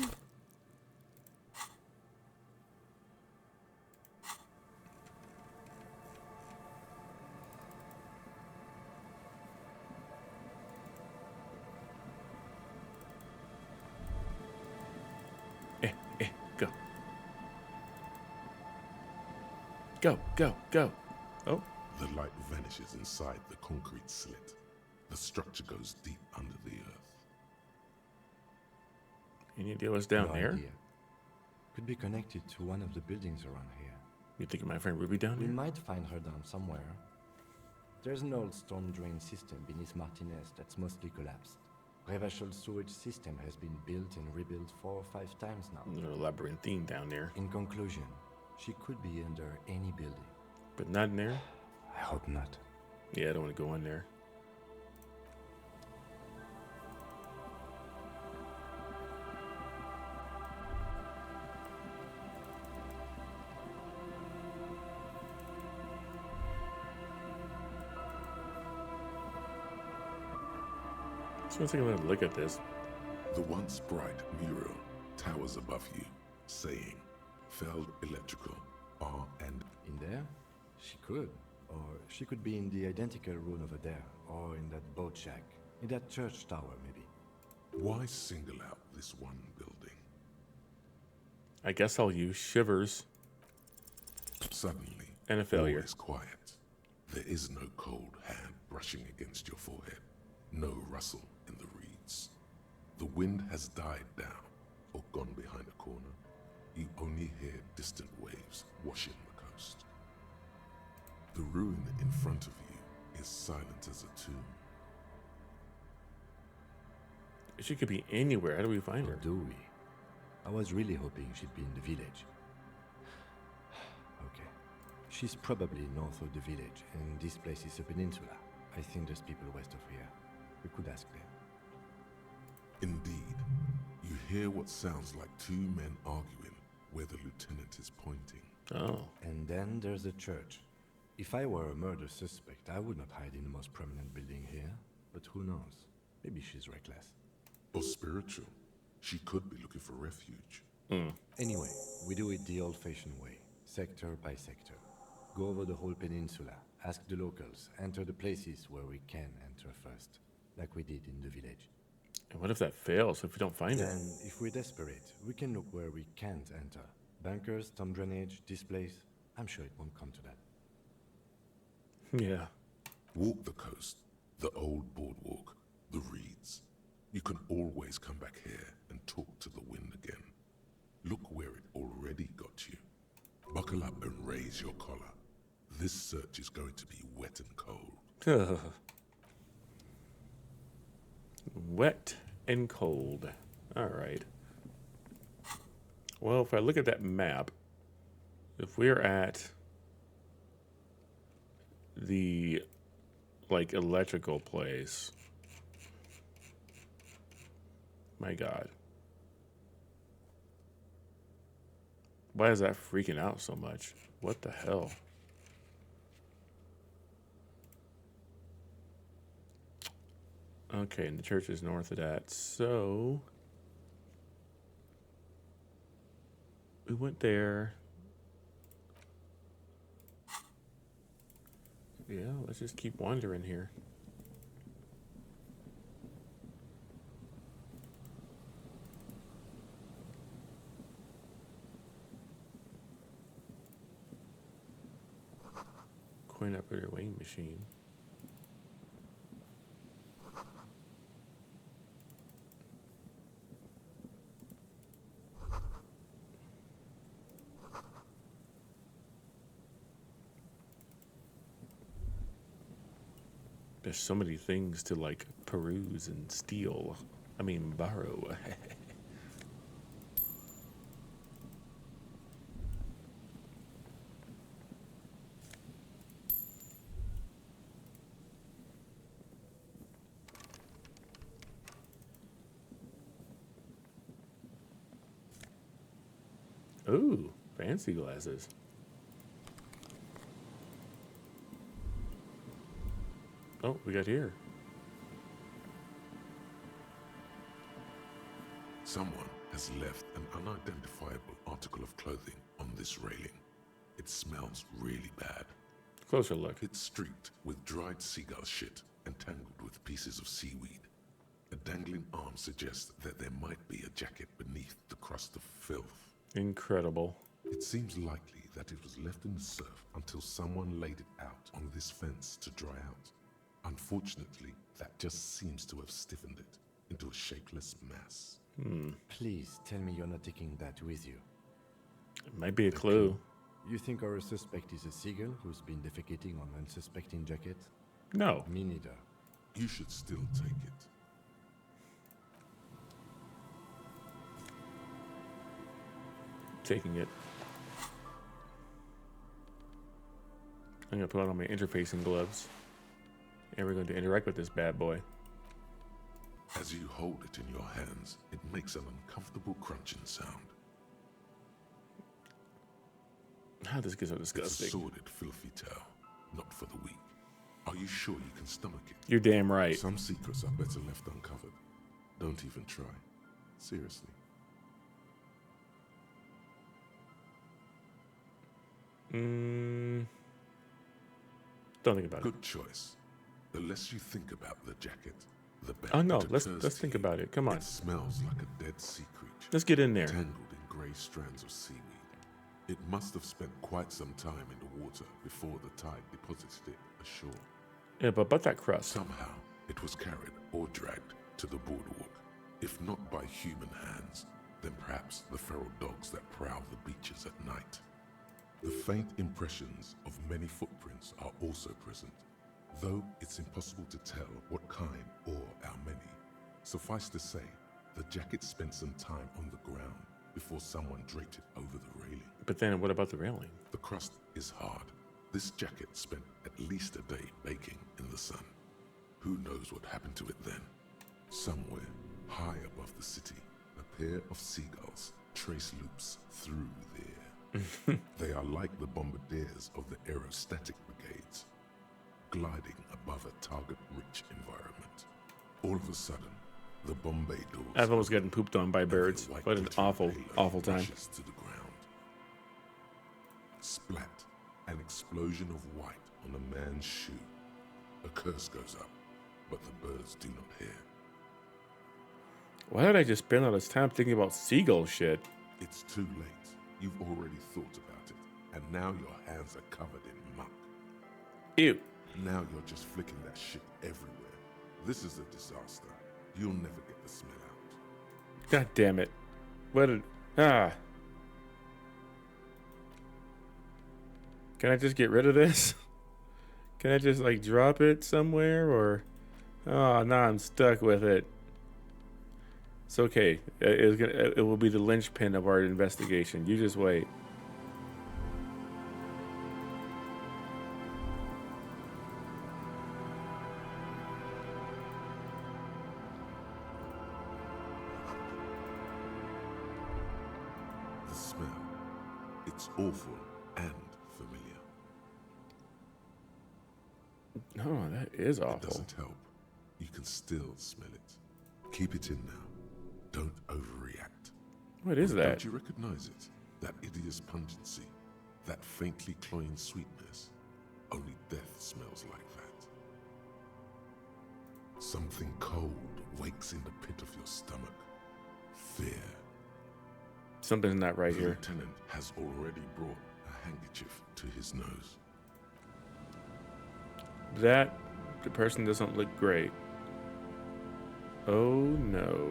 Go. Go, go, go. Oh. The light vanishes inside the concrete slit. The structure goes deep under the earth. Any idea what's down No there? idea. Could be connected to one of the buildings around here. You think my friend Ruby down We here? might find her down somewhere. There's an old storm drain system beneath Martinez that's mostly collapsed. Revachol sewage system has been built and rebuilt 4 or 5 times now. A little labyrinthine down there. In conclusion, she could be under any building. But not in there? I hope not. Yeah, I don't want to go in there. So let's take a little look at this. The once bright mural towers above you, saying, Feld Electrical, R and... In there? She could. Or she could be in the identical room over there, or in that boat shack, in that church tower, maybe. Why single out this one building? I guess I'll use shivers. Suddenly, And a failure. all is quiet. There is no cold hand brushing against your forehead. No rustle in the reeds. The wind has died down or gone behind a corner. You only hear distant waves washing the coast. The ruin in front of you is silent as a tomb. She could be anywhere. How do we find her? Do we? I was really hoping she'd be in the village. Okay. She's probably north of the village, and this place is a peninsula. I think there's people west of here. We could ask them. Indeed, you hear what sounds like 2 men arguing where the lieutenant is pointing. Oh. And then there's the church. If I were a murder suspect, I would not hide in the most prominent building here. But who knows? Maybe she's reckless. Or spiritual. She could be looking for refuge. Anyway, we do it the old-fashioned way, sector by sector. Go over the whole peninsula, ask the locals, enter the places where we can enter first, like we did in the village. And what if that fails, if we don't find it? Then, if we're desperate, we can look where we can't enter. Bunkers, storm drainage, displays. I'm sure it won't come to that. Yeah. Walk the coast, the old boardwalk, the reeds. You can always come back here and talk to the wind again. Look where it already got you. Buckle up and raise your collar. This search is going to be wet and cold. Wet and cold. All right. Well, if I look at that map, if we're at the like electrical place, my God, why is that freaking out so much? What the hell? Okay, and the church is north of that, so we went there. Yeah, let's just keep wandering here. Coin operator weighing machine. There's so many things to like peruse and steal. I mean, borrow. Ooh, fancy glasses. Oh, we got here. Someone has left an unidentifiable article of clothing on this railing. It smells really bad. Closer look. It's streaked with dried seagull shit and tangled with pieces of seaweed. A dangling arm suggests that there might be a jacket beneath the crust of filth. Incredible. It seems likely that it was left in the surf until someone laid it out on this fence to dry out. Unfortunately, that just seems to have stiffened it into a shapeless mass. Please tell me you're not taking that with you. It might be a clue. You think our suspect is a seagull who's been defecating on unsuspecting jackets? No. Me neither. You should still take it. Taking it. I'm gonna put on my interfacing gloves. And we're going to interact with this bad boy. As you hold it in your hands, it makes an uncomfortable crunching sound. How this gets so disgusting. It's a sordid, filthy tale, not for the weak. Are you sure you can stomach it? You're damn right. Some secrets are better left uncovered. Don't even try. Seriously. Don't think about it. Good choice. The less you think about the jacket, the better. Oh no, it let's occurs think to you. about it. Come on. It smells like a dead sea creature. Let's get in there. Tangled in grey strands of seaweed. It must have spent quite some time in the water before the tide deposited it ashore. Yeah, but that crust. Somehow, it was carried or dragged to the boardwalk. If not by human hands, then perhaps the feral dogs that prowl the beaches at night. The faint impressions of many footprints are also present, though it's impossible to tell what kind or how many. Suffice to say, the jacket spent some time on the ground before someone draped it over the railing. But then what about the railing? The crust is hard. This jacket spent at least a day baking in the sun. Who knows what happened to it then? Somewhere, high above the city, a pair of seagulls trace loops through there. They are like the bombardiers of the aerostatic brigades, gliding above a target-rich environment. All of a sudden, the Bombay doors... I've almost gotten pooped on by birds. What an awful, awful time. To the ground. Splat, an explosion of white on a man's shoe. A curse goes up, but the birds do not hear. Why did I just spend all this time thinking about seagull shit? It's too late. You've already thought about it, and now your hands are covered in muck. Ew. Now you're just flicking that shit everywhere. This is a disaster. You'll never get the smell out. God damn it. What a... Ah. Can I just get rid of this? Can I just, like, drop it somewhere, or... Oh, now I'm stuck with it. It's okay. It will be the linchpin of our investigation. You just wait. The smell. It's awful and familiar. No, that is awful. It doesn't help. You can still smell it. Keep it in now. Don't overreact. What is that? Don't you recognize it? That hideous pungency. That faintly cloying sweetness. Only death smells like that. Something cold wakes in the pit of your stomach. Fear. Something's not right the here. Lieutenant has already brought a handkerchief to his nose. The person doesn't look great. Oh no.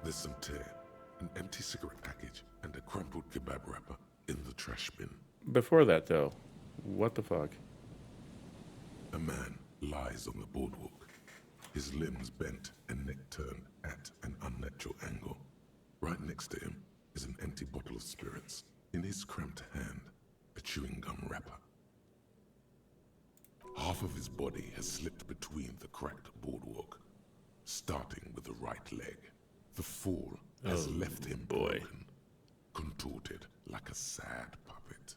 There's some tear, an empty cigarette package, and a crumpled kebab wrapper in the trash bin. Before that, though, what the fuck? A man lies on the boardwalk, his limbs bent and neck turned at an unnatural angle. Right next to him is an empty bottle of spirits. In his cramped hand, a chewing gum wrapper. Half of his body has slipped between the cracked boardwalk, starting with the right leg. The fall has left him broken, contorted like a sad puppet.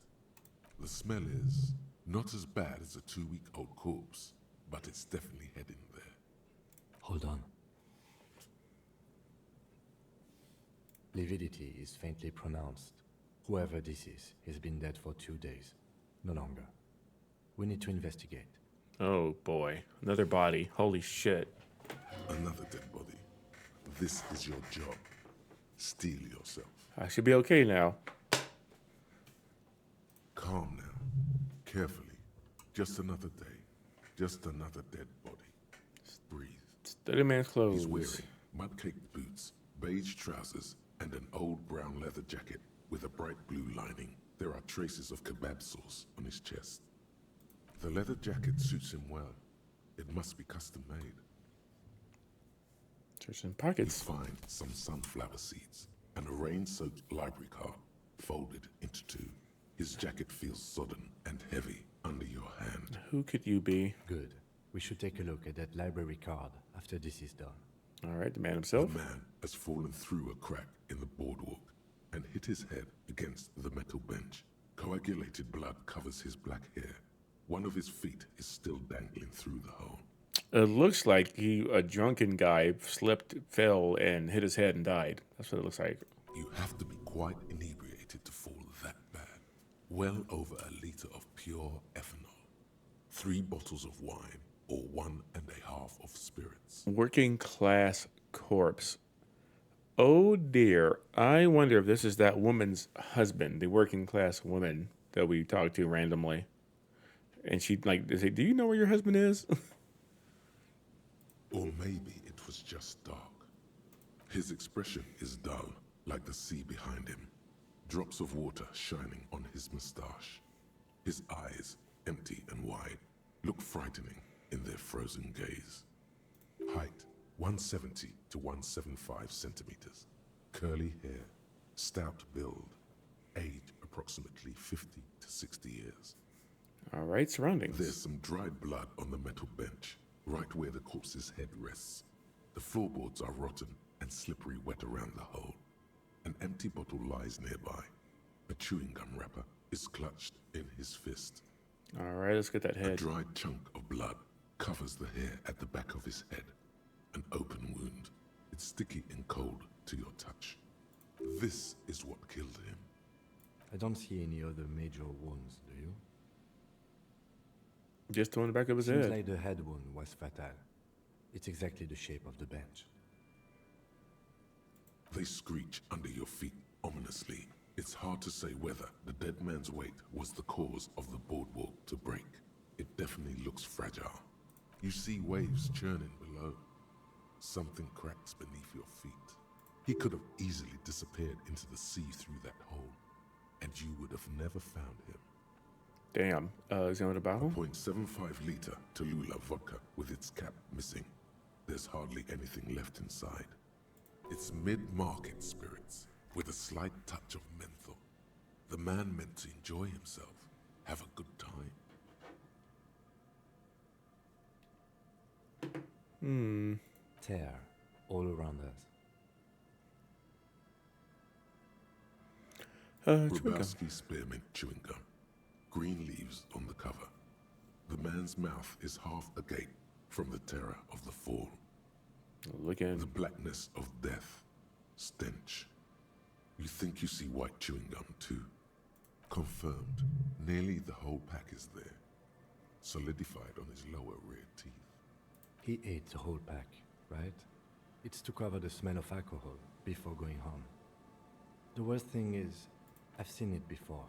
The smell is not as bad as a 2-week-old corpse, but it's definitely heading there. Hold on. Lividity is faintly pronounced. Whoever this is, he's been dead for 2 days. No longer. We need to investigate. Oh boy, another body. Holy shit. Another dead body. This is your job. Steel yourself. I should be okay now. Calm now. Carefully. Just another day. Just another dead body. Breathe. Steady man's clothes. He's wearing mud-caked boots, beige trousers, and an old brown leather jacket with a bright blue lining. There are traces of kebab sauce on his chest. The leather jacket suits him well. It must be custom made. Search in pockets. You find some sunflower seeds and a rain-soaked library card folded into two. His jacket feels sodden and heavy under your hand. Who could you be? Good. We should take a look at that library card after this is done. All right, the man himself. The man has fallen through a crack in the boardwalk and hit his head against the metal bench. Coagulated blood covers his black hair. One of his feet is still dangling through the hole. It looks like a drunken guy slipped, fell, and hit his head and died. That's what it looks like. You have to be quite inebriated to fall that bad. Well over a liter of pure ethanol. 3 bottles of wine, or 1.5 of spirits. Working class corpse. Oh dear. I wonder if this is that woman's husband, the working class woman that we talked to randomly. And she they say, do you know where your husband is? Or maybe it was just dark. His expression is dull, like the sea behind him. Drops of water shining on his mustache. His eyes, empty and wide, look frightening in their frozen gaze. Height, 170 to 175 centimeters. Curly hair, stout build. Age, approximately 50 to 60 years. All right, surroundings. There's some dried blood on the metal bench, right where the corpse's head rests. The floorboards are rotten and slippery wet around the hole. An empty bottle lies nearby. A chewing gum wrapper is clutched in his fist. All right, let's get that head. A dried chunk of blood covers the hair at the back of his head. An open wound. It's sticky and cold to your touch. This is what killed him. I don't see any other major wounds, do you? Just on the back of his Seems head. like the head wound was fatal. It's exactly the shape of the bench. They screech under your feet ominously. It's hard to say whether the dead man's weight was the cause of the boardwalk to break. It definitely looks fragile. You see waves churning below. Something cracks beneath your feet. He could have easily disappeared into the sea through that hole, and you would have never found him. Damn. Is that a bottle? A 0.75 liter Tallulah vodka with its cap missing. There's hardly anything left inside. It's mid-market spirits with a slight touch of menthol. The man meant to enjoy himself, have a good time. Tear all around us. Blsky spearmint chewing gum. Green leaves on the cover. The man's mouth is half agape from the terror of the fall. Look at the blackness of death. Stench. You think you see white chewing gum too. Confirmed. Nearly the whole pack is there. Solidified on his lower rear teeth. He ate the whole pack, right? It's to cover the smell of alcohol before going home. The worst thing is, I've seen it before.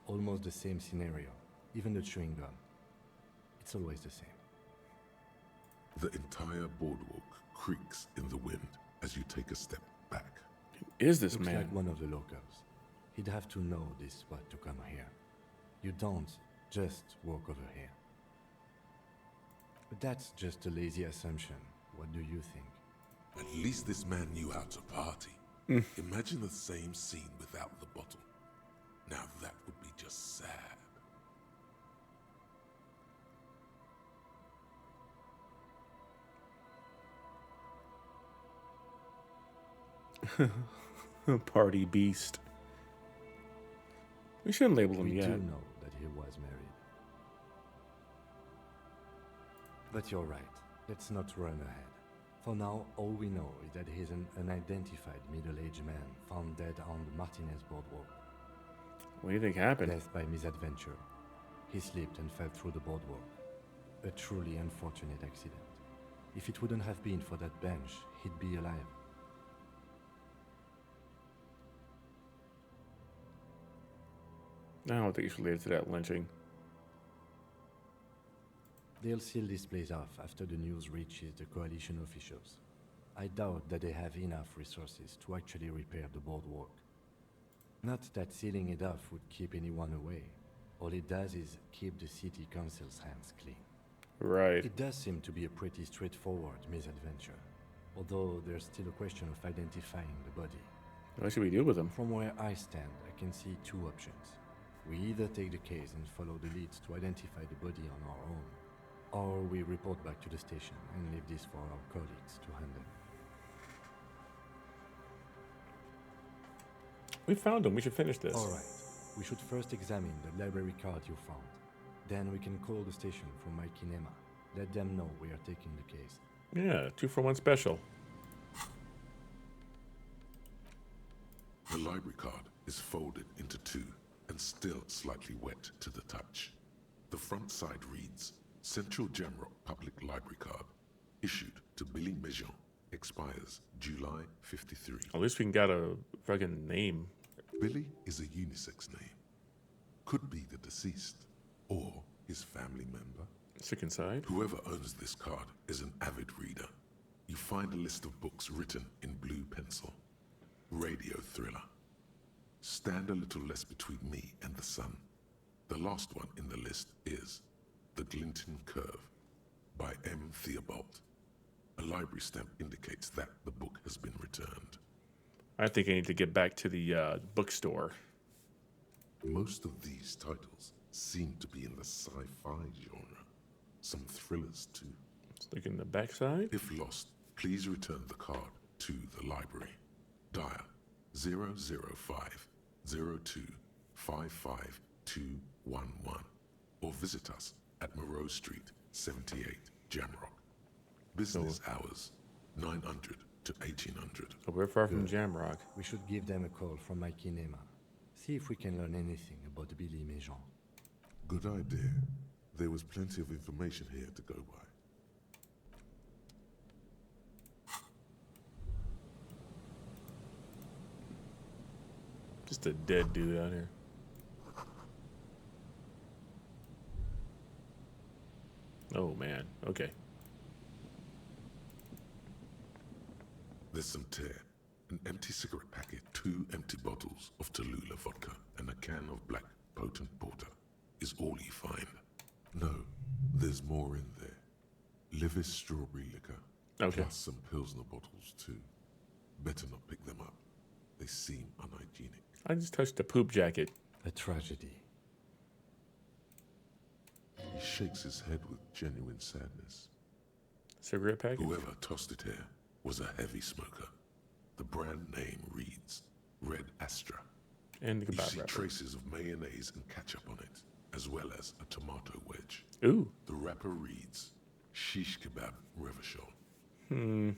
Almost the same scenario. Even the chewing gum. It's always the same. The entire boardwalk creaks in the wind as you take a step back. Who is this Looks man? like one of the locals. He'd have to know this spot to come here. You don't just walk over here. But that's just a lazy assumption. What do you think? At least this man knew how to party. Imagine the same scene without the bottle. Now that would be just sad. Party beast. We shouldn't label him We yet. do know that he was married. But you're right. Let's not run ahead. For now, all we know is that he's an unidentified middle-aged man found dead on the Martinez boardwalk. What do you think happened? Death by misadventure. He slipped and fell through the boardwalk. A truly unfortunate accident. If it wouldn't have been for that bench, he'd be alive. I don't think it's related to that lynching. They'll seal this place off after the news reaches the coalition officials. I doubt that they have enough resources to actually repair the boardwalk. Not that sealing it off would keep anyone away. All it does is keep the city council's hands clean. Right. It does seem to be a pretty straightforward misadventure, although there's still a question of identifying the body. What should we do with him? From where I stand, I can see two options. We either take the case and follow the leads to identify the body on our own, or we report back to the station and leave this for our colleagues to handle. We found him. We should finish this. All right. We should first examine the library card you found. Then we can call the station from my kinema. Let them know we are taking the case. Yeah, 2-for-1 special. The library card is folded into two and still slightly wet to the touch. The front side reads, Central Jamrock Public Library Card, issued to Billy Mejean, expires July 53. At least we can get a fucking name. Billy is a unisex name. Could be the deceased, or his family member. Sick inside. Whoever owns this card is an avid reader. You find a list of books written in blue pencil. Radio thriller. Stand a little less between me and the sun. The last one in the list is The Glinton Curve by M. Theobald. A library stamp indicates that the book has been returned. I think I need to get back to the bookstore. Most of these titles seem to be in the sci-fi genre. Some thrillers too. Let's look in the backside. If lost, please return the card to the library. Dial 005 02 55211 or visit us at Moreau Street, 78, Jamrock. Business hours 900 to 1800. Oh, we're far from Jamrock. We should give them a call from my kinema. See if we can learn anything about Billy Mejean. Good idea. There was plenty of information here to go by. Just a dead dude out here. Oh man. Okay. There's some tear, an empty cigarette packet, 2 empty bottles of Tallulah vodka, and a can of black potent porter is all you find. No, there's more in there. Livis strawberry liquor, Okay. plus some Pilsner bottles too. Better not pick them up. They seem unhygienic. I just touched a poop jacket. A tragedy. He shakes his head with genuine sadness. Cigarette packet? Whoever tossed it here was a heavy smoker. The brand name reads Red Astra. And the you kebab see wrapper. traces of mayonnaise and ketchup on it, as well as a tomato wedge. Ooh. The wrapper reads Shish Kebab Revachol. Hmm.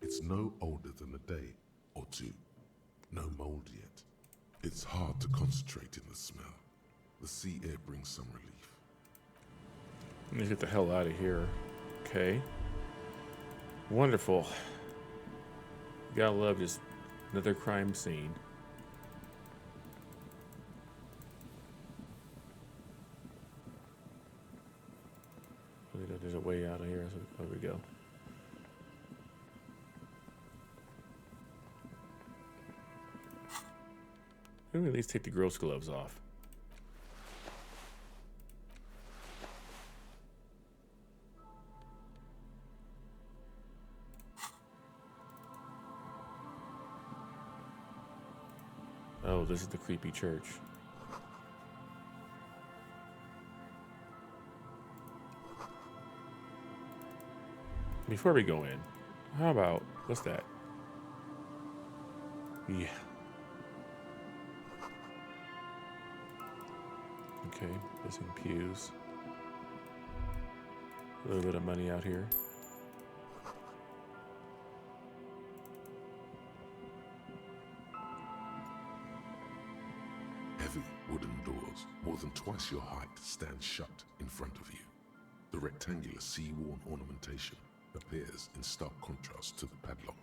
It's no older than a day or two. No mold yet. It's hard to concentrate in the smell. The sea air brings some relief. Let me get the hell out of here. Okay. Wonderful. Gotta love just another crime scene. There's a way out of here. So there we go. Let me at least take the gross gloves off. Oh, this is the creepy church. Before we go in, how about, what's that? Yeah. Okay, missing pews. A little bit of money out here. Heavy wooden doors, more than twice your height, stand shut in front of you. The rectangular sea-worn ornamentation appears in stark contrast to the padlock,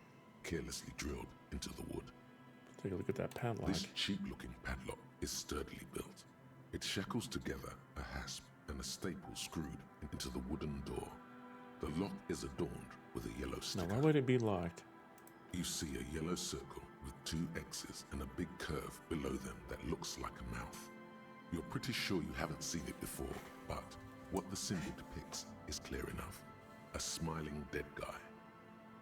carelessly drilled into the wood. Take a look at that padlock. This cheap-looking padlock is sturdily built. It shackles together a hasp and a staple screwed into the wooden door. The lock is adorned with a yellow sticker. Now, why would it be locked? You see a yellow circle with 2 X's and a big curve below them that looks like a mouth. You're pretty sure you haven't seen it before, but what the symbol depicts is clear enough. A smiling dead guy.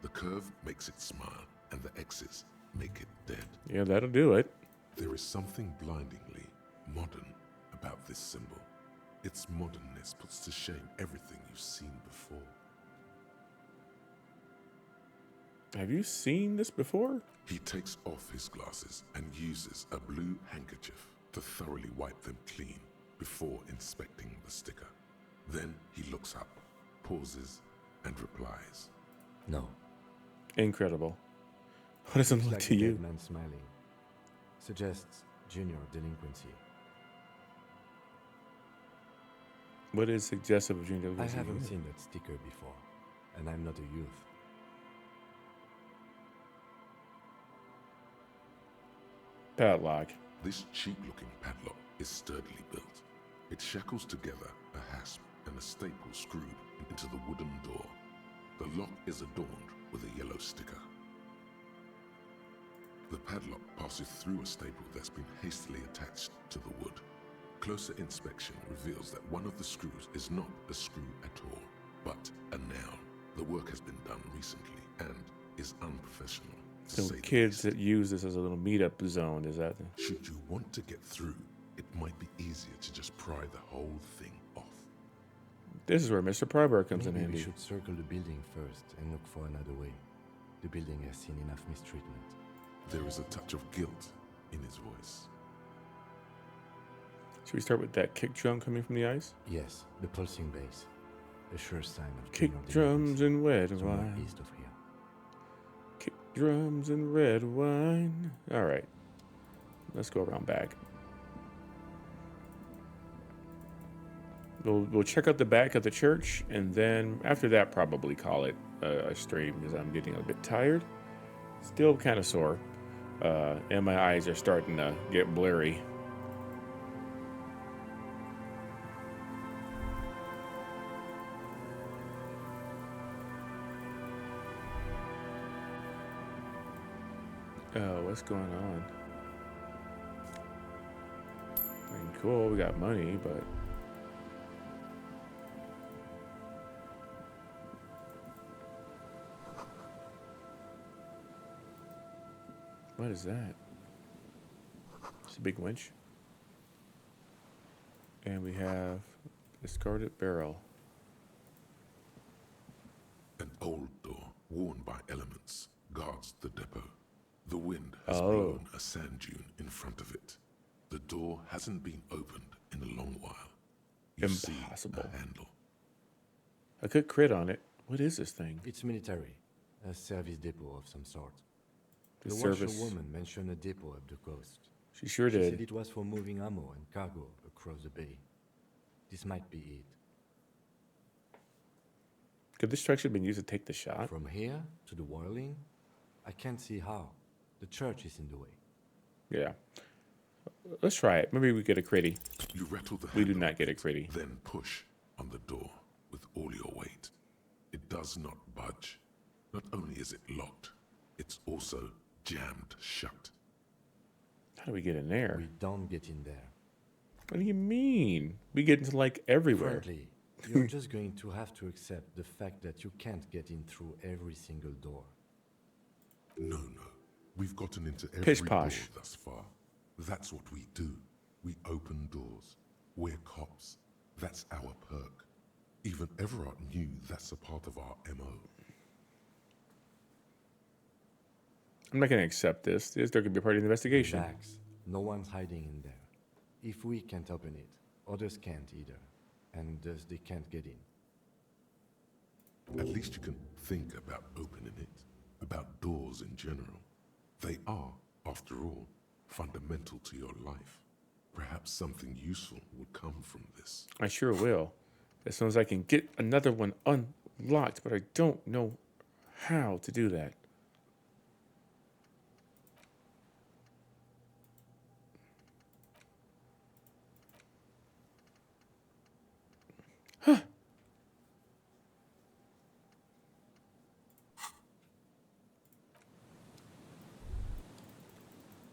The curve makes it smile, and the X's make it dead. Yeah, that'll do it. There is something blindingly modern about this symbol. Its modernness puts to shame everything you've seen before. Have you seen this before? He takes off his glasses and uses a blue handkerchief to thoroughly wipe them clean before inspecting the sticker. Then he looks up, pauses, and replies. No. Incredible. What does it look Like to a you? dead man smiling. Suggests junior delinquency. What is suggestive of junior I delinquency? haven't seen that sticker before, and I'm not a youth. Padlock. This cheap-looking padlock is sturdily built. It shackles together a hasp and a staple screwed into the wooden door. The lock is adorned with a yellow sticker. The padlock passes through a staple that's been hastily attached to the wood. Closer inspection reveals that one of the screws is not a screw at all, but a nail. The work has been done recently and is unprofessional. to So say the kids that use this as a little meetup zone, is that? Should you want to get through, it might be easier to just pry the whole thing off. This is where Mr. Prybar comes Maybe in we handy. should circle the building first and look for another way. The building has seen enough mistreatment. There is a touch of guilt in his voice. Should we start with that kick drum coming from the ice? Yes, the pulsing bass. A sure sign of Kick junior drums and red somewhere wine. east of here. Kick drums and red wine. All right. Let's go around back. We'll check out the back of the church, and then after that, probably call it a stream because I'm getting a bit tired. Still kind of sore. And my eyes are starting to get blurry. Oh, what's going on? I mean, cool, we got money, but what is that? It's a big winch. And we have discarded barrel. An old door, worn by elements, guards the depot. The wind has blown a sand dune in front of it. The door hasn't been opened in a long while. You Impossible. See a handle. I could crit on it. What is this thing? It's military. A service depot of some sort. The The service washerwoman mentioned a depot up the coast. She sure She did. said it was for moving ammo and cargo across the bay. This might be it. Could this truck have been used to take the shot? From here to the whirling, I can't see how. The church is in the way. Yeah. Let's try it. Maybe we get a critty. You rattle the We do handle, not get a critty. then push on the door with all your weight. It does not budge. Not only is it locked, it's also jammed shut. How do we get in there? We don't get in there. What do you mean? We get into like everywhere. Frankly, you're just going to have to accept the fact that you can't get in through every single door. No. We've gotten into every Pish door posh. thus far. That's what we do. We open doors. We're cops. That's our perk. Even Everard knew that's a part of our MO. I'm not going to accept this. There could be a part of the investigation. Relax. No one's hiding in there. If we can't open it, others can't either. And thus they can't get in. At least you can think about opening it, about doors in general. They are, after all, fundamental to your life. Perhaps something useful would come from this. I sure will. As soon as I can get another one unlocked, but I don't know how to do that. Huh.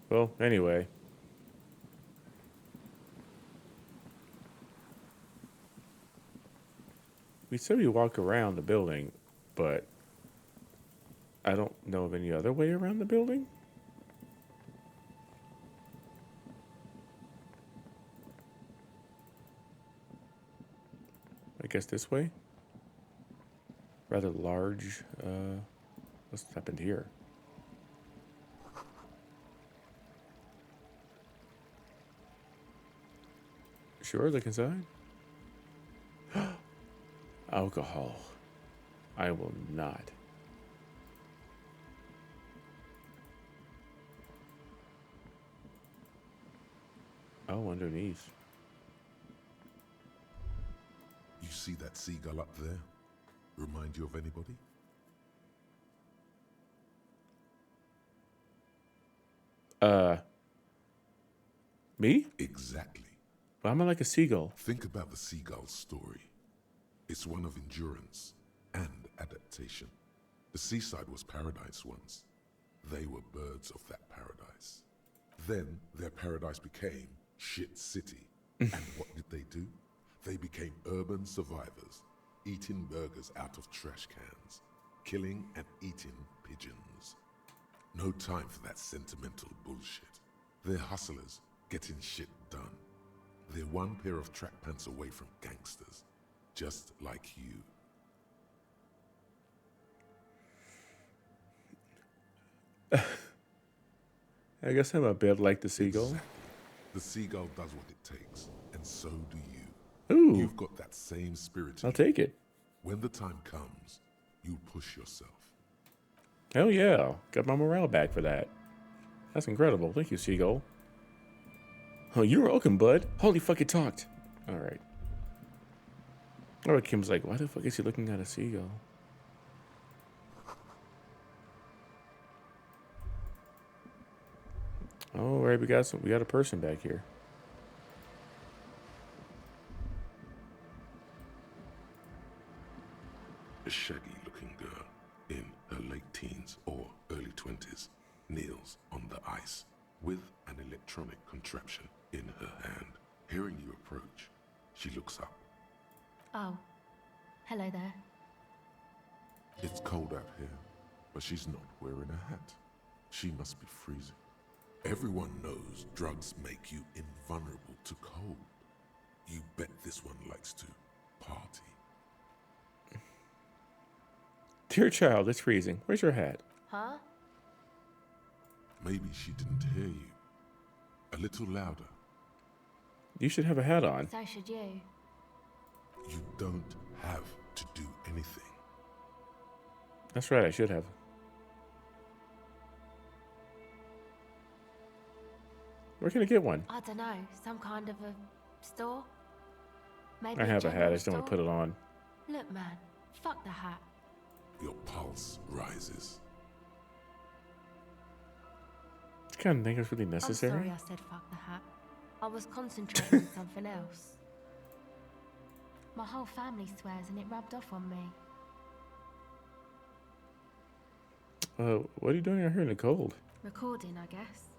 Well, anyway. We said we walk around the building, but I don't know of any other way around the building. I guess this way. Rather large. What's happened here? Sure, look inside. Alcohol. I will not. Oh, underneath. You see that seagull up there? Remind you of anybody? Me? Exactly. Why am I like a seagull? Think about the seagull's story. It's one of endurance and adaptation. The seaside was paradise once. They were birds of that paradise. Then their paradise became shit city. And what did they do? They became urban survivors, eating burgers out of trash cans, killing and eating pigeons. No time for that sentimental bullshit. They're hustlers, getting shit done. They're one pair of track pants away from gangsters, just like you. I guess I'm a bit like the seagull. Exactly. The seagull does what it takes, and so do you. Ooh. You've got that same spirit. I'll take it. When the time comes, you push yourself. Hell yeah. Got my morale back for that. That's incredible. Thank you, seagull. Oh, you're welcome, bud. Holy fuck, it talked. All right. Oh, Kim's like, why the fuck is he looking at a seagull? Oh, right, we got a person back here. A shaggy-looking girl in her late teens or early 20s kneels on the ice with an electronic contraption in her hand. Hearing you approach, she looks up. Oh, hello there. It's cold out here, but she's not wearing a hat. She must be freezing. Everyone knows drugs make you invulnerable to cold. You bet this one likes to party. Dear child, it's freezing. Where's your hat? Huh? Maybe she didn't hear you. A little louder. You should have a hat on. So should you. You don't have to do anything. That's right, I should have. Where can I get one? I don't know, some kind of a store? Maybe I have a hat, I general just don't want to store? put it on. Look, man, fuck the hat. Your pulse rises. I kind of think it's really I'm necessary. sorry I said fuck the hat. I was concentrating on something else. My whole family swears and it rubbed off on me. What are you doing out here in the cold? Recording, I guess.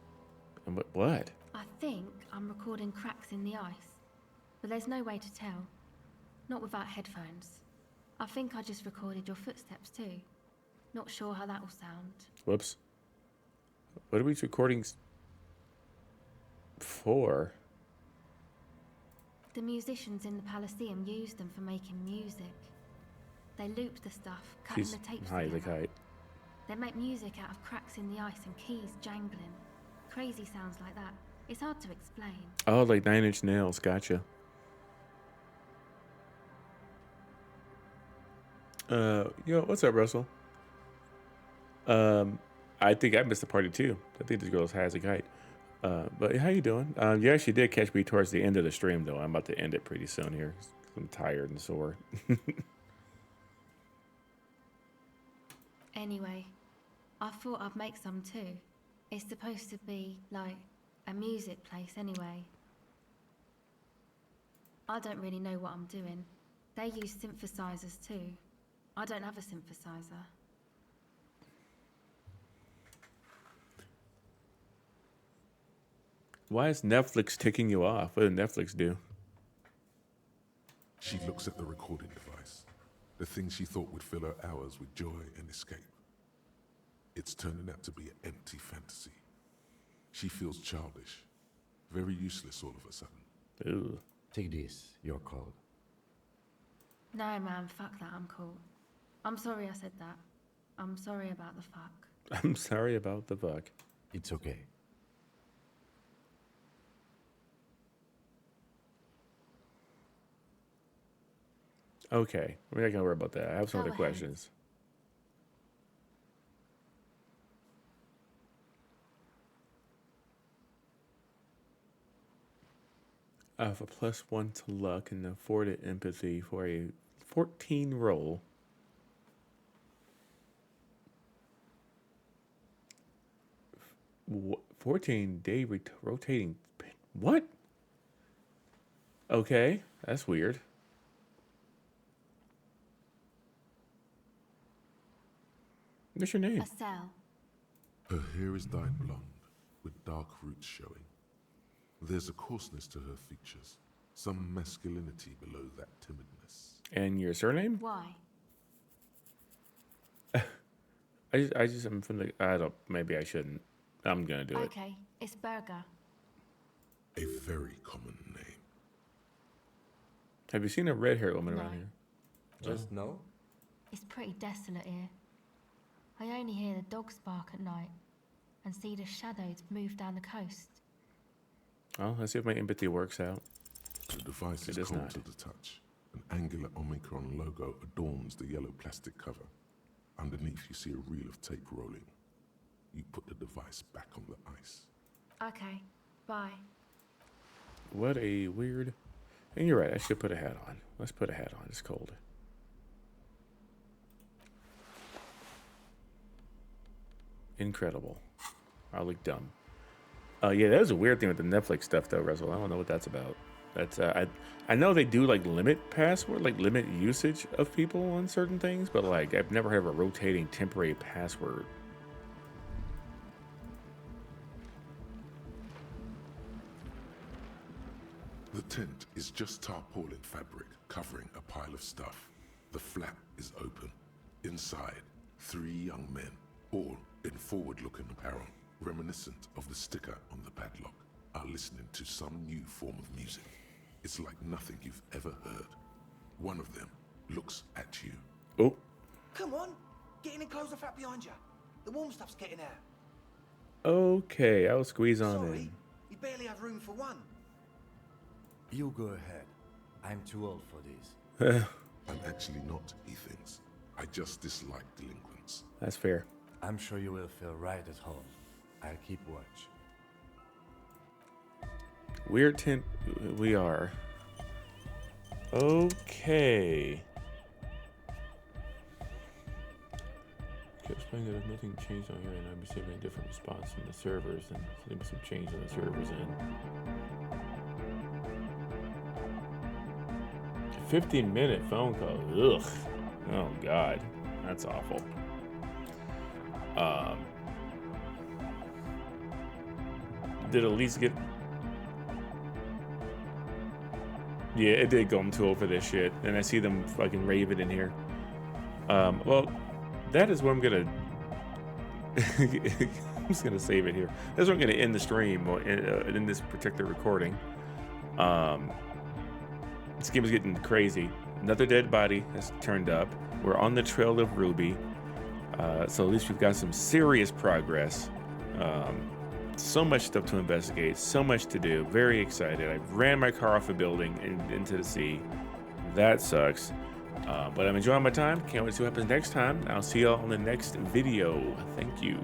And what? I think I'm recording cracks in the ice. But there's no way to tell. Not without headphones. I think I just recorded your footsteps too. Not sure how that will sound. Whoops. What are we recording for? The musicians in the Elysium used them for making music. They looped the stuff, cutting She's the tapes high as a together. kite. They make music out of cracks in the ice and keys jangling. Crazy sounds like that. It's hard to explain. Oh, like 9 Inch Nails. Gotcha. Yo, what's up, Russell? I think I missed the party too. I think this girl's high as a kite. But how you doing? You actually did catch me towards the end of the stream, though. I'm about to end it pretty soon here. I'm tired and sore. Anyway, I thought I'd make some too. It's supposed to be like a music place anyway. I don't really know what I'm doing. They use synthesizers too. I don't have a synthesizer. Why is Netflix ticking you off? What did Netflix do? She looks at the recording device. The thing she thought would fill her hours with joy and escape. It's turning out to be an empty fantasy. She feels childish. Very useless all of a sudden. Ooh. Take this, you're cold. No, man, fuck that, I'm cool. I'm sorry I said that. I'm sorry about the fuck. I'm sorry about the fuck. It's okay. Okay, we're not gonna worry about that. I have some Go other ahead. questions. I have a +1 to luck and afforded empathy for a 14 roll. Wh- 14-day rotating. What? Okay, that's weird. What's your name? A cell. Her hair is dyed blonde, with dark roots showing. There's a coarseness to her features, some masculinity below that timidness. And your surname? Why? I'm from the. I don't. Maybe I shouldn't. I'm gonna do it. Okay, it's Burger. A very common name. Have you seen a red-haired woman No. around here? Just no? It's pretty desolate here. I only hear the dogs bark at night and see the shadows move down the coast. Well, let's see if my empathy works out. The device It is does cold not. to the touch. An angular Omicron logo adorns the yellow plastic cover. Underneath, you see a reel of tape rolling. You put the device back on the ice. Okay, bye. What a weird. And you're right. I should put a hat on. Let's put a hat on. It's cold. Incredible. I look dumb. Yeah, that was a weird thing with the Netflix stuff, though, Russell. I don't know what that's about. That's I know they do like limit password, like limit usage of people on certain things, but like I've never heard of a rotating temporary password. The tent is just tarpaulin fabric covering a pile of stuff. The flap is open. Inside, 3 young men, all in forward-looking apparel, reminiscent of the sticker on the padlock, are listening to some new form of music. It's like nothing you've ever heard. One of them looks at you. Oh. Come on, get in and close the flap behind you. The warm stuff's getting out. Okay, I'll squeeze on Sorry, we barely have room for one. You go ahead. I'm too old for this. I'm actually not, he thinks. I just dislike delinquents. That's fair. I'm sure you will feel right at home. I'll keep watch. Weird tent we are. Okay. Kept explaining that if nothing changed on here and I'd be receiving a different response from the servers, then there'd be some change on the servers end. 15-minute phone call. Ugh. Oh God. That's awful. Did Elise get... Yeah, it did go. I'm too old for this shit. And I see them fucking rave it in here. Well, that is where I'm gonna... I'm just gonna save it here. That's where I'm gonna end the stream in this particular recording. This game is getting crazy. Another dead body has turned up. We're on the trail of Ruby. So at least we've got some serious progress. So much stuff to investigate, so much to do. Very excited. I ran my car off a building and into the sea. That sucks. But I'm enjoying my time. Can't wait to see what happens next time. I'll see y'all on the next video. Thank you.